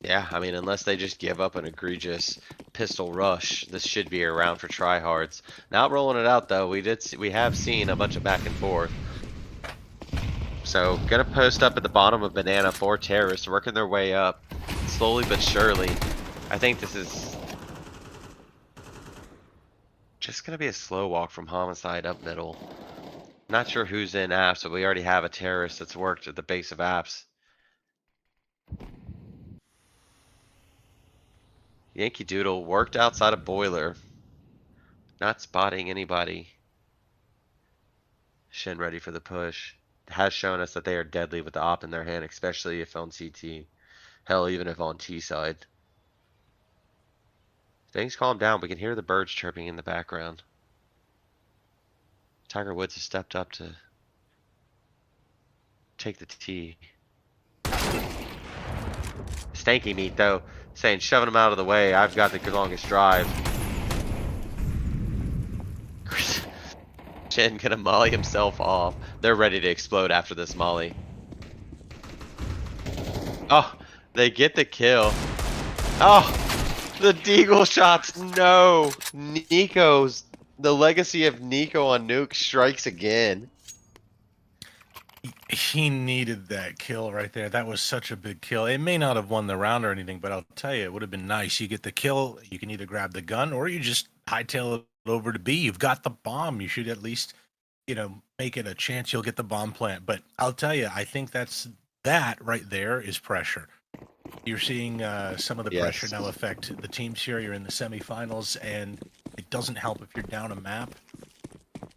Yeah, I mean, unless they just give up an egregious pistol rush, this should be a round for tryhards. Not rolling it out though. We have seen a bunch of back and forth. So gonna post up at the bottom of Banana for terrorists, working their way up slowly but surely. I think this is just gonna be a slow walk from Homicide up middle. Not sure who's in apps, but we already have a terrorist that's worked at the base of apps. Yankee Doodle worked outside a boiler. Not spotting anybody. Shin ready for the push. Has shown us that they are deadly with the op in their hand, especially if on CT. Hell, even if on T side. Things calm down. We can hear the birds chirping in the background. Tiger Woods has stepped up to take the T. Stanky Meat though, saying shoving him out of the way. I've got the longest drive. Shin gonna molly himself off. They're ready to explode after this molly. Oh, they get the kill. Oh, the deagle shots. No, the legacy of Nico on Nuke strikes again.
He needed that kill right there. That was such a big kill. It may not have won the round or anything, but I'll tell you, it would have been nice. You get the kill, you can either grab the gun or you just hightail it over to B. You've got the bomb. You should at least, make it a chance you'll get the bomb plant. But I'll tell you, I think that right there is pressure. You're seeing some of the pressure now affect the teams here. You're in the semifinals, and it doesn't help if you're down a map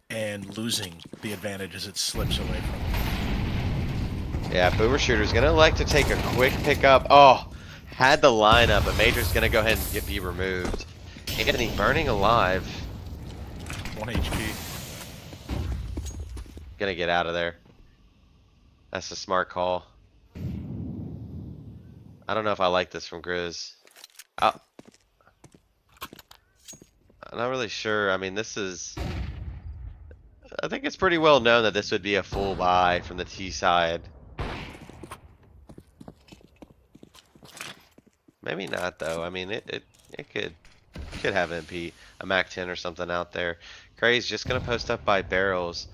and losing the advantage as it slips away from you.
Yeah, Boomer Shooter's gonna like to take a quick pickup. Oh, had the lineup, but Major's gonna go ahead and be removed. Anthony burning alive.
1 HP.
Gonna get out of there. That's a smart call. I don't know if I like this from Grizz. I'm not really sure. I mean, this is... I think it's pretty well known that this would be a full buy from the T side. Maybe not though. I mean, it could have MP, a Mac 10 or something out there. Craze just gonna post up by barrels.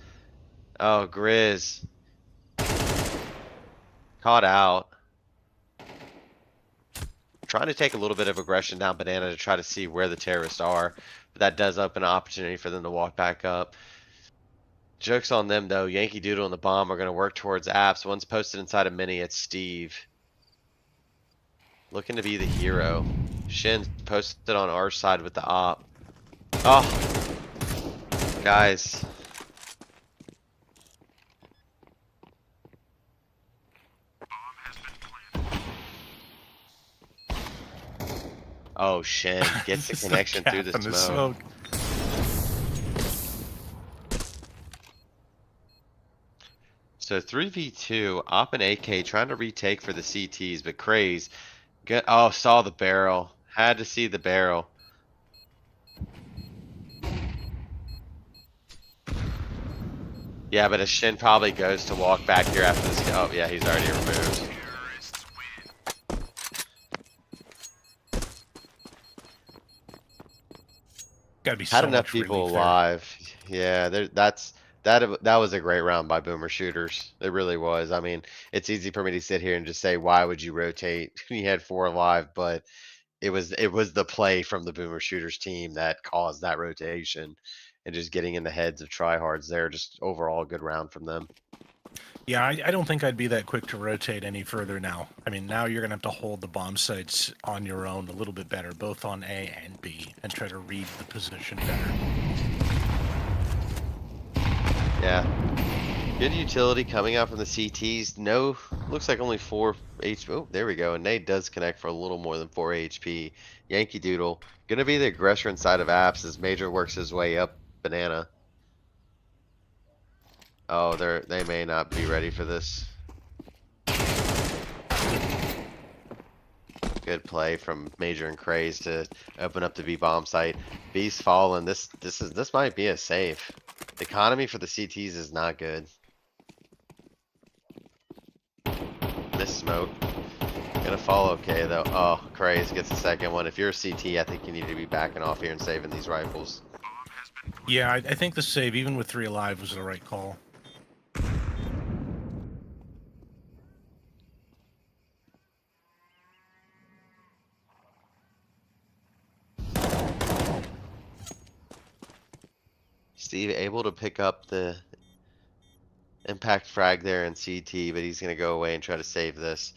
Oh, Grizz. Caught out. Trying to take a little bit of aggression down Banana to try to see where the terrorists are. But that does open an opportunity for them to walk back up. Joke's on them though. Yankee Doodle and the bomb are gonna work towards apps. One's posted inside a mini, it's Steve. Looking to be the hero. Shin's posted on our side with the op. Oh, guys. Oh, Shin gets the
Just
connection through the
gap in
smoke. So 3v2, Op and AK trying to retake for the CTs, but Craze oh, saw the barrel. Had to see the barrel. Yeah, but a Shin probably goes to walk back here after this. Oh, yeah, he's already removed.
Terrorists win.
Gotta be
Had
so
enough
much
people
relief there.
alive. Yeah, that was a great round by Boomer Shooters. It really was. I mean, it's easy for me to sit here and just say, why would you rotate? You had 4 alive, but it was the play from the Boomer Shooters team that caused that rotation and just getting in the heads of tryhards there. Just overall a good round from them.
Yeah, I don't think I'd be that quick to rotate any further now. I mean, now you're going to have to hold the bomb sites on your own a little bit better, both on A and B, and try to read the position better.
Yeah. Good utility coming out from the CTs. No, looks like only 4 HP. Oh, there we go. And Nate does connect for a little more than 4 HP. Yankee Doodle. Gonna be the aggressor inside of apps as Major works his way up Banana. Oh, they may not be ready for this. Good play from Major and Craze to open up the B bomb site. B's fallen. This might be a safe. The economy for the CTs is not good. This smoke. Gonna fall okay though. Oh, Craze gets the second one. If you're a CT, I think you need to be backing off here and saving these rifles.
Bomb has been planted.
Yeah, I think the save, even with 3 alive, was the right call.
Steve able to pick up the impact frag there in CT, but he's gonna go away and try to save this.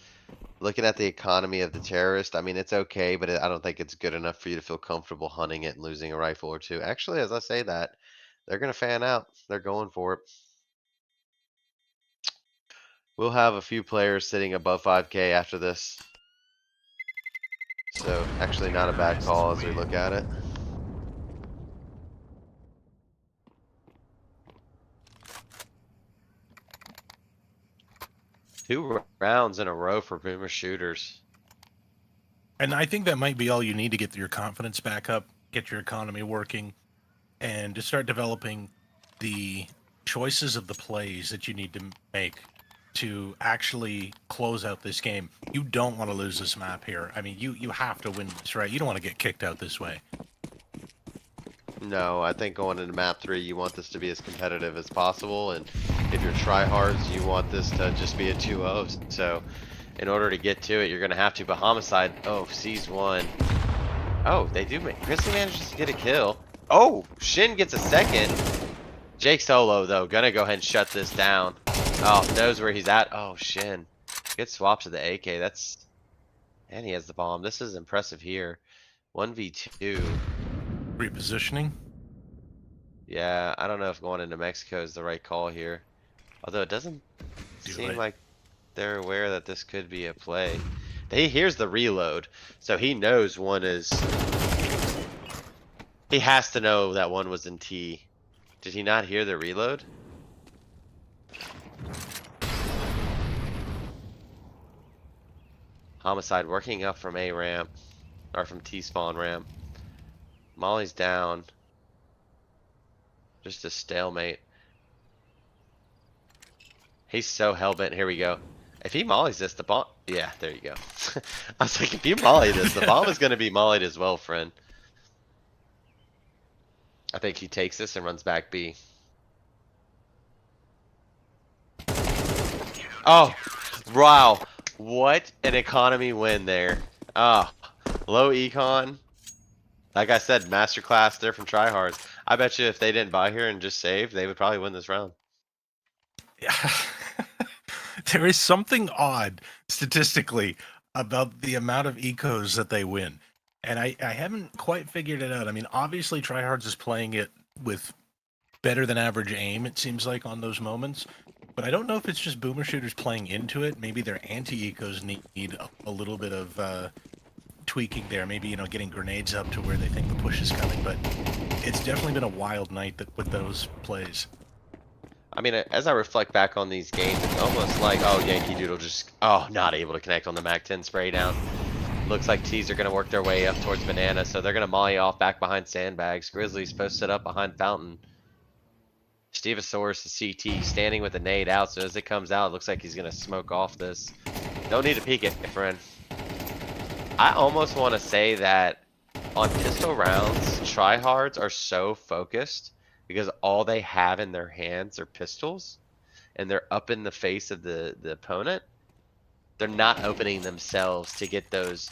Looking at the economy of the terrorist, I mean, it's okay, but I don't think it's good enough for you to feel comfortable hunting it and losing a rifle or two. Actually, as I say that, they're gonna fan out. They're going for it. We'll have a few players sitting above 5K after this. So, actually not a bad call as we look at it. Two rounds in a row for Boomer Shooters.
And I think that might be all you need to get your confidence back up, get your economy working, and to start developing the choices of the plays that you need to make to actually close out this game. You don't want to lose this map here. I mean, you have to win this, right? You don't want to get kicked out this way.
No, I think going into map 3, you want this to be as competitive as possible, and if you're tryhards, you want this to just be a 2-0. So, in order to get to it, you're gonna have to. But Homicide, oh, sees one. Oh, they do make. Grizzly manages to get a kill. Oh, Shin gets a second. Jake Solo though, gonna go ahead and shut this down. Oh, knows where he's at. Oh, Shin. Good swap to the AK. That's, and he has the bomb. This is impressive here. 1v2.
Repositioning.
Yeah, I don't know if going into Mexico is the right call here. Although it doesn't
Do
seem
it.
like they're aware that this could be a play. He hears the reload, so he knows one is. He has to know that one was in T. Did he not hear the reload? Homicide working up from A ramp, or from T spawn ramp. Molly's down. Just a stalemate. He's so hellbent. Here we go. If he mollies this, the bomb. Yeah, there you go. I was like, if you molly this, the bomb is going to be mollied as well, friend. I think he takes this and runs back B. Oh, wow. What an economy win there. Oh, low econ. Like I said, masterclass there from tryhards. I bet you if they didn't buy here and just save, they would probably win this round.
Yeah. There is something odd statistically about the amount of ecos that they win. And I haven't quite figured it out. I mean, obviously tryhards is playing it with better than average aim, it seems like, on those moments. But I don't know if it's just boomer shooters playing into it. Maybe their anti-ecos need a little bit of tweaking there. Maybe, getting grenades up to where they think the push is coming. But it's definitely been a wild night with those plays.
I mean, as I reflect back on these games, it's almost like, oh, Yankee Doodle just, not able to connect on the MAC-10 spray down. Looks like T's are going to work their way up towards Banana, so they're going to molly off back behind Sandbags. Grizzlies posted up behind Fountain. Stevosaurus is CT, standing with the nade out, so as it comes out, it looks like he's going to smoke off this. Don't need to peek it, friend. I almost want to say that on pistol rounds, tryhards are so focused because all they have in their hands are pistols, and they're up in the face of the opponent. They're not opening themselves to get those,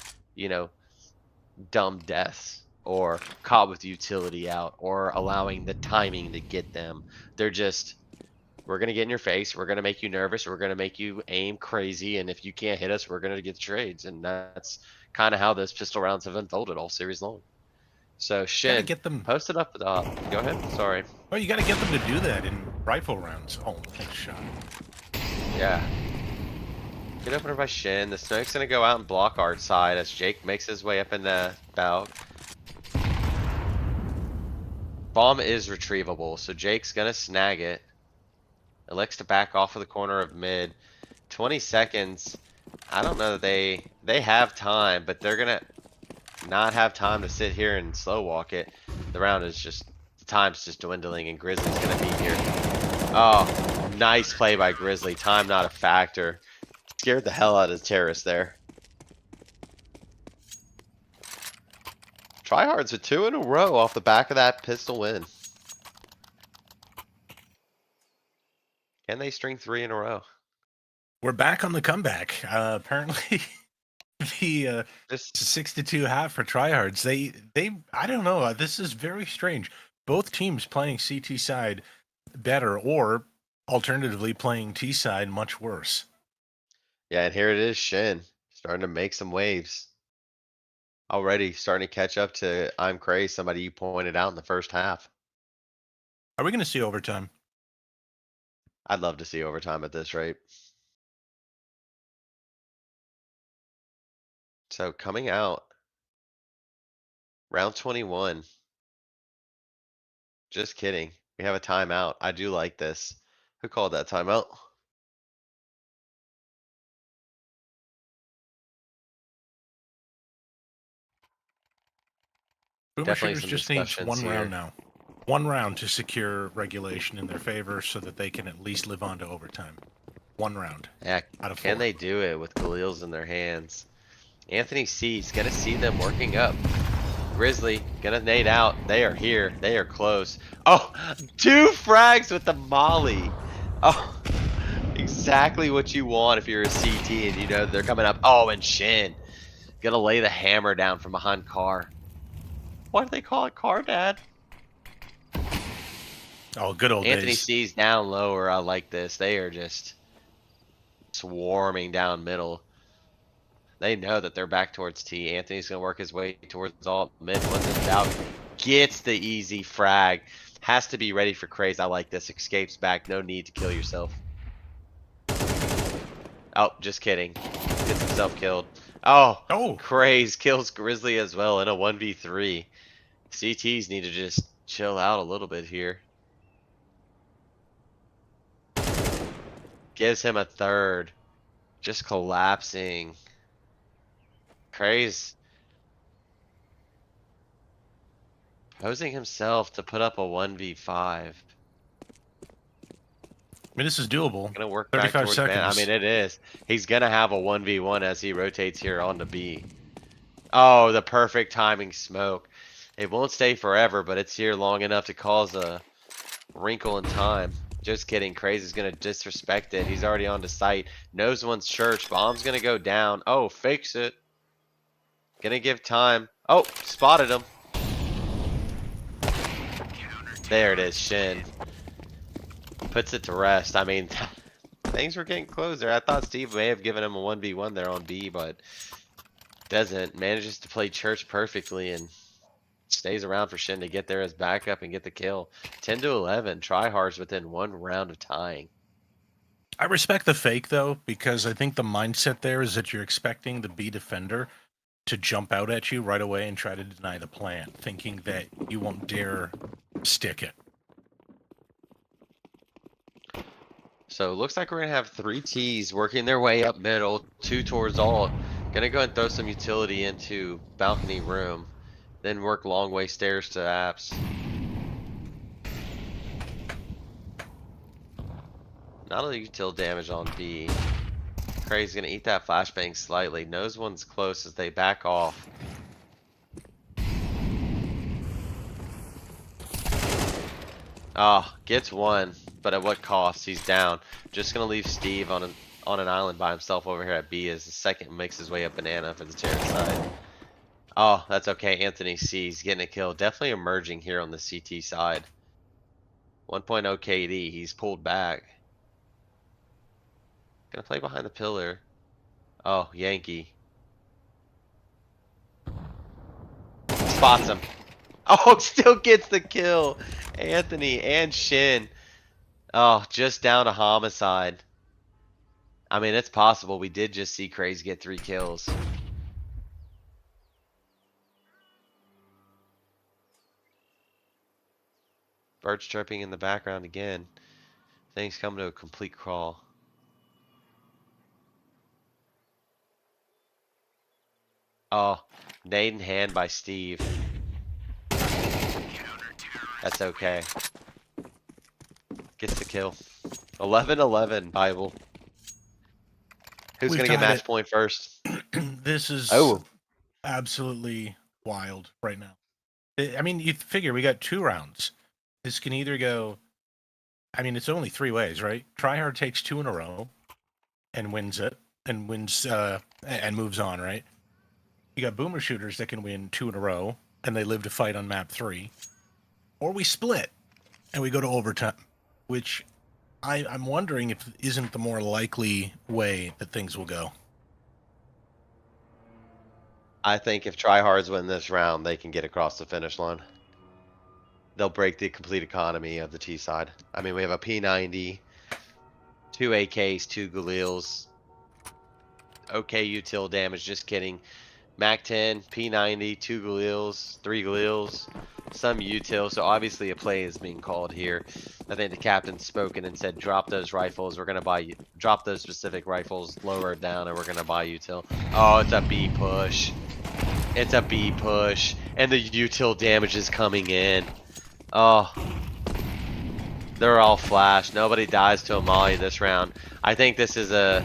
dumb deaths or caught with utility out or allowing the timing to get them. They're just, we're going to get in your face. We're going to make you nervous. We're going to make you aim crazy. And if you can't hit us, we're going to get trades. And that's kind of how those pistol rounds have unfolded all series long. So Shin,
get them
posted up. Go ahead. Sorry.
Oh, you got to get them to do that in rifle rounds. Oh, nice shot.
Yeah. Get opener by Shin. The smoke's gonna go out and block our side as Jake makes his way up in the Valk. Bomb is retrievable, so Jake's gonna snag it. Elects to back off of the corner of mid. 20 seconds. I don't know that they have time, but they're gonna not have time to sit here and slow walk it. The round is just, the time's just dwindling and Grizzly's gonna be here. Oh, nice play by Grizzly. Time not a factor. Scared the hell out of the terrorists there. Tryhards with 2 in a row off the back of that pistol win. Can they string 3 in a row?
We're back on the comeback. Apparently, the
Just
6-2 half for tryhards. They I don't know. This is very strange. Both teams playing CT side better, or alternatively playing T side much worse.
yeah, and here it is, Shin starting to make some waves. Already starting to catch up to I'm Cray, somebody you pointed out in the first half.
Are we going to see overtime?
I'd love to see overtime at this rate. So coming out, round 21. Just kidding. We have a timeout. I do like this. Who called that timeout?
Boomer
Definitely
Shooters
some
just needs
discussions
one
here.
round now. One round to secure regulation in their favor so that they can at least live on to overtime. One round.
Yeah,
Out of
can
4.
they do it with Galil's in their hands? Anthony C's gonna see them working up. Grizzly gonna nade out. They are here. They are close. Oh, 2 frags with the molly. Oh, exactly what you want if you're a CT and you know they're coming up. Oh, and Shin gonna lay the hammer down from behind car. Why do they call it car, Dad?
Oh, good old
Anthony
days.
C's down lower. I like this. They are just swarming down middle. They know that they're back towards T. Anthony's gonna work his way towards alt mid. Once it's out, gets the easy frag. Has to be ready for craze. I like this. Escapes back. No need to kill yourself. Oh, just kidding. Gets himself killed. Oh,
Oh,
Craze kills Grizzly as well in a 1v3. CTs need to just chill out a little bit here. Gives him a third. Just collapsing. Craze posing himself to put up a 1v5.
I mean, this is doable.
Gonna work back
35
towards man. I
seconds.
mean, it is. He's gonna have a 1v1 as he rotates here on the B. Oh, the perfect timing smoke. It won't stay forever, but it's here long enough to cause a wrinkle in time. Just kidding. Crazy's gonna disrespect it. He's already on the site. Knows one's church. Bomb's gonna go down. Oh, fakes it. Gonna give time. Oh, spotted him. There it is, Shin. Puts it to rest. I mean, things were getting closer. I thought Steve may have given him a 1v1 there on B, but doesn't. Manages to play church perfectly and stays around for Shin to get there as backup and get the kill. 10 to 11. Tryhards within 1 round of tying.
I respect the fake though, because I think the mindset there is that you're expecting the B defender to jump out at you right away and try to deny the plant, thinking that you won't dare stick it.
So it looks like we're gonna have 3 Ts working their way up middle, 2 towards alt. Gonna go and throw some utility into balcony room, then work long way stairs to apps. Not a util damage on B. Craig's gonna eat that flashbang slightly. Knows one's close as they back off. Oh, gets one, but at what cost? He's down. Just gonna leave Steve on an island by himself over here at B as the second makes his way up banana for the terror side. Oh, that's okay. Anthony C's getting a kill. Definitely emerging here on the CT side. 1.0 KD. He's pulled back. Gonna play behind the pillar. Oh, Yankee. Spots him. Oh, still gets the kill. Anthony and Shin. Oh, just down to homicide. I mean, it's possible. We did just see Craze get 3 kills. Birds chirping in the background again. Things come to a complete crawl. Oh, nade in hand by Steve. That's okay. Gets the kill. 11-11, Bible. Who's
We've
gonna get
tied
match
it.
point first?
This is
Oh,
absolutely wild right now. I mean, you figure we got 2 rounds. This can either go. I mean, it's only 3 ways, right? Tryhard takes 2 in a row and wins it, and wins and moves on, right? You got boomer shooters that can win 2 in a row and they live to fight on map 3, or we split and we go to overtime, which I'm wondering if isn't the more likely way that things will go.
I think if tryhards win this round, they can get across the finish line. They'll break the complete economy of the T side. I mean, we have a P90, 2 AKs, 2 Galils. Okay, util damage, just kidding. Mac 10, P90, 2 Galils, 3 Galils, some util. So obviously a play is being called here. I think the captain's spoken and said, drop those rifles. We're gonna buy you. Drop those specific rifles lower down, and we're gonna buy util. Oh, it's a B push. It's a B push, and the util damage is coming in. Oh, they're all flash. Nobody dies to a molly this round. I think this is a.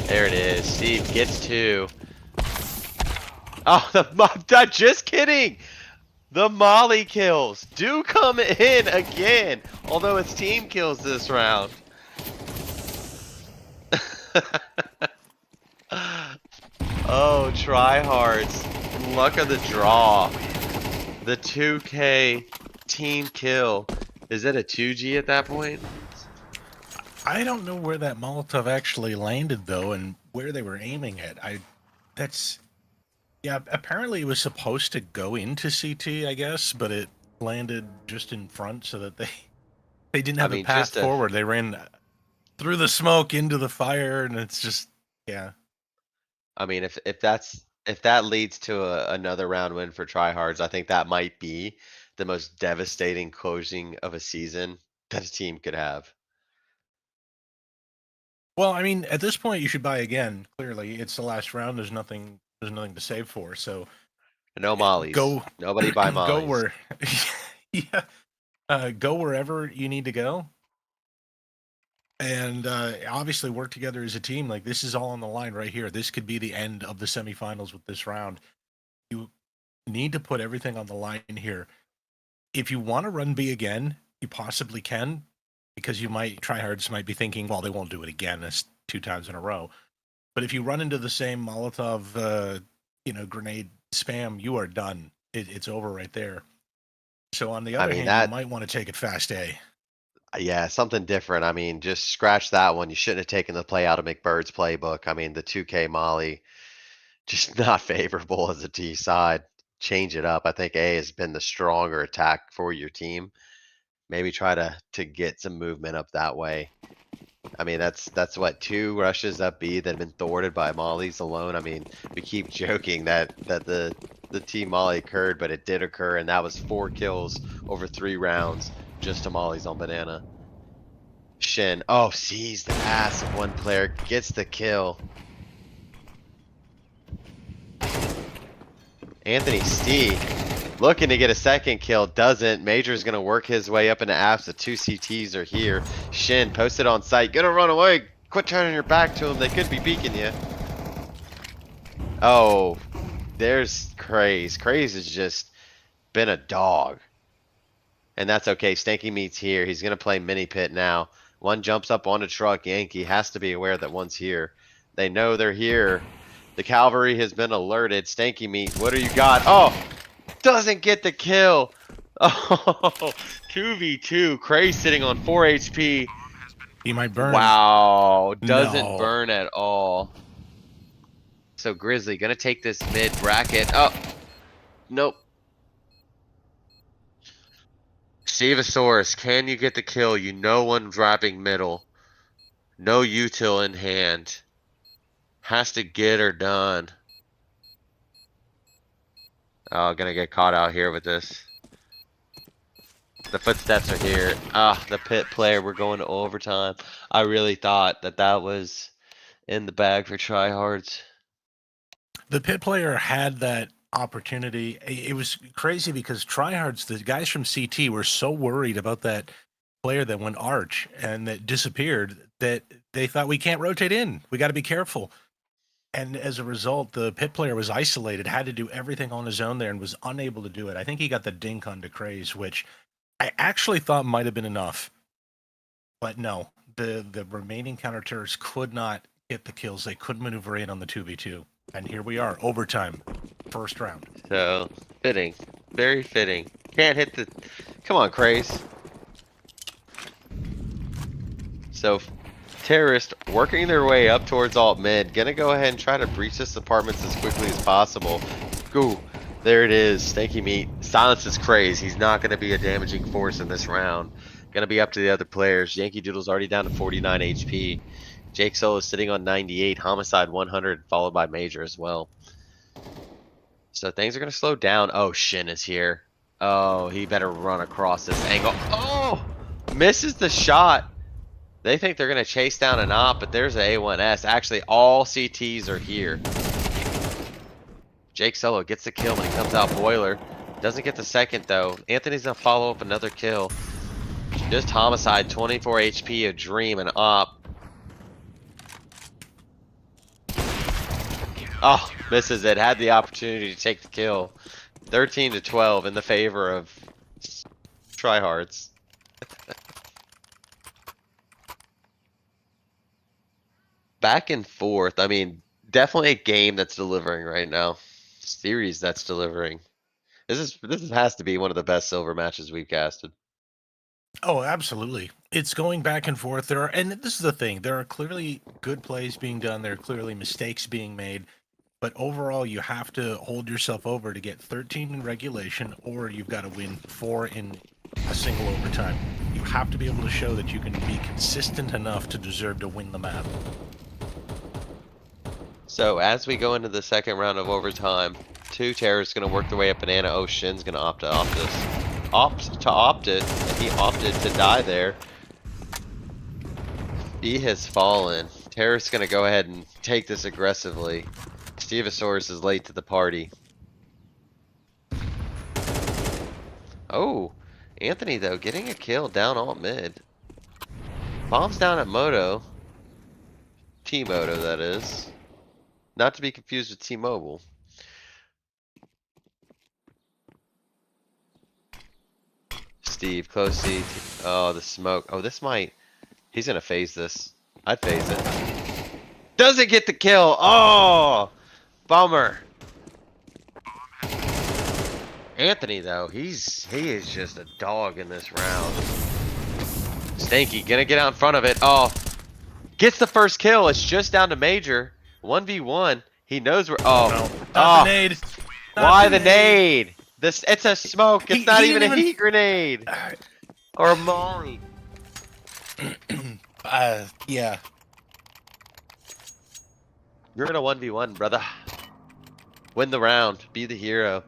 There it is. Steve gets 2. Oh, I'm just kidding. The molly kills do come in again, although it's team kills this round. Oh, tryhards. Luck of the draw. The 2K team kill. Is it a 2G at that point?
I don't know where that Molotov actually landed though, and where they were aiming it. Yeah, apparently it was supposed to go into CT, I guess, but it landed just in front so that they They didn't
I
have a
mean,
path
just a
forward. They ran through the smoke into the fire, and it's just, yeah.
I mean, if that leads to another round win for tryhards, I think that might be the most devastating closing of a season that a team could have.
Well, I mean, at this point, you should buy again. Clearly, it's the last round. There's nothing. There's nothing to save for. So
No mollies.
go,
Nobody buy
go
mollies.
where, yeah, go wherever you need to go, and obviously work together as a team. Like this is all on the line right here. This could be the end of the semifinals with this round. You need to put everything on the line here. If you want to run B again, you possibly can, because you might tryhards might be thinking, well, they won't do it again. That's 2 times in a row. But if you run into the same Molotov, grenade spam, you are done. It's over right there. So on the
I
other
mean,
hand, you
that,
might want to take it fast A.
yeah, something different. I mean, just scratch that one. You shouldn't have taken the play out of McBird's playbook. I mean, the 2K molly, just not favorable as a T side. Change it up. I think A has been the stronger attack for your team. Maybe try to get some movement up that way. I mean, that's what, 2 rushes up B that have been thwarted by mollies alone. I mean, we keep joking that the team molly occurred, but it did occur, and that was 4 kills over 3 rounds just to mollies on banana. Shin, oh, sees the ass of one player, gets the kill. Anthony Stee looking to get a second kill, doesn't. Major's gonna work his way up into apps. The 2 CTs are here. Shin posted on site, gonna run away. Quit turning your back to him, they could be beaking you. Oh, there's Craze. Craze has just been a dog. And that's okay, Stanky Meat's here. He's gonna play mini pit now. One jumps up on a truck. Yankee has to be aware that one's here. They know they're here. The cavalry has been alerted. Stanky Meat, what do you got? Oh, doesn't get the kill. Oh, 2v2. Craze sitting on 4 HP.
He might burn.
Wow, doesn't
No.
burn at all. So Grizzly gonna take this mid bracket. Oh, nope. Stevosaurus, can you get the kill? You know one dropping middle. No util in hand. Has to get her done. Oh, gonna get caught out here with this. The footsteps are here. Ah, the pit player, we're going to overtime. I really thought that was in the bag for tryhards.
The pit player had that opportunity. It was crazy because tryhards, the guys from CT, were so worried about that player that went arch and that disappeared that they thought we can't rotate in. We got to be careful. And as a result, the pit player was isolated, had to do everything on his own there, and was unable to do it. I think he got the dink on Craze, which I actually thought might have been enough. But no, the remaining counter-terrorists could not get the kills. They couldn't maneuver in on the 2v2. And here we are, overtime, first round.
So, fitting. Very fitting. Can't hit the... Come on, Craze. So, terrorists working their way up towards alt mid. Gonna go ahead and try to breach this apartments as quickly as possible. Ooh, there it is. Stanky Meat silences Craze. He's not gonna be a damaging force in this round. Gonna be up to the other players. Yankee Doodle's already down to 49 HP. Jake Solo is sitting on 98. Homicide 100, followed by Major as well. So things are gonna slow down. Oh, Shin is here. Oh, he better run across this angle. Oh, misses the shot. They think they're going to chase down an op, but there's an A1S. Actually, all CTs are here. Jake Solo gets the kill when he comes out boiler. Doesn't get the second, though. Anthony's going to follow up another kill. Just homicide, 24 HP, a dream, an op. Oh, misses it. Had the opportunity to take the kill. 13 to 12 in the favor of tryhards. Back and forth. I mean, definitely a game that's delivering right now. Series that's delivering. This has to be one of the best silver matches we've casted.
Oh, absolutely. It's going back and forth. And this is the thing, there are clearly good plays being done. There are clearly mistakes being made. But overall, you have to hold yourself over to get 13 in regulation, or you've got to win 4 in a single overtime. You have to be able to show that you can be consistent enough to deserve to win the map.
So as we go into the second round of overtime, 2 terrorists gonna work their way up banana. Oh, Shin's gonna opt to opt this. Opt it, and he opted to die there. He has fallen. Terrorist's gonna go ahead and take this aggressively. Stevosaurus is late to the party. Oh, Anthony though, getting a kill down alt mid. Bombs down at Moto. T-Moto, that is. Not to be confused with T-Mobile. Steve, close C. Oh, the smoke. Oh, this might. He's gonna phase this. I'd phase it. Doesn't get the kill. Oh, bummer. Anthony though, he is just a dog in this round. Stanky gonna get out in front of it. Oh, gets the first kill. It's just down to Major. 1v1. He knows where. Oh,
No, not the nade.
Why the nade? It's a smoke. It's not
he
even a
didn't even-
heat grenade or a molly.
Yeah.
You're in a 1v1, brother. Win the round. Be the hero.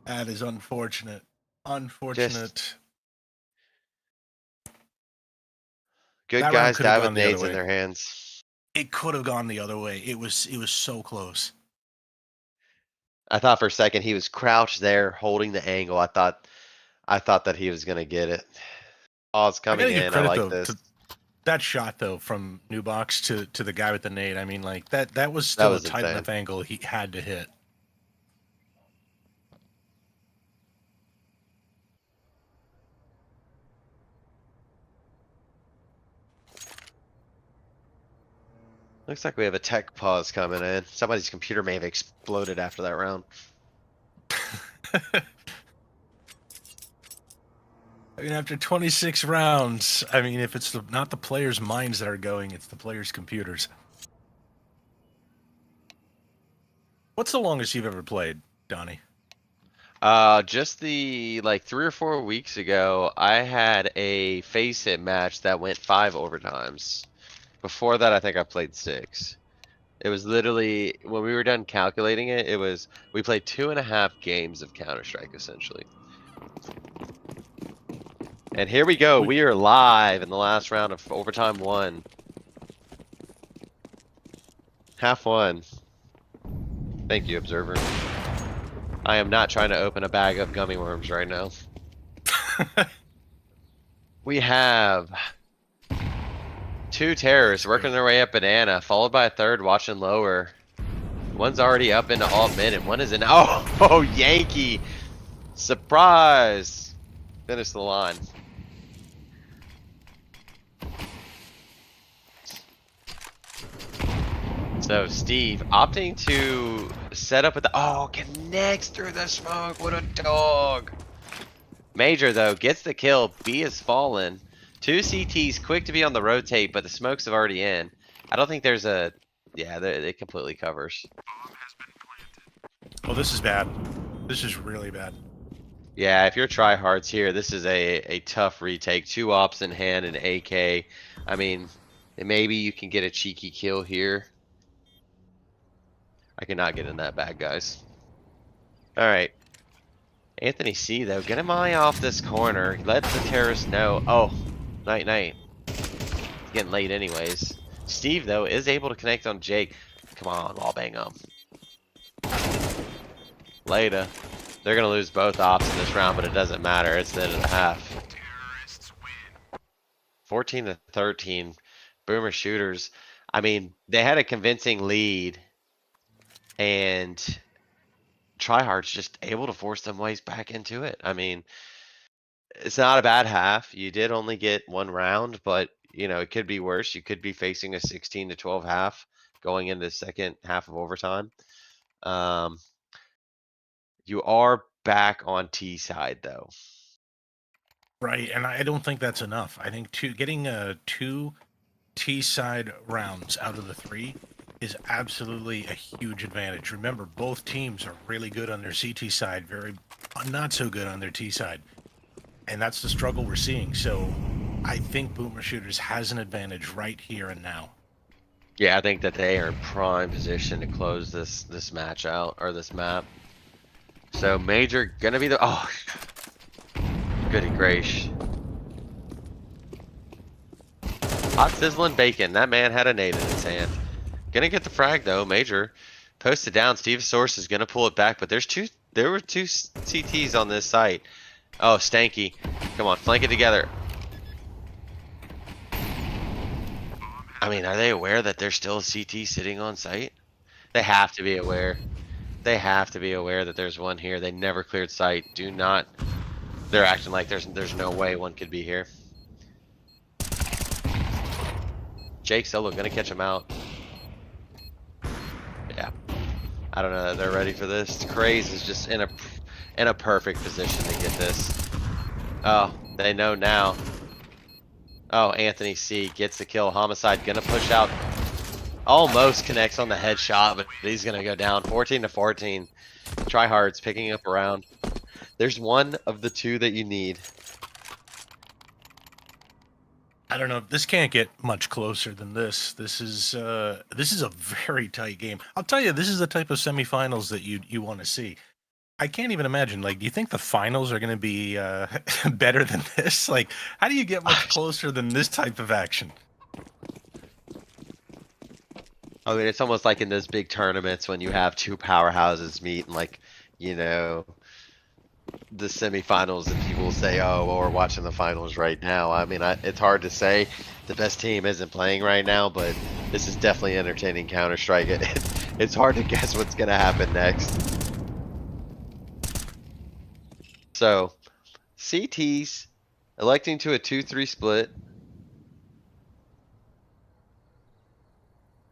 That is unfortunate. Unfortunate.
Good
That round
guys
could've
die
gone
with
the other
nades in
way.
their hands.
It could have gone the other way. It was so close.
I thought for a second he was crouched there holding the angle. I thought that he was gonna get it. Oh, it's
I
coming
gotta give
in. I
credit
like
though
this.
to that shot though from New Box to the guy with the nade. I mean, like that was
That
still
was
a tight
insane.
enough angle he had to hit.
Looks like we have a tech pause coming in. Somebody's computer may have exploded after that round.
I mean, after 26 rounds, I mean, if it's not the players' minds that are going, it's the players' computers. What's the longest you've ever played, Donnie?
Just like 3 or 4 weeks ago, I had a face hit match that went 5 overtimes. Before that, I think I played 6. It was literally, when we were done calculating it, we played 2.5 games of Counter-Strike, essentially. And here we go. We are live in the last round of overtime 1. Half 1. Thank you, observer. I am not trying to open a bag of gummy worms right now. We have 2 terrorists working their way up banana, followed by a third watching lower. One's already up into alt mid, and one is in. Oh, Yankee! Surprise! Finish the line. So Steve opting to set up with the. Oh, connects through the smoke. What a dog! Major though gets the kill. B has fallen. 2 CTs quick to be on the rotate, but the smokes have already in. I don't think there's a. Yeah, it completely covers.
Oh, this is bad. This is really bad.
Yeah, if you're tryhards here, this is a tough retake. 2 ops in hand and AK. I mean, maybe you can get a cheeky kill here. I cannot get in that bag, guys. Alright. Anthony C, though, get him eye off this corner. Let the terrorist know. Oh, night. It's getting late anyways. Steve, though, is able to connect on Jake. Come on, wall bang him. Later. They're gonna lose both ops in this round, but it doesn't matter. It's the end of the half.
Terrorists win.
14-13. Boomer shooters. I mean, they had a convincing lead. And tryhard's just able to force them ways back into it. I mean, it's not a bad half. You did only get 1 round, but you know, it could be worse. You could be facing a 16-12 half going into the second half of overtime. You are back on T side though.
Right, and I don't think that's enough. I think getting 2 T side rounds out of the 3 is absolutely a huge advantage. Remember, both teams are really good on their CT side, very not so good on their T side. And that's the struggle we're seeing. So I think Boomer Shooters has an advantage right here and now.
Yeah, I think that they are in prime position to close this match out, or this map. So Major gonna be the, oh, goody gracious. Hot sizzling bacon. That man had a nade in his hand. Gonna get the frag though. Major posted down. Steve Source is gonna pull it back, but there were two CTs on this site. Oh, Stanky. Come on, flank it together. I mean, are they aware that there's still a CT sitting on site? They have to be aware. They have to be aware that there's one here. They never cleared site. Do not. They're acting like there's no way one could be here. Jake Solo gonna catch him out. Yeah. I don't know that they're ready for this. Craze is just in a perfect position to get this. Oh, they know now. Oh, Anthony C gets the kill. Homicide gonna push out. Almost connects on the headshot, but he's gonna go down. 14 to 14. Tryhards picking up around. There's one of the two that you need.
I don't know. This can't get much closer than this. This is a very tight game. I'll tell you, this is the type of semifinals that you want to see. I can't even imagine. Like, do you think the finals are going to be better than this? Like, how do you get much closer than this type of action?
I mean, it's almost like in those big tournaments when you have two powerhouses meet and, like, you know, the semifinals, and people say, oh, well, we're watching the finals right now. I mean, it's hard to say. The best team isn't playing right now, but this is definitely entertaining Counter-Strike. It's hard to guess what's going to happen next. So, CTs electing to a 2-3 split.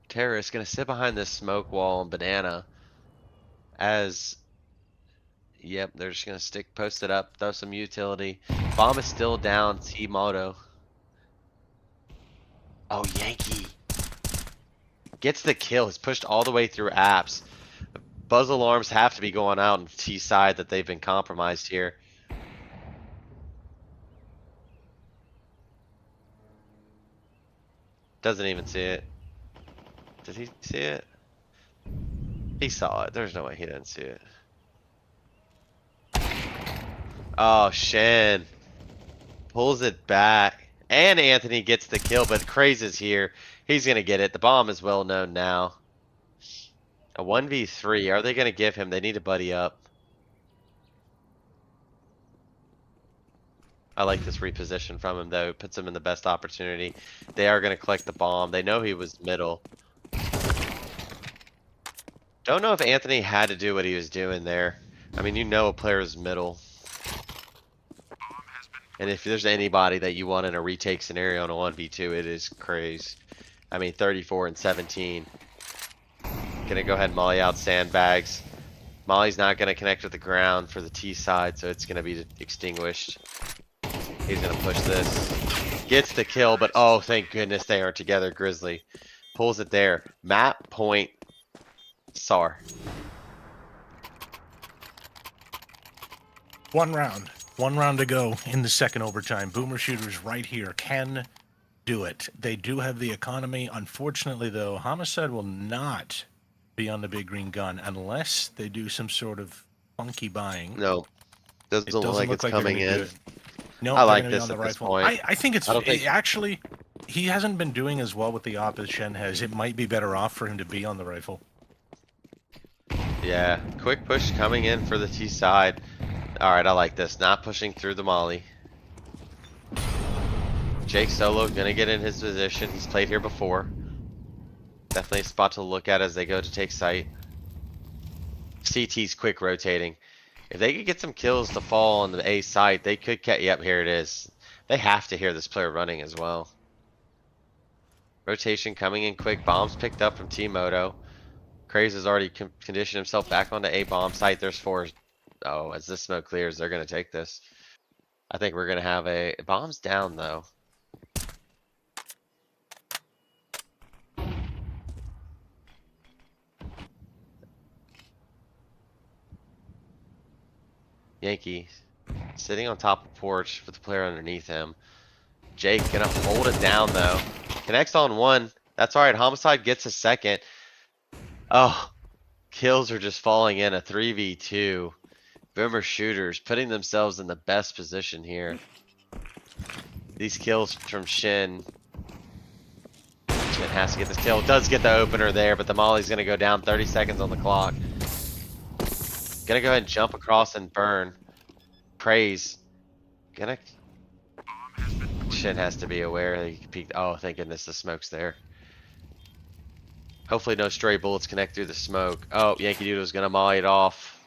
Terrorist gonna sit behind this smoke wall and banana as, yep, they're just gonna stick, post it up, throw some utility. Bomb is still down, T-Moto. Oh, Yankee gets the kill. He's pushed all the way through apps. Buzz alarms have to be going out on T side that they've been compromised here. Doesn't even see it. Did he see it? He saw it. There's no way he didn't see it. Oh, Shen pulls it back. And Anthony gets the kill, but Craze is here. He's going to get it. The bomb is well known now. A 1v3. Are they going to give him? They need to buddy up. I like this reposition from him, though. Puts him in the best opportunity. They are going to collect the bomb. They know he was middle. Don't know if Anthony had to do what he was doing there. I mean, you know a player is middle. And if there's anybody that you want in a retake scenario in a 1v2, it is Craze. I mean, 34 and 17. Gonna go ahead and molly out sandbags. Molly's not gonna connect with the ground for the T side, so it's gonna be extinguished. He's gonna push this. Gets the kill, but oh, thank goodness they are together. Grizzly pulls it there. Map point. SAR.
One round to go in the second overtime. Boomer Shooters right here can do it. They do have the economy. Unfortunately, though, Homicide will not be on the big green gun unless they do some sort of funky buying.
No, doesn't look like it's coming in.
No,
I like this at this point.
I think it's
I don't think-
actually, he hasn't been doing as well with the op as Shen has. It might be better off for him to be on the rifle.
Yeah, quick push coming in for the T side. Alright, I like this. Not pushing through the molly. Jake Solo gonna get in his position. He's played here before. Definitely a spot to look at as they go to take site. CT's quick rotating. If they could get some kills to fall on the A site, they could get, yep, here it is. They have to hear this player running as well. Rotation coming in quick. Bombs picked up from T-Moto. Craze has already conditioned himself back onto A bomb site. There's 4. Oh, as this smoke clears, they're going to take this. I think we're going to have a... Bomb's down, though. Yankee Sitting on top of the porch with the player underneath him. Jake gonna hold it down though. Connects on one. That's alright. Homicide gets a second. Oh, kills are just falling in. A 3v2. Boomer shooters putting themselves in the best position here. These kills from Shin. Shin has to get this kill. Does get the opener there, but the Molly's gonna go down. 30 seconds on the clock. Gonna go ahead and jump across and burn. Praise. Gonna. Shin has to be aware. He peeked. Oh, thank goodness the smoke's there. Hopefully no stray bullets connect through the smoke. Oh, Yankee Doodle's gonna molly it off.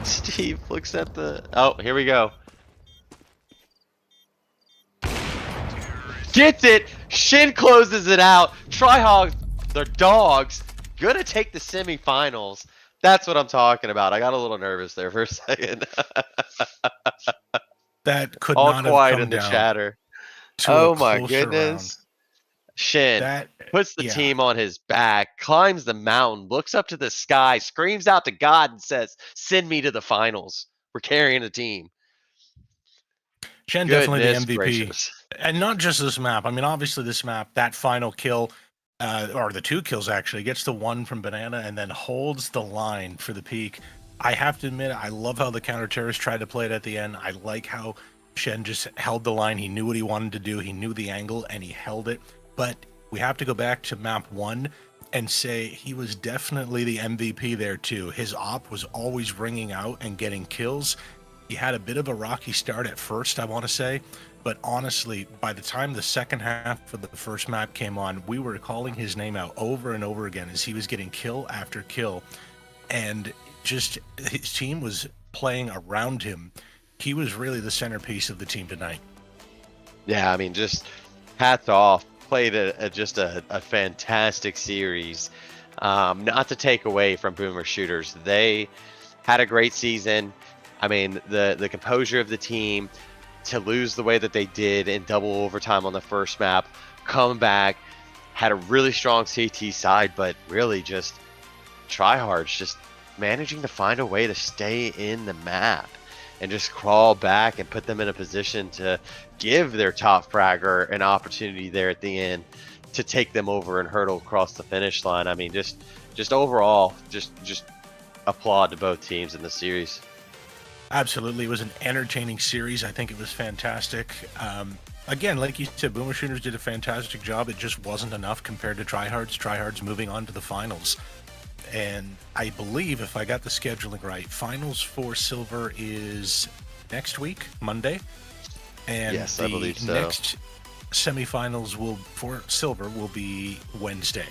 Steve looks at the. Oh, here we go. Gets it! Shin closes it out. Tryhogs, they're dogs. Gonna take the semifinals. That's what I'm talking about. I got a little nervous there for a second.
That could
All
not have
quiet
come
in the
down
chatter.
to
Oh
a
my
closer
goodness.
round.
Shin
That
puts the
yeah.
team on his back, climbs the mountain, looks up to the sky, screams out to God and says, "Send me to the finals. We're carrying the team."
Shen definitely the
Goodness
MVP,
gracious.
and not just this map. I mean, obviously this map, that final kill, or the 2 kills actually, gets the 1 from Banana and then holds the line for the peak. I have to admit, I love how the counter terrorist tried to play it at the end. I like how Shen just held the line. He knew what he wanted to do. He knew the angle and he held it. But we have to go back to map 1 and say he was definitely the MVP there too. His op was always ringing out and getting kills. He had a bit of a rocky start at first, I want to say, but honestly, by the time the second half of the first map came on, we were calling his name out over and over again as he was getting kill after kill, and just his team was playing around him. He was really the centerpiece of the team tonight.
Yeah, I mean, just hats off. Played just a fantastic series. Not to take away from Boomer Shooters. They had a great season. I mean, the composure of the team to lose the way that they did in double overtime on the first map, come back, had a really strong CT side, but really just tryhards, just managing to find a way to stay in the map and just crawl back and put them in a position to give their top fragger an opportunity there at the end to take them over and hurdle across the finish line. I mean, just overall, just applaud to both teams in the series.
Absolutely. It was an entertaining series. I think it was fantastic. Again, like you said, Boomer Shooters did a fantastic job. It just wasn't enough compared to Tryhards. Tryhards moving on to the finals. And I believe, if I got the scheduling right, finals for silver is next week, Monday. And
Yes, I
the
believe so.
next semifinals for silver will be Wednesday.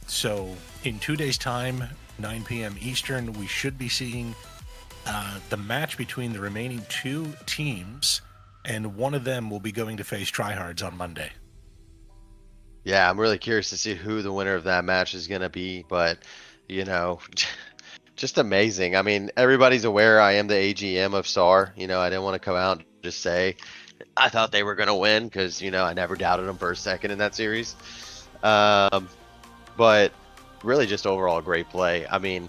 So in 2 days' time, 9 p.m. Eastern, we should be seeing the match between the remaining 2 teams, and one of them will be going to face Tryhards on Monday.
Yeah, I'm really curious to see who the winner of that match is going to be, but just amazing. I mean, everybody's aware I am the AGM of SAR. I didn't want to come out and just say I thought they were going to win because, I never doubted them for a second in that series. But really just overall great play. I mean,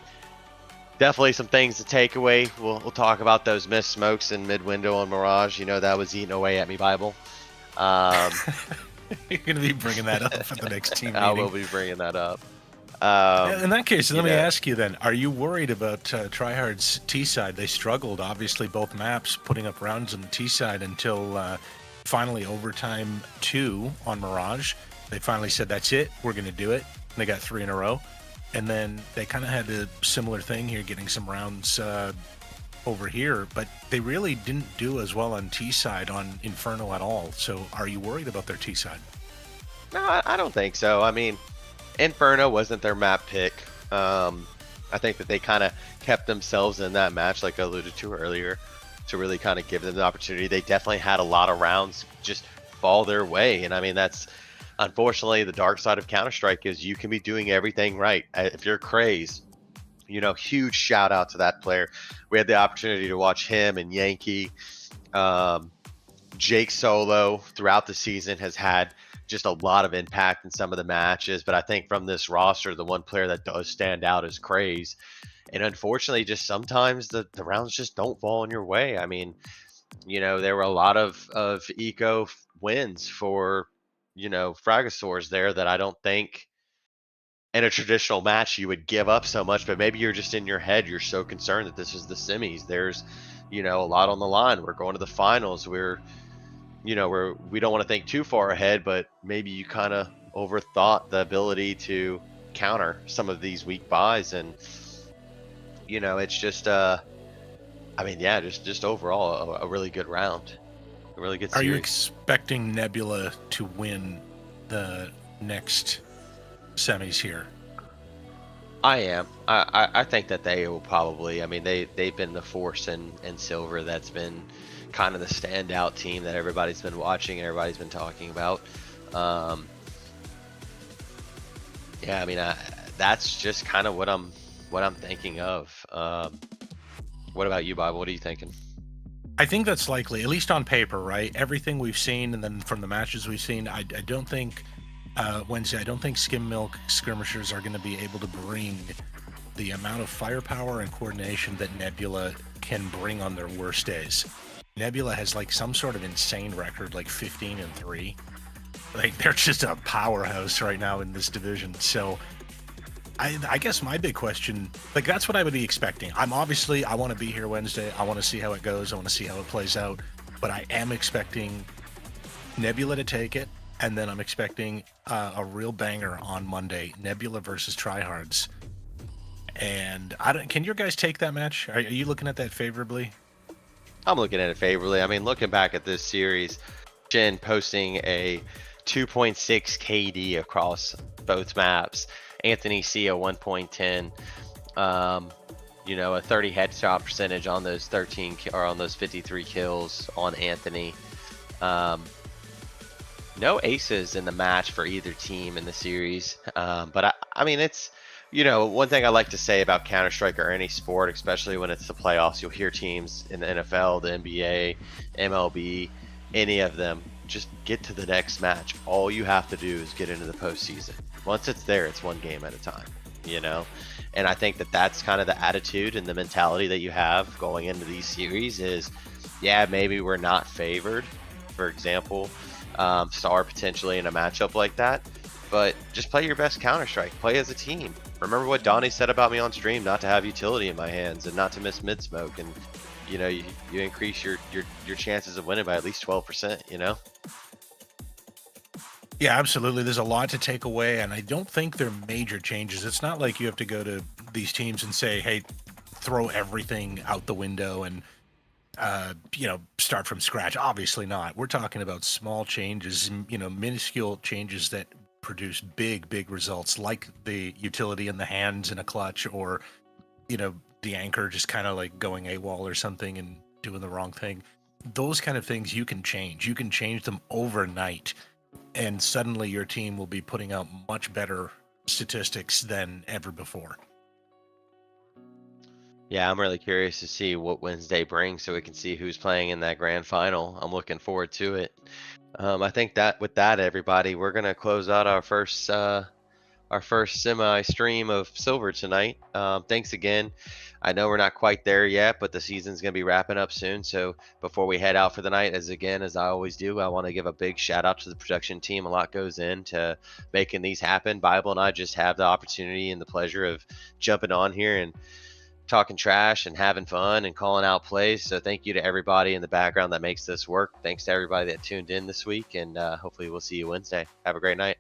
definitely some things to take away. We'll talk about those missed smokes in mid window on Mirage. That was eating away at me, Bible.
You're going to be bringing that up at the next team meeting.
I will be bringing that up.
In that case, let me ask you then, are you worried about Tryhard's T side? They struggled, obviously, both maps, putting up rounds on the T side until finally overtime 2 on Mirage. They finally said, that's it, we're going to do it. And they got 3 in a row. And then they kind of had a similar thing here, getting some rounds over here, but they really didn't do as well on T side on Inferno at all. So are you worried about their T side?
No, I don't think so. I mean, Inferno wasn't their map pick. I think that they kind of kept themselves in that match, like I alluded to earlier, to really kind of give them the opportunity. They definitely had a lot of rounds just fall their way. And I mean, that's unfortunately the dark side of Counter-Strike is you can be doing everything right. If you're Craze, huge shout out to that player. We had the opportunity to watch him and Yankee. Jake Solo throughout the season has had just a lot of impact in some of the matches. But I think from this roster, the one player that does stand out is Craze. And unfortunately, just sometimes the rounds just don't fall in your way. I mean, there were a lot of eco wins for, Fragosaurs there that I don't think in a traditional match you would give up so much, but maybe you're just in your head, you're so concerned that this is the semis. There's, a lot on the line. We're going to the finals. We don't want to think too far ahead, but maybe you kind of overthought the ability to counter some of these weak buys. And, it's just, yeah, just overall a really good round, a really good
Are you
series.
expecting Nebula to win the next semis here?
I am. I think that they will probably. I mean, they've been the force in silver. That's been kind of the standout team that everybody's been watching and everybody's been talking about. Yeah, I mean, that's just kind of what I'm thinking of. What about you, Bob? What are you thinking?
I think that's likely, at least on paper, right? Everything we've seen, and then from the matches we've seen, I don't think Wednesday. I don't think Skim Milk skirmishers are going to be able to bring the amount of firepower and coordination that Nebula can bring on their worst days. Nebula has like some sort of insane record, like 15-3. Like they're just a powerhouse right now in this division. So I guess my big question, like that's what I would be expecting. I want to be here Wednesday. I want to see how it goes. I want to see how it plays out. But I am expecting Nebula to take it. And then I'm expecting a real banger on Monday, Nebula versus Tryhards. And can your guys take that match? Are you looking at that favorably?
I'm looking at it favorably. I mean, looking back at this series, Shin posting a 2.6 KD across both maps. Anthony C a 1.10. A 30 headshot percentage on those 53 kills on Anthony. No aces in the match for either team in the series. But I mean, it's, one thing I like to say about Counter-Strike or any sport, especially when it's the playoffs, you'll hear teams in the NFL, the NBA, MLB, any of them, just get to the next match. All you have to do is get into the postseason. Once it's there, it's one game at a time, And I think that that's kind of the attitude and the mentality that you have going into these series is, yeah, maybe we're not favored, for example, SAR potentially in a matchup like that, but just play your best Counter-Strike, play as a team. Remember what Donnie said about me on stream, not to have utility in my hands and not to miss mid smoke, and you increase your chances of winning by at least 12%.
Yeah, absolutely. There's a lot to take away, and I don't think they're major changes. It's not like you have to go to these teams and say, hey, throw everything out the window and start from scratch. Obviously not. We're talking about small changes, minuscule changes that produce big results, like the utility in the hands in a clutch, or the anchor just kind of like going AWOL or something and doing the wrong thing. Those kind of things you can change. You can change them overnight, and suddenly your team will be putting out much better statistics than ever before.
Yeah, I'm really curious to see what Wednesday brings so we can see who's playing in that grand final. I'm looking forward to it. I think that with that, everybody, we're going to close out our first semi stream of silver tonight. Thanks again. I know we're not quite there yet, but the season's going to be wrapping up soon. So before we head out for the night, as I always do, I want to give a big shout out to the production team. A lot goes into making these happen. Bible and I just have the opportunity and the pleasure of jumping on here and talking trash and having fun and calling out plays. So thank you to everybody in the background that makes this work. Thanks to everybody that tuned in this week, and hopefully we'll see you Wednesday. Have a great night.